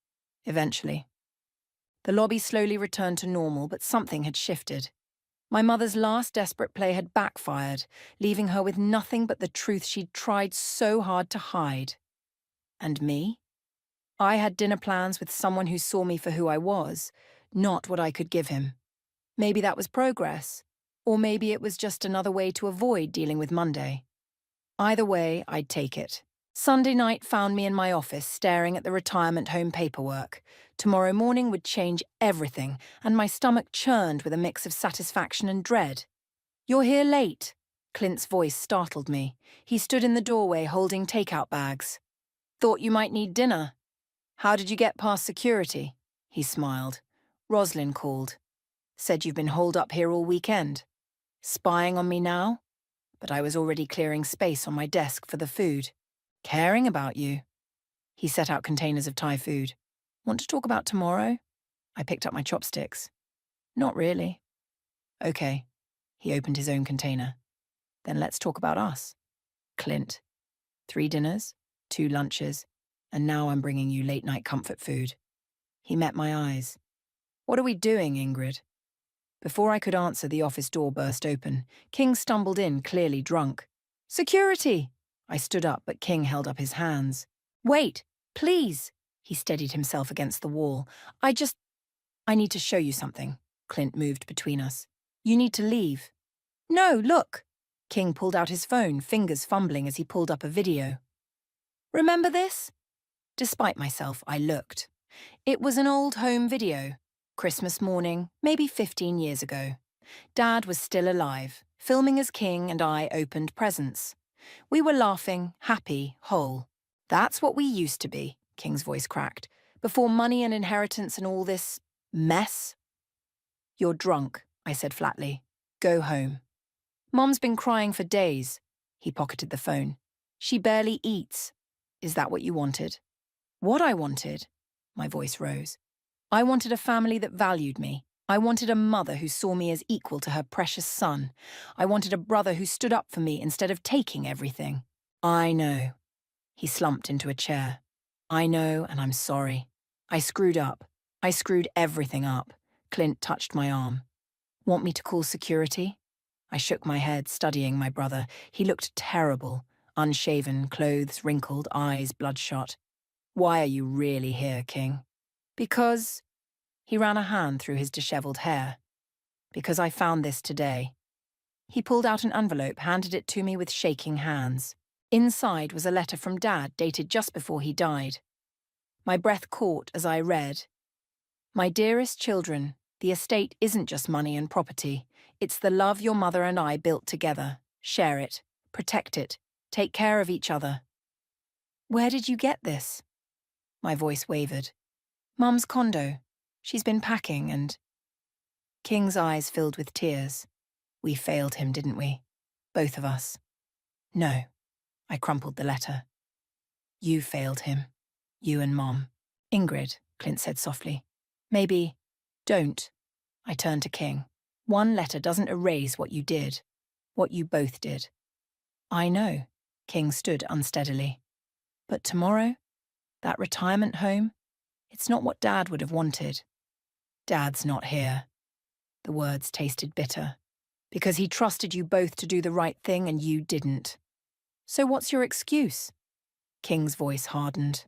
Eventually." The lobby slowly returned to normal, but something had shifted. My mother's last desperate play had backfired, leaving her with nothing but the truth she'd tried so hard to hide. And me? I had dinner plans with someone who saw me for who I was, not what I could give him. Maybe that was progress, or maybe it was just another way to avoid dealing with Monday. Either way, I'd take it. Sunday night found me in my office staring at the retirement home paperwork. Tomorrow morning would change everything, and my stomach churned with a mix of satisfaction and dread. "You're here late." Clint's voice startled me. He stood in the doorway holding takeout bags. "Thought you might need dinner." "How did you get past security?" He smiled. "Roslyn called. Said you've been holed up here all weekend. Spying on me now?" But I was already clearing space on my desk for the food. "Caring about you." He set out containers of Thai food. "Want to talk about tomorrow?" I picked up my chopsticks. "Not really." "Okay." He opened his own container. "Then let's talk about us." "Clint. 3 dinners, 2 lunches, and now I'm bringing you late-night comfort food." He met my eyes. "What are we doing, Ingrid?" Before I could answer, the office door burst open. King stumbled in, clearly drunk. "Security!" I stood up, but King held up his hands. "Wait, please!" He steadied himself against the wall. I need to show you something." Clint moved between us. "You need to leave." "No, look!" King pulled out his phone, fingers fumbling as he pulled up a video. "Remember this?" Despite myself, I looked. It was an old home video. Christmas morning, maybe 15 years ago. Dad was still alive, filming as King and I opened presents. We were laughing, happy, whole. "That's what we used to be," King's voice cracked, "before money and inheritance and all this mess." "You're drunk," I said flatly. "Go home." "Mom's been crying for days." He pocketed the phone. "She barely eats." "Is that what you wanted?" "What I wanted?" My voice rose. "I wanted a family that valued me. I wanted a mother who saw me as equal to her precious son. I wanted a brother who stood up for me instead of taking everything." "I know." He slumped into a chair. "I know, and I'm sorry. I screwed up. I screwed everything up." Clint touched my arm. "Want me to call security?" I shook my head, studying my brother. He looked terrible. Unshaven, clothes wrinkled, eyes bloodshot. "Why are you really here, King?" "Because..." He ran a hand through his disheveled hair. "Because I found this today." He pulled out an envelope, handed it to me with shaking hands. Inside was a letter from Dad dated just before he died. My breath caught as I read, "My dearest children, the estate isn't just money and property. It's the love your mother and I built together. Share it, protect it, take care of each other." "Where did you get this?" My voice wavered. "Mum's condo. She's been packing and..." King's eyes filled with tears. "We failed him, didn't we? Both of us." "No." I crumpled the letter. "You failed him. You and Mom." "Ingrid," Clint said softly. "Maybe..." "Don't." I turned to King. "One letter doesn't erase what you did. What you both did." "I know." King stood unsteadily. "But tomorrow, that retirement home, it's not what Dad would have wanted." "Dad's not here." The words tasted bitter. "Because he trusted you both to do the right thing and you didn't." "So what's your excuse?" King's voice hardened.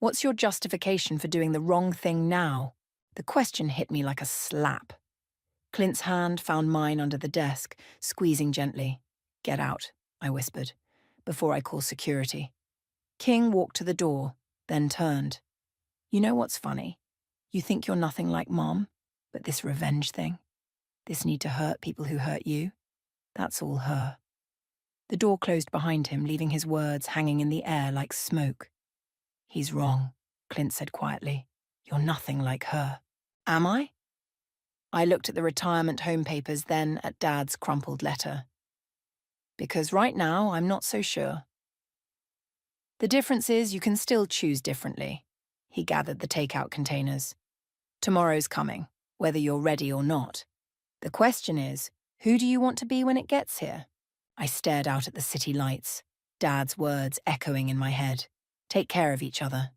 "What's your justification for doing the wrong thing now?" The question hit me like a slap. Clint's hand found mine under the desk, squeezing gently. "Get out," I whispered, "before I call security." King walked to the door, then turned. "You know what's funny? You think you're nothing like Mom, but this revenge thing, this need to hurt people who hurt you, that's all her." The door closed behind him, leaving his words hanging in the air like smoke. "He's wrong," Clint said quietly. "You're nothing like her." "Am I?" I looked at the retirement home papers, then at Dad's crumpled letter. "Because right now, I'm not so sure." "The difference is you can still choose differently." He gathered the takeout containers. "Tomorrow's coming, whether you're ready or not. The question is, Who do you want to be when it gets here? I stared out at the city lights, Dad's words echoing in my head. Take care of each other.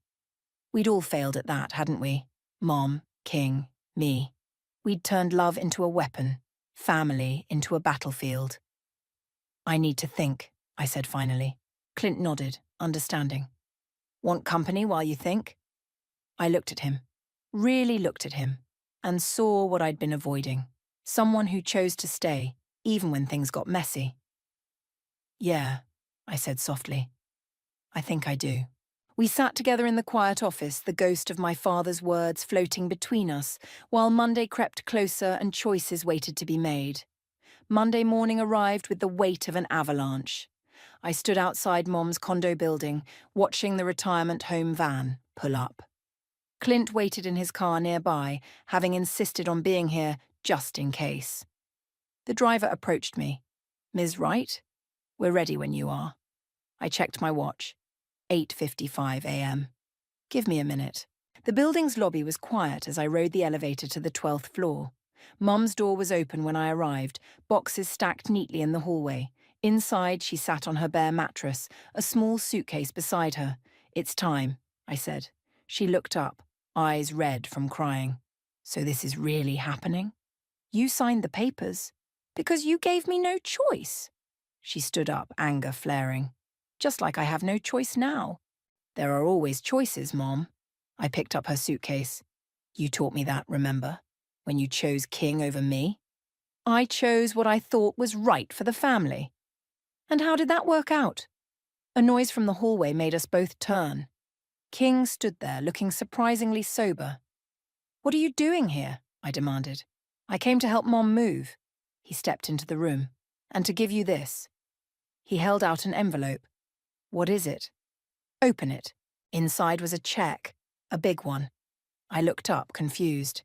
We'd all failed at that, hadn't we? Mom, King, me. We'd turned love into a weapon, family into a battlefield. I need to think, I said finally. Clint nodded, understanding. Want company while you think? I looked at him, really looked at him, and saw what I'd been avoiding. Someone who chose to stay, even when things got messy. Yeah, I said softly. I think I do. We sat together in the quiet office, the ghost of my father's words floating between us, while Monday crept closer and choices waited to be made. Monday morning arrived with the weight of an avalanche. I stood outside Mom's condo building, watching the retirement home van pull up. Clint waited in his car nearby, having insisted on being here just in case. The driver approached me. Ms. Wright? We're ready when you are. I checked my watch. 8:55 a.m. Give me a minute. The building's lobby was quiet as I rode the elevator to the 12th floor. Mum's door was open when I arrived, boxes stacked neatly in the hallway. Inside, she sat on her bare mattress, a small suitcase beside her. It's time, I said. She looked up, eyes red from crying. So this is really happening? You signed the papers. Because you gave me no choice. She stood up, anger flaring. Just like I have no choice now. There are always choices, Mom. I picked up her suitcase. You taught me that, remember? When you chose King over me? I chose what I thought was right for the family. And how did that work out? A noise from the hallway made us both turn. King stood there, looking surprisingly sober. What are you doing here? I demanded. I came to help Mom move. He stepped into the room. And to give you this. He held out an envelope. What is it? Open it. Inside was a check, a big one. I looked up, confused.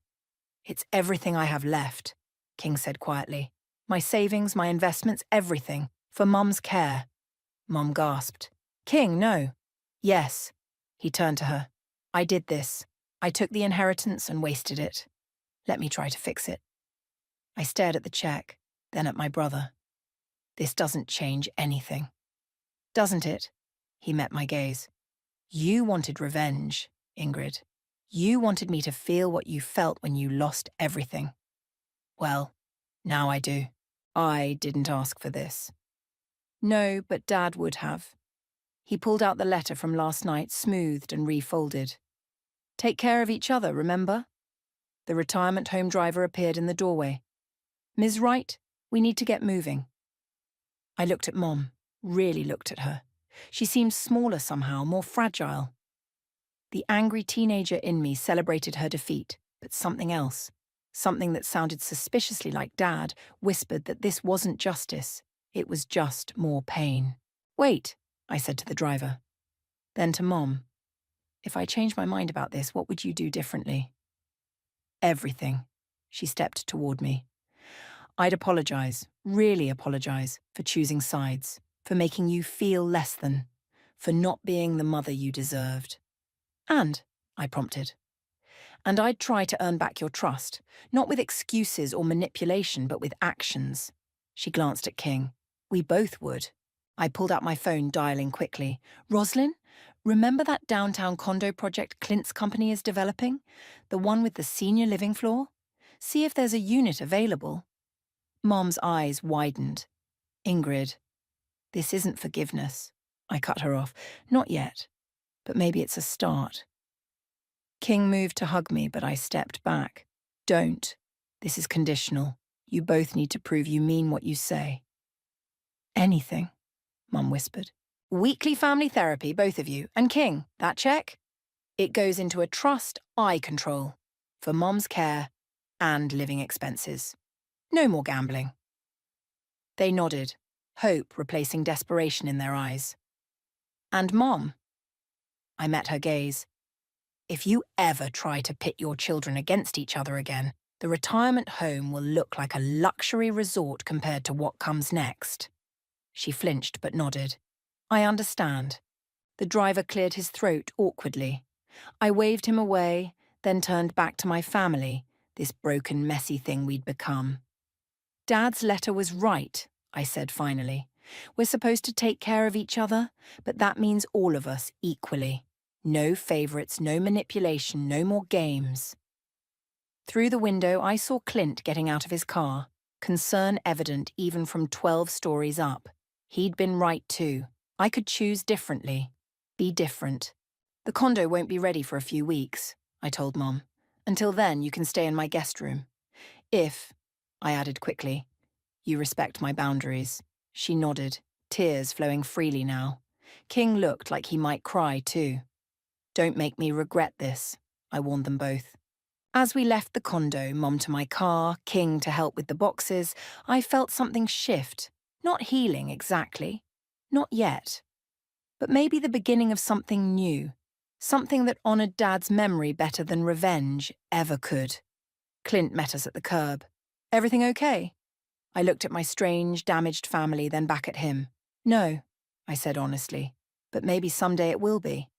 It's everything I have left, King said quietly. My savings, my investments, everything, for Mum's care. Mum gasped. King, no. Yes. He turned to her. I did this. I took the inheritance and wasted it. Let me try to fix it. I stared at the check, then at my brother. This doesn't change anything. Doesn't it? He met my gaze. You wanted revenge, Ingrid. You wanted me to feel what you felt when you lost everything. Well, now I do. I didn't ask for this. No, but Dad would have. He pulled out the letter from last night, smoothed and refolded. Take care of each other, remember? The retirement home driver appeared in the doorway. Ms. Wright, we need to get moving. I looked at Mom, really looked at her. She seemed smaller somehow, more fragile. The angry teenager in me celebrated her defeat, but something else, something that sounded suspiciously like Dad, whispered that this wasn't justice. It was just more pain. Wait, I said to the driver. Then to Mom. If I changed my mind about this, what would you do differently? Everything. She stepped toward me. I'd apologize, really apologize, for choosing sides, for making you feel less than, for not being the mother you deserved. And, I prompted. And I'd try to earn back your trust, not with excuses or manipulation, but with actions. She glanced at King. We both would. I pulled out my phone, dialing quickly. Roslyn, remember that downtown condo project Clint's company is developing? The one with the senior living floor? See if there's a unit available. Mom's eyes widened. Ingrid, this isn't forgiveness. I cut her off. Not yet. But maybe it's a start. King moved to hug me, but I stepped back. Don't. This is conditional. You both need to prove you mean what you say. Anything, Mum whispered. Weekly family therapy, both of you. And King, that check? It goes into a trust I control for Mom's care and living expenses. No more gambling. They nodded, hope replacing desperation in their eyes. And Mom? I met her gaze. If you ever try to pit your children against each other again, the retirement home will look like a luxury resort compared to what comes next. She flinched but nodded. I understand. The driver cleared his throat awkwardly. I waved him away, then turned back to my family, this broken, messy thing we'd become. Dad's letter was right, I said finally. We're supposed to take care of each other, but that means all of us equally. No favourites, no manipulation, no more games. Through the window, I saw Clint getting out of his car, concern evident even from 12 stories up. He'd been right too. I could choose differently. Be different. The condo won't be ready for a few weeks, I told Mom. Until then, you can stay in my guest room. If, I added quickly, you respect my boundaries. She nodded, tears flowing freely now. King looked like he might cry too. Don't make me regret this, I warned them both. As we left the condo, Mom to my car, King to help with the boxes, I felt something shift. Not healing exactly. Not yet. But maybe the beginning of something new. Something that honoured Dad's memory better than revenge ever could. Clint met us at the curb. Everything okay? I looked at my strange, damaged family, then back at him. No, I said honestly, but maybe someday it will be.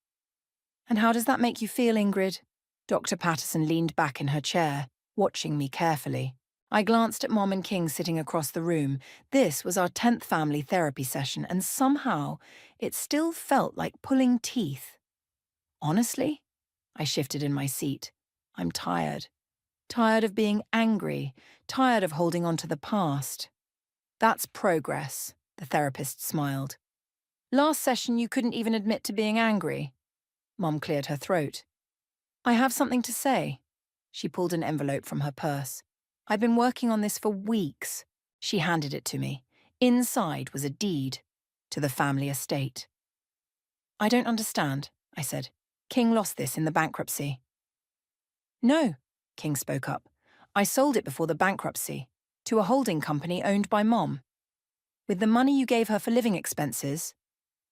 And how does that make you feel, Ingrid? Dr. Patterson leaned back in her chair, watching me carefully. I glanced at Mom and King sitting across the room. This was our 10th family therapy session, and somehow it still felt like pulling teeth. Honestly, I shifted in my seat. I'm tired. Tired of being angry, tired of holding on to the past. That's progress, the therapist smiled. Last session you couldn't even admit to being angry. Mom cleared her throat. I have something to say. She pulled an envelope from her purse. I've been working on this for weeks. She handed it to me. Inside was a deed to the family estate. I don't understand, I said. King lost this in the bankruptcy. No, King spoke up. I sold it before the bankruptcy, to a holding company owned by Mom. With the money you gave her for living expenses,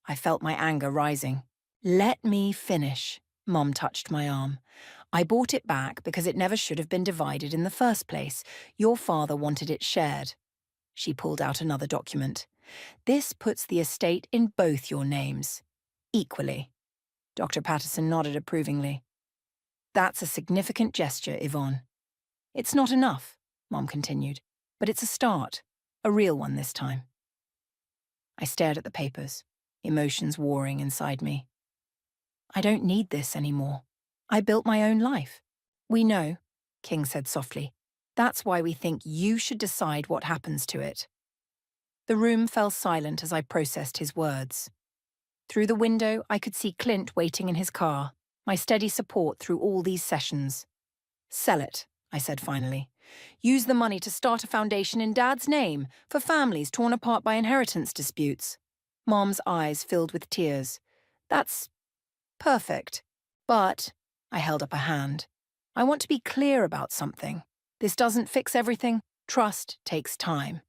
I felt my anger rising. Let me finish. Mom touched my arm. I bought it back because it never should have been divided in the first place. Your father wanted it shared. She pulled out another document. This puts the estate in both your names, equally. Dr. Patterson nodded approvingly. That's a significant gesture, Yvonne. It's not enough, Mom continued, but it's a start, a real one this time. I stared at the papers, emotions warring inside me. I don't need this anymore. I built my own life. We know, King said softly. That's why we think you should decide what happens to it. The room fell silent as I processed his words. Through the window, I could see Clint waiting in his car, my steady support through all these sessions. Sell it, I said finally. Use the money to start a foundation in Dad's name for families torn apart by inheritance disputes. Mom's eyes filled with tears. That's perfect. But, I held up a hand, I want to be clear about something. This doesn't fix everything. Trust takes time.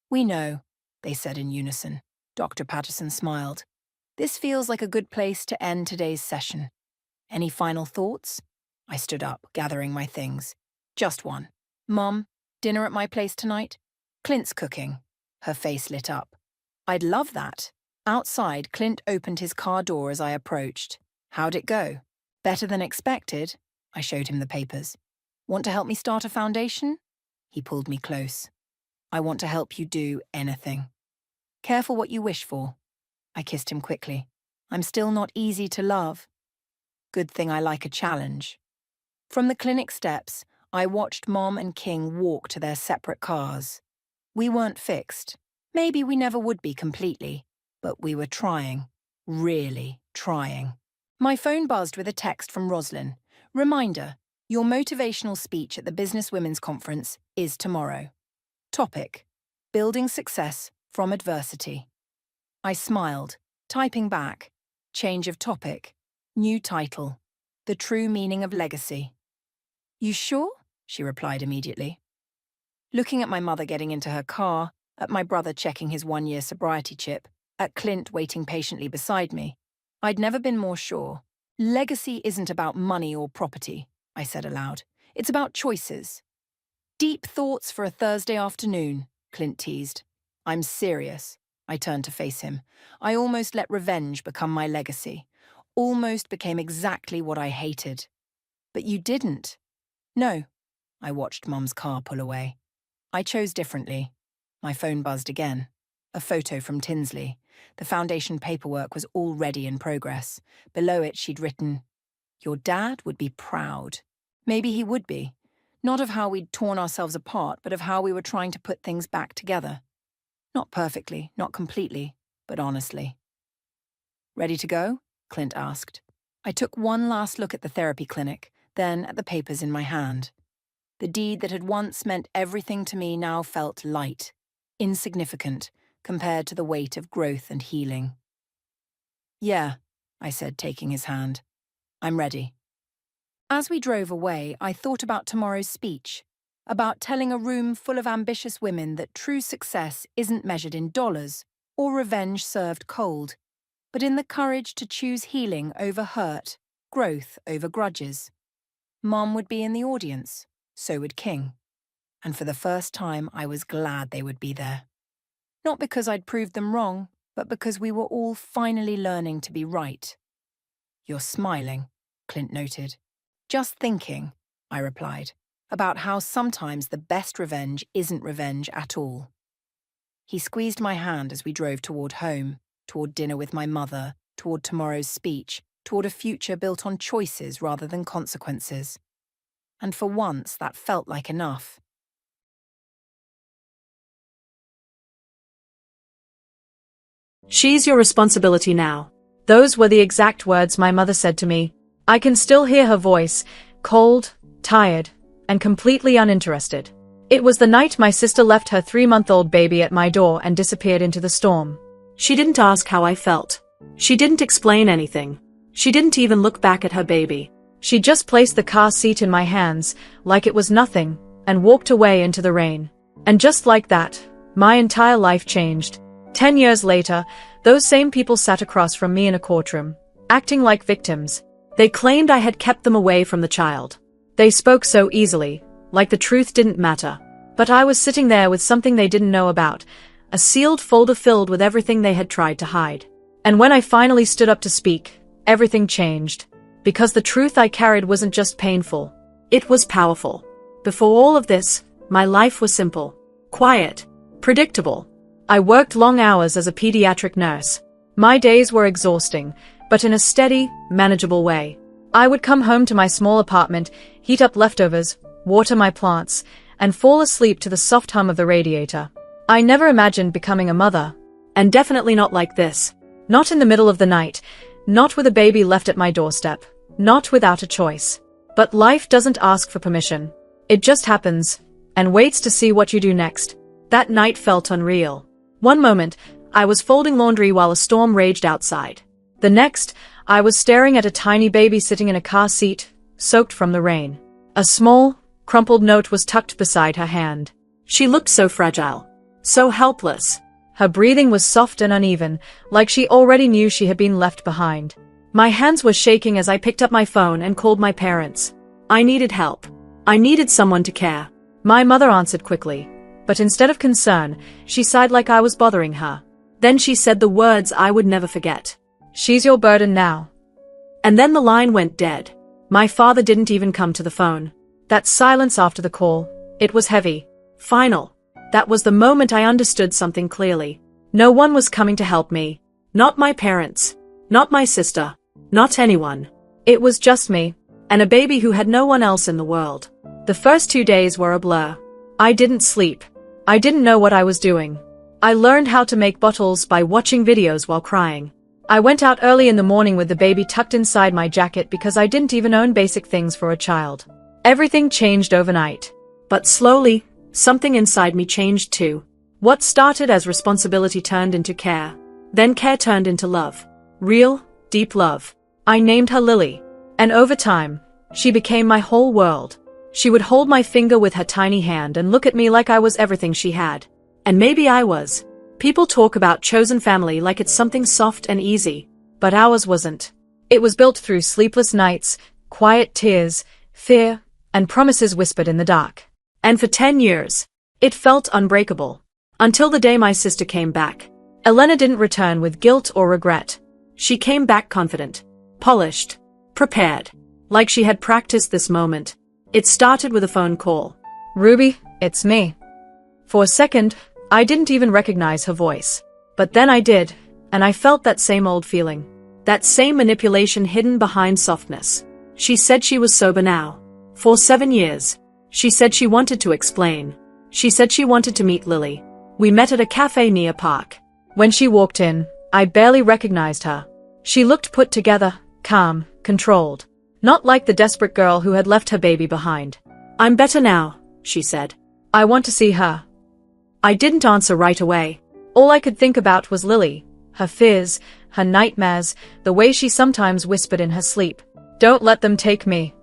We know, they said in unison. Dr. Patterson smiled. This feels like a good place to end today's session. Any final thoughts? I stood up, gathering my things. Just one. Mom, dinner at my place tonight? Clint's cooking. Her face lit up. I'd love that. Outside, Clint opened his car door as I approached. How'd it go? Better than expected. I showed him the papers. Want to help me start a foundation? He pulled me close. I want to help you do anything. Careful what you wish for. I kissed him quickly. I'm still not easy to love. Good thing I like a challenge. From the clinic steps, I watched Mom and King walk to their separate cars. We weren't fixed. Maybe we never would be completely, but we were trying. Really trying. My phone buzzed with a text from Roslyn. Reminder, your motivational speech at the Business Women's Conference is tomorrow. Topic, building success from adversity. I smiled, typing back. Change of topic. New title. The true meaning of legacy. You sure? She replied immediately. Looking at my mother getting into her car, at my brother checking his 1-year sobriety chip, at Clint waiting patiently beside me, I'd never been more sure. Legacy isn't about money or property, I said aloud. It's about choices. Deep thoughts for a Thursday afternoon, Clint teased. I'm serious. I turned to face him. I almost let revenge become my legacy. Almost became exactly what I hated. But you didn't. No. I watched Mum's car pull away. I chose differently. My phone buzzed again. A photo from Tinsley. The foundation paperwork was already in progress. Below it, she'd written, "Your dad would be proud." Maybe he would be. Not of how we'd torn ourselves apart, but of how we were trying to put things back together. Not perfectly, not completely, but honestly. "Ready to go?" Clint asked. I took one last look at the therapy clinic, then at the papers in my hand. The deed that had once meant everything to me now felt light, insignificant, compared to the weight of growth and healing. "Yeah," I said, taking his hand. "I'm ready." As we drove away, I thought about tomorrow's speech, about telling a room full of ambitious women that true success isn't measured in dollars or revenge served cold, but in the courage to choose healing over hurt, growth over grudges. Mom would be in the audience, so would King. And for the first time, I was glad they would be there. Not because I'd proved them wrong, but because we were all finally learning to be right. "You're smiling," Clint noted. "Just thinking," I replied, "about how sometimes the best revenge isn't revenge at all." He squeezed my hand as we drove toward home, toward dinner with my mother, toward tomorrow's speech, toward a future built on choices rather than consequences. And for once, that felt like enough. She's your responsibility now. Those were the exact words my mother said to me. I can still hear her voice, cold, tired, and completely uninterested. It was the night my sister left her 3-month-old baby at my door and disappeared into the storm. She didn't ask how I felt. She didn't explain anything. She didn't even look back at her baby. She just placed the car seat in my hands, like it was nothing, and walked away into the rain. And just like that, my entire life changed. 10 years later, those same people sat across from me in a courtroom, acting like victims. They claimed I had kept them away from the child. They spoke so easily, like the truth didn't matter. But I was sitting there with something they didn't know about, a sealed folder filled with everything they had tried to hide. And when I finally stood up to speak, everything changed. Because the truth I carried wasn't just painful, it was powerful. Before all of this, my life was simple, quiet, predictable. I worked long hours as a pediatric nurse. My days were exhausting, but in a steady, manageable way. I would come home to my small apartment, heat up leftovers, water my plants, and fall asleep to the soft hum of the radiator. I never imagined becoming a mother. And definitely not like this. Not in the middle of the night, not with a baby left at my doorstep, not without a choice. But life doesn't ask for permission. It just happens, and waits to see what you do next. That night felt unreal. One moment, I was folding laundry while a storm raged outside. The next, I was staring at a tiny baby sitting in a car seat, soaked from the rain. A small, crumpled note was tucked beside her hand. She looked so fragile, so helpless. Her breathing was soft and uneven, like she already knew she had been left behind. My hands were shaking as I picked up my phone and called my parents. I needed help. I needed someone to care. My mother answered quickly, but instead of concern, she sighed like I was bothering her. Then she said the words I would never forget. "She's your burden now." And then the line went dead. My father didn't even come to the phone. That silence after the call, it was heavy. Final. That was the moment I understood something clearly. No one was coming to help me. Not my parents. Not my sister. Not anyone. It was just me. And a baby who had no one else in the world. The first 2 days were a blur. I didn't sleep. I didn't know what I was doing. I learned how to make bottles by watching videos while crying. I went out early in the morning with the baby tucked inside my jacket because I didn't even own basic things for a child. Everything changed overnight. But slowly, something inside me changed too. What started as responsibility turned into care. Then care turned into love. Real, deep love. I named her Lily. And over time, she became my whole world. She would hold my finger with her tiny hand and look at me like I was everything she had. And maybe I was. People talk about chosen family like it's something soft and easy. But ours wasn't. It was built through sleepless nights, quiet tears, fear, and promises whispered in the dark. And for 10 years, it felt unbreakable. Until the day my sister came back. Elena didn't return with guilt or regret. She came back confident, polished, prepared, like she had practiced this moment. It started with a phone call. "Ruby, it's me." For a second, I didn't even recognize her voice. But then I did, and I felt that same old feeling. That same manipulation hidden behind softness. She said she was sober now. For 7 years. She said she wanted to explain. She said she wanted to meet Lily. We met at a cafe near park. When she walked in, I barely recognized her. She looked put together, calm, controlled. Not like the desperate girl who had left her baby behind. "I'm better now," she said. "I want to see her." I didn't answer right away. All I could think about was Lily, her fears, her nightmares, the way she sometimes whispered in her sleep, "Don't let them take me."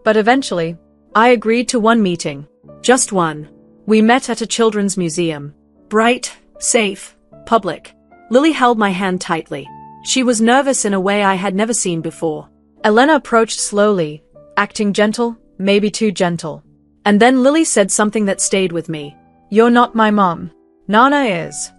But eventually, I agreed to one meeting. Just one. We met at a children's museum. Bright, safe, public. Lily held my hand tightly. She was nervous in a way I had never seen before. Elena approached slowly, acting gentle, maybe too gentle. And then Lily said something that stayed with me. "You're not my mom. Nana is."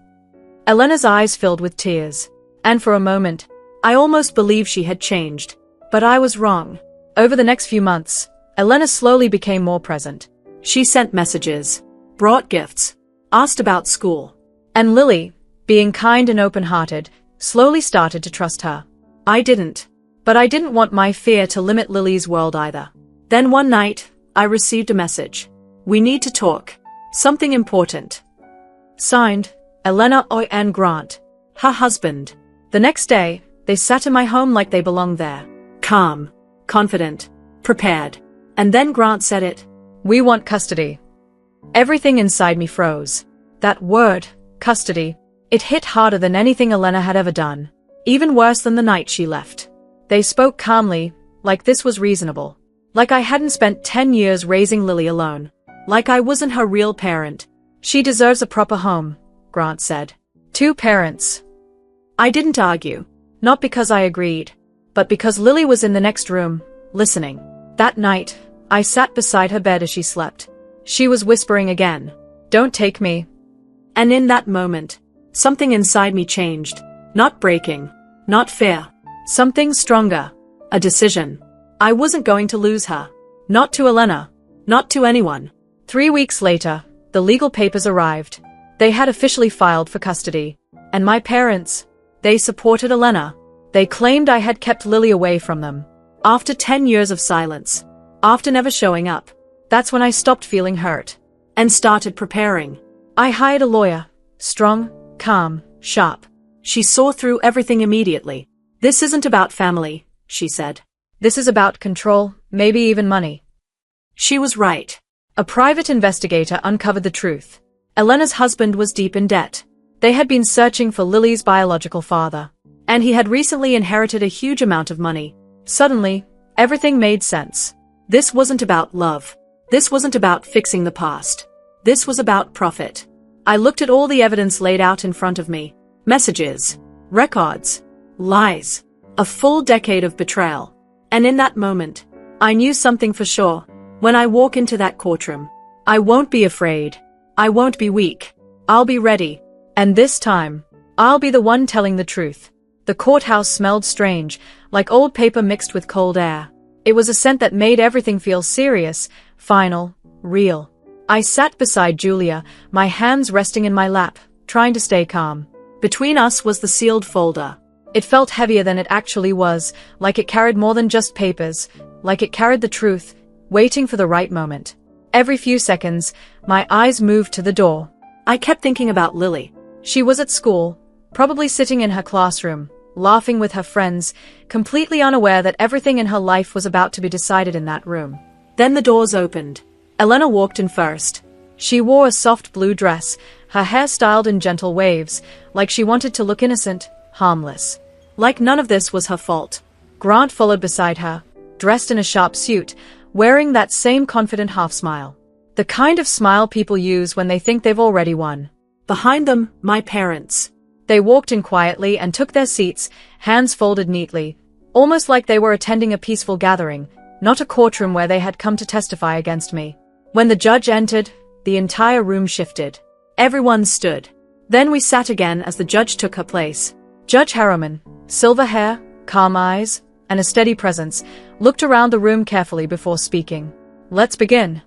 Elena's eyes filled with tears. And for a moment, I almost believed she had changed. But I was wrong. Over the next few months, Elena slowly became more present. She sent messages, brought gifts, asked about school. And Lily, being kind and open-hearted, slowly started to trust her. I didn't. But I didn't want my fear to limit Lily's world either. Then one night, I received a message. "We need to talk. Something important." Signed, Elena O.N. Grant. Her husband. The next day, they sat in my home like they belonged there. Calm, confident, prepared. And then Grant said it. "We want custody." Everything inside me froze. That word, custody, it hit harder than anything Elena had ever done. Even worse than the night she left. They spoke calmly, like this was reasonable. Like I hadn't spent 10 years raising Lily alone. Like I wasn't her real parent. "She deserves a proper home," Grant said. "2 parents." I didn't argue. Not because I agreed. But because Lily was in the next room, listening. That night, I sat beside her bed as she slept. She was whispering again. "Don't take me." And in that moment, something inside me changed. Not breaking. Not fear. Something stronger. A decision. I wasn't going to lose her. Not to Elena. Not to anyone. 3 weeks later, the legal papers arrived. They had officially filed for custody. And my parents, they supported Elena. They claimed I had kept Lily away from them. After 10 years of silence. After never showing up. That's when I stopped feeling hurt. And started preparing. I hired a lawyer. Strong, calm, sharp. She saw through everything immediately. "This isn't about family," she said. "This is about control, maybe even money." She was right. A private investigator uncovered the truth. Elena's husband was deep in debt. They had been searching for Lily's biological father. And he had recently inherited a huge amount of money. Suddenly, everything made sense. This wasn't about love. This wasn't about fixing the past. This was about profit. I looked at all the evidence laid out in front of me. Messages. Records. Lies. A full decade of betrayal. And in that moment, I knew something for sure. When I walk into that courtroom, I won't be afraid. I won't be weak. I'll be ready. And this time, I'll be the one telling the truth. The courthouse smelled strange, like old paper mixed with cold air. It was a scent that made everything feel serious, final, real. I sat beside Julia, my hands resting in my lap, trying to stay calm. Between us was the sealed folder. It felt heavier than it actually was, like it carried more than just papers, like it carried the truth, waiting for the right moment. Every few seconds, my eyes moved to the door. I kept thinking about Lily. She was at school, probably sitting in her classroom, laughing with her friends, completely unaware that everything in her life was about to be decided in that room. Then the doors opened. Elena walked in first. She wore a soft blue dress, her hair styled in gentle waves, like she wanted to look innocent, harmless. Like none of this was her fault. Grant followed beside her, dressed in a sharp suit, wearing that same confident half-smile. The kind of smile people use when they think they've already won. Behind them, my parents. They walked in quietly and took their seats, hands folded neatly, almost like they were attending a peaceful gathering, not a courtroom where they had come to testify against me. When the judge entered, the entire room shifted. Everyone stood. Then we sat again as the judge took her place. Judge Harriman, silver hair, calm eyes, and a steady presence, looked around the room carefully before speaking. "Let's begin."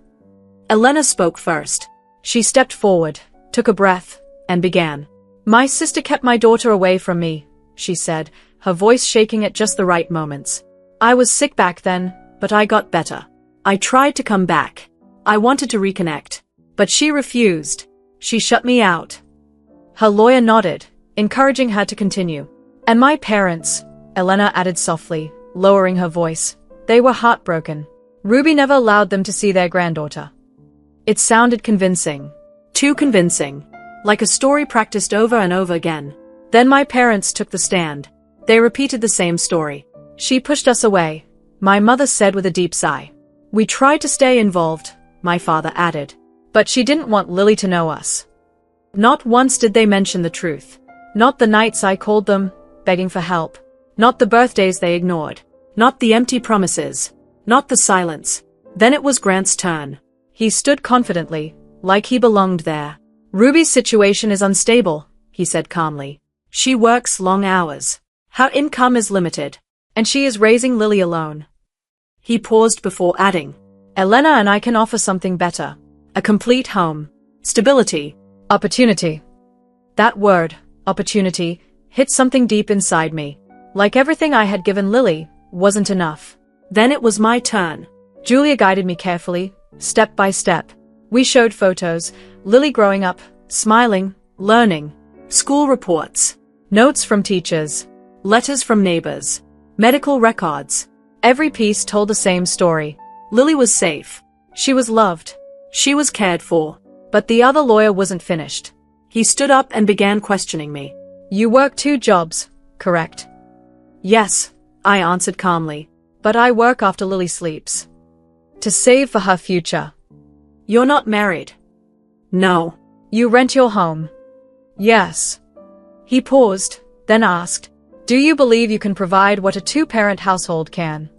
Elena spoke first. She stepped forward, took a breath, and began. My sister kept my daughter away from me, she said, her voice shaking at just the right moments. I was sick back then, but I got better. I tried to come back. I wanted to reconnect. But she refused. She shut me out. Her lawyer nodded, encouraging her to continue. And my parents, Elena added softly, lowering her voice. They were heartbroken. Ruby never allowed them to see their granddaughter. It sounded convincing. Too convincing. Like a story practiced over and over again. Then my parents took the stand. They repeated the same story. She pushed us away, my mother said with a deep sigh. We tried to stay involved, my father added. But she didn't want Lily to know us. Not once did they mention the truth. Not the nights I called them, begging for help. Not the birthdays they ignored. Not the empty promises. Not the silence. Then it was Grant's turn. He stood confidently, like he belonged there. Ruby's situation is unstable, he said calmly. She works long hours. Her income is limited. And she is raising Lily alone. He paused before adding, Elena and I can offer something better. A complete home. Stability. Opportunity. That word, opportunity, hit something deep inside me. Like everything I had given Lily, wasn't enough. Then it was my turn. Julia guided me carefully, step by step. We showed photos, Lily growing up, smiling, learning. School reports. Notes from teachers. Letters from neighbors. Medical records. Every piece told the same story. Lily was safe. She was loved. She was cared for. But the other lawyer wasn't finished. He stood up and began questioning me. You work 2 jobs, correct? Yes, I answered calmly. But I work after Lily sleeps. To save for her future. You're not married. No. You rent your home. Yes. He paused, then asked, do you believe you can provide what a 2-parent household can?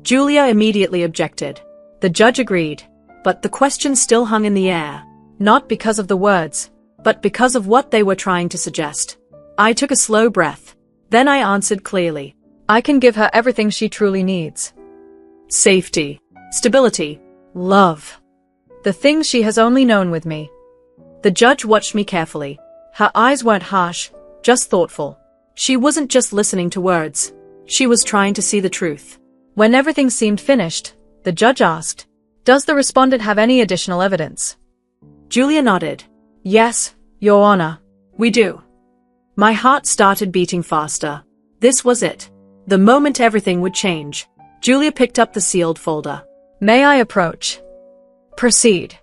Julia immediately objected. The judge agreed, but the question still hung in the air. Not because of the words, but because of what they were trying to suggest. I took a slow breath. Then I answered clearly. I can give her everything she truly needs. Safety, stability, love. The things she has only known with me. The judge watched me carefully. Her eyes weren't harsh, just thoughtful. She wasn't just listening to words. She was trying to see the truth. When everything seemed finished, the judge asked, does the respondent have any additional evidence? Julia nodded. Yes, Your Honor. We do. My heart started beating faster. This was it. The moment everything would change. Julia picked up the sealed folder. May I approach? Proceed.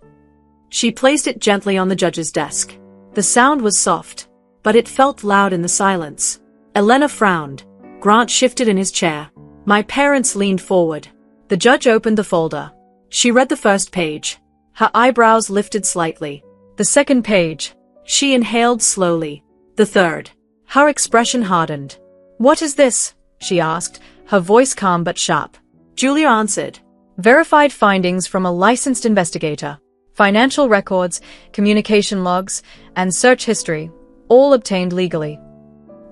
She placed it gently on the judge's desk. The sound was soft, but it felt loud in the silence. Elena frowned. Grant shifted in his chair. My parents leaned forward. The judge opened the folder. She read the first page. Her eyebrows lifted slightly. The second page. She inhaled slowly. The third. Her expression hardened. What is this? She asked, her voice calm but sharp. Julia answered. Verified findings from a licensed investigator. Financial records, communication logs, and search history, all obtained legally.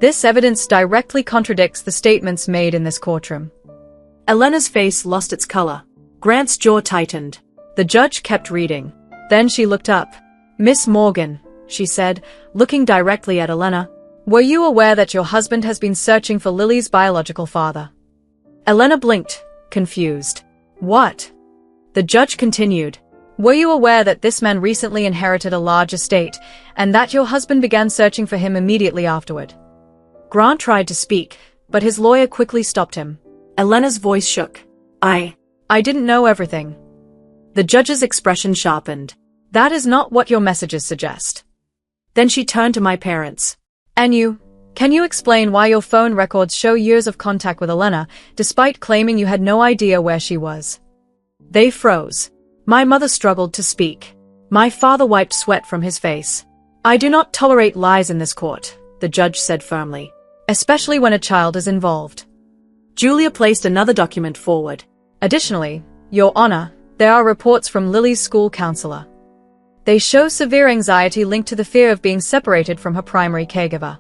This evidence directly contradicts the statements made in this courtroom. Elena's face lost its color. Grant's jaw tightened. The judge kept reading. Then she looked up. Miss Morgan, she said, looking directly at Elena, were you aware that your husband has been searching for Lily's biological father? Elena blinked, confused. What? The judge continued. Were you aware that this man recently inherited a large estate, and that your husband began searching for him immediately afterward? Grant tried to speak, but his lawyer quickly stopped him. Elena's voice shook. I didn't know everything. The judge's expression sharpened. That is not what your messages suggest. Then she turned to my parents. And can you explain why your phone records show years of contact with Elena, despite claiming you had no idea where she was? They froze. My mother struggled to speak. My father wiped sweat from his face. I do not tolerate lies in this court, the judge said firmly. Especially when a child is involved. Julia placed another document forward. Additionally, Your Honor, there are reports from Lily's school counselor. They show severe anxiety linked to the fear of being separated from her primary caregiver.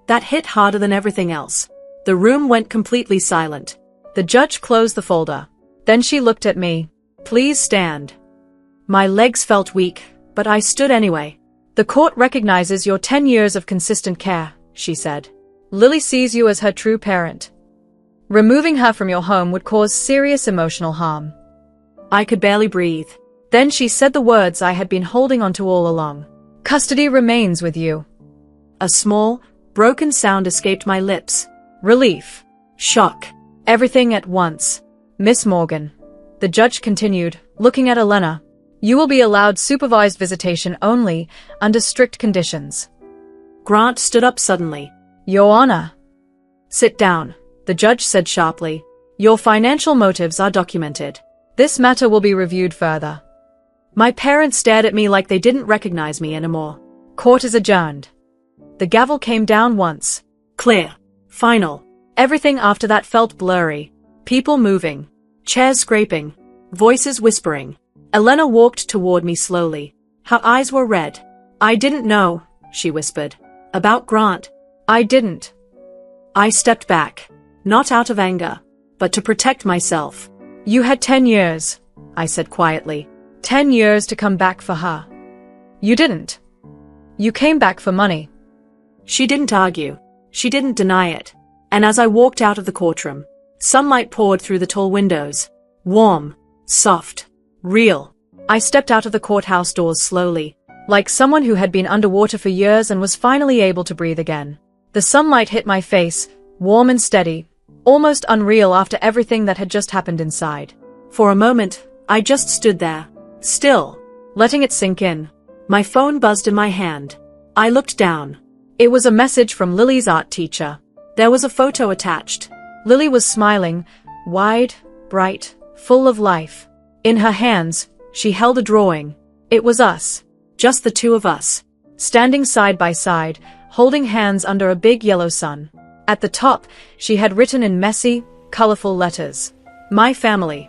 That hit harder than everything else. The room went completely silent. The judge closed the folder. Then she looked at me. Please stand. My legs felt weak, but I stood anyway. "The court recognizes your 10 years of consistent care," she said. "Lily sees you as her true parent. Removing her from your home would cause serious emotional harm." I could barely breathe. Then she said the words I had been holding onto all along. "Custody remains with you." A small, broken sound escaped my lips. Relief. Shock. Everything at once. "Miss Morgan," the judge continued, looking at Elena, "you will be allowed supervised visitation only, under strict conditions." Grant stood up suddenly. "Your Honor." "Sit down," the judge said sharply. "Your financial motives are documented. This matter will be reviewed further." My parents stared at me like they didn't recognize me anymore. "Court is adjourned." The gavel came down once. Clear. Final. Everything after that felt blurry. People moving. Chairs scraping. Voices whispering. Elena walked toward me slowly. Her eyes were red. "I didn't know," she whispered. "About Grant." "I didn't." I stepped back. Not out of anger, but to protect myself. "You had 10 years, I said quietly. 10 years to come back for her. You didn't. You came back for money." She didn't argue. She didn't deny it. And as I walked out of the courtroom, sunlight poured through the tall windows. Warm, soft, real. I stepped out of the courthouse doors slowly, like someone who had been underwater for years and was finally able to breathe again. The sunlight hit my face, warm and steady, almost unreal after everything that had just happened inside. For a moment, I just stood there, still, letting it sink in. My phone buzzed in my hand. I looked down. It was a message from Lily's art teacher. There was a photo attached. Lily was smiling, wide, bright, full of life. In her hands, she held a drawing. It was us. Just the two of us. Standing side by side, holding hands under a big yellow sun. At the top, she had written in messy, colorful letters, "My family."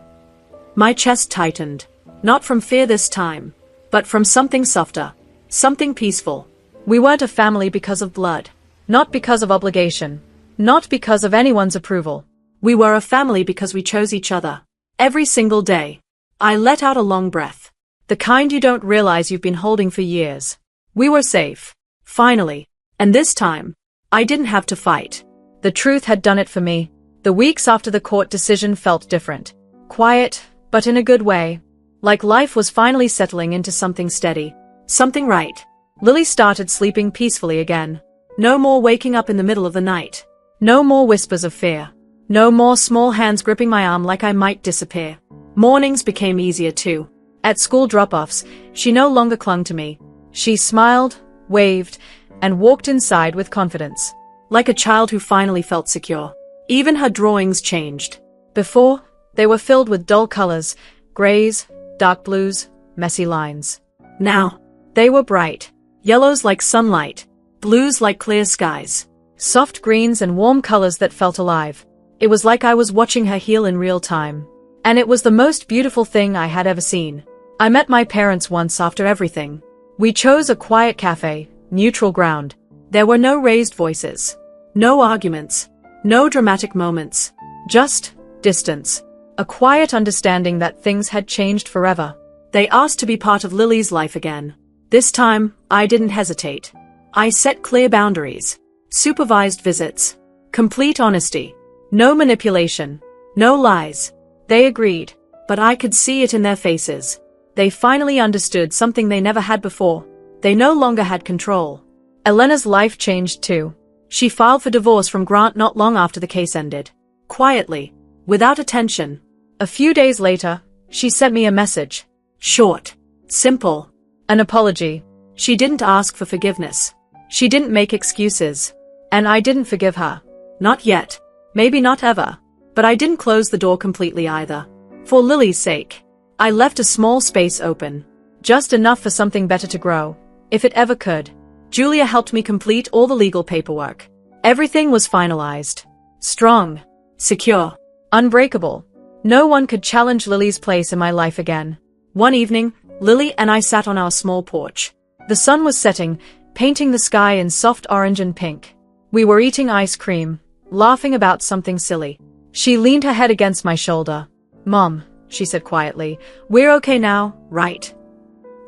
My chest tightened. Not from fear this time, but from something softer. Something peaceful. We weren't a family because of blood. Not because of obligation. Not because of anyone's approval. We were a family because we chose each other. Every single day. I let out a long breath. The kind you don't realize you've been holding for years. We were safe. Finally. And this time, I didn't have to fight. The truth had done it for me. The weeks after the court decision felt different. Quiet, but in a good way. Like life was finally settling into something steady. Something right. Lily started sleeping peacefully again. No more waking up in the middle of the night. No more whispers of fear. No more small hands gripping my arm like I might disappear. Mornings became easier too. At school drop-offs, she no longer clung to me. She smiled, waved, and walked inside with confidence. Like a child who finally felt secure. Even her drawings changed. Before, they were filled with dull colors, grays, dark blues, messy lines. Now, they were bright. Yellows like sunlight. Blues like clear skies. Soft greens and warm colors that felt alive. It was like I was watching her heal in real time. And it was the most beautiful thing I had ever seen. I met my parents once after everything. We chose a quiet cafe, neutral ground. There were no raised voices. No arguments. No dramatic moments. Just distance. A quiet understanding that things had changed forever. They asked to be part of Lily's life again. This time, I didn't hesitate. I set clear boundaries. Supervised visits. Complete honesty. No manipulation. No lies. They agreed, but I could see it in their faces. They finally understood something they never had before. They no longer had control. Elena's life changed too. She filed for divorce from Grant not long after the case ended. Quietly. Without attention. A few days later, she sent me a message. Short. Simple. An apology. She didn't ask for forgiveness. She didn't make excuses. And I didn't forgive her. Not yet. Maybe not ever. But I didn't close the door completely either. For Lily's sake. I left a small space open. Just enough for something better to grow. If it ever could. Julia helped me complete all the legal paperwork. Everything was finalized. Strong. Secure. Unbreakable. No one could challenge Lily's place in my life again. One evening, Lily and I sat on our small porch. The sun was setting, painting the sky in soft orange and pink. We were eating ice cream, laughing about something silly. She leaned her head against my shoulder. "Mom," she said quietly, "we're okay now, right?"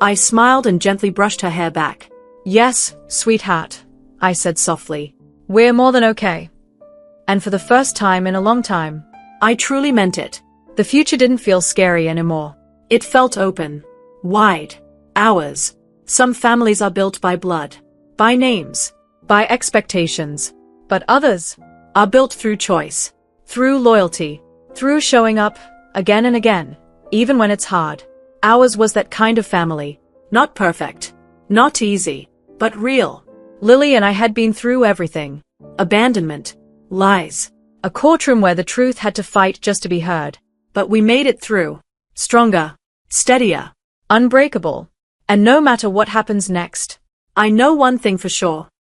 I smiled and gently brushed her hair back. Yes, sweetheart, I said softly. We're more than okay. And for the first time in a long time, I truly meant it. the future didn't feel scary anymore. It felt open. Wide. Ours. Some families are built by blood. By names. By expectations. But others Are built through choice. through loyalty, through showing up again and again, even when it's hard. Ours was that kind of family. Not perfect. Not easy. But real. Lily and I had been through everything. Abandonment. Lies. A courtroom where the truth had to fight just to be heard. But we made it through. Stronger. Steadier. Unbreakable. And no matter what happens next, I know one thing for sure.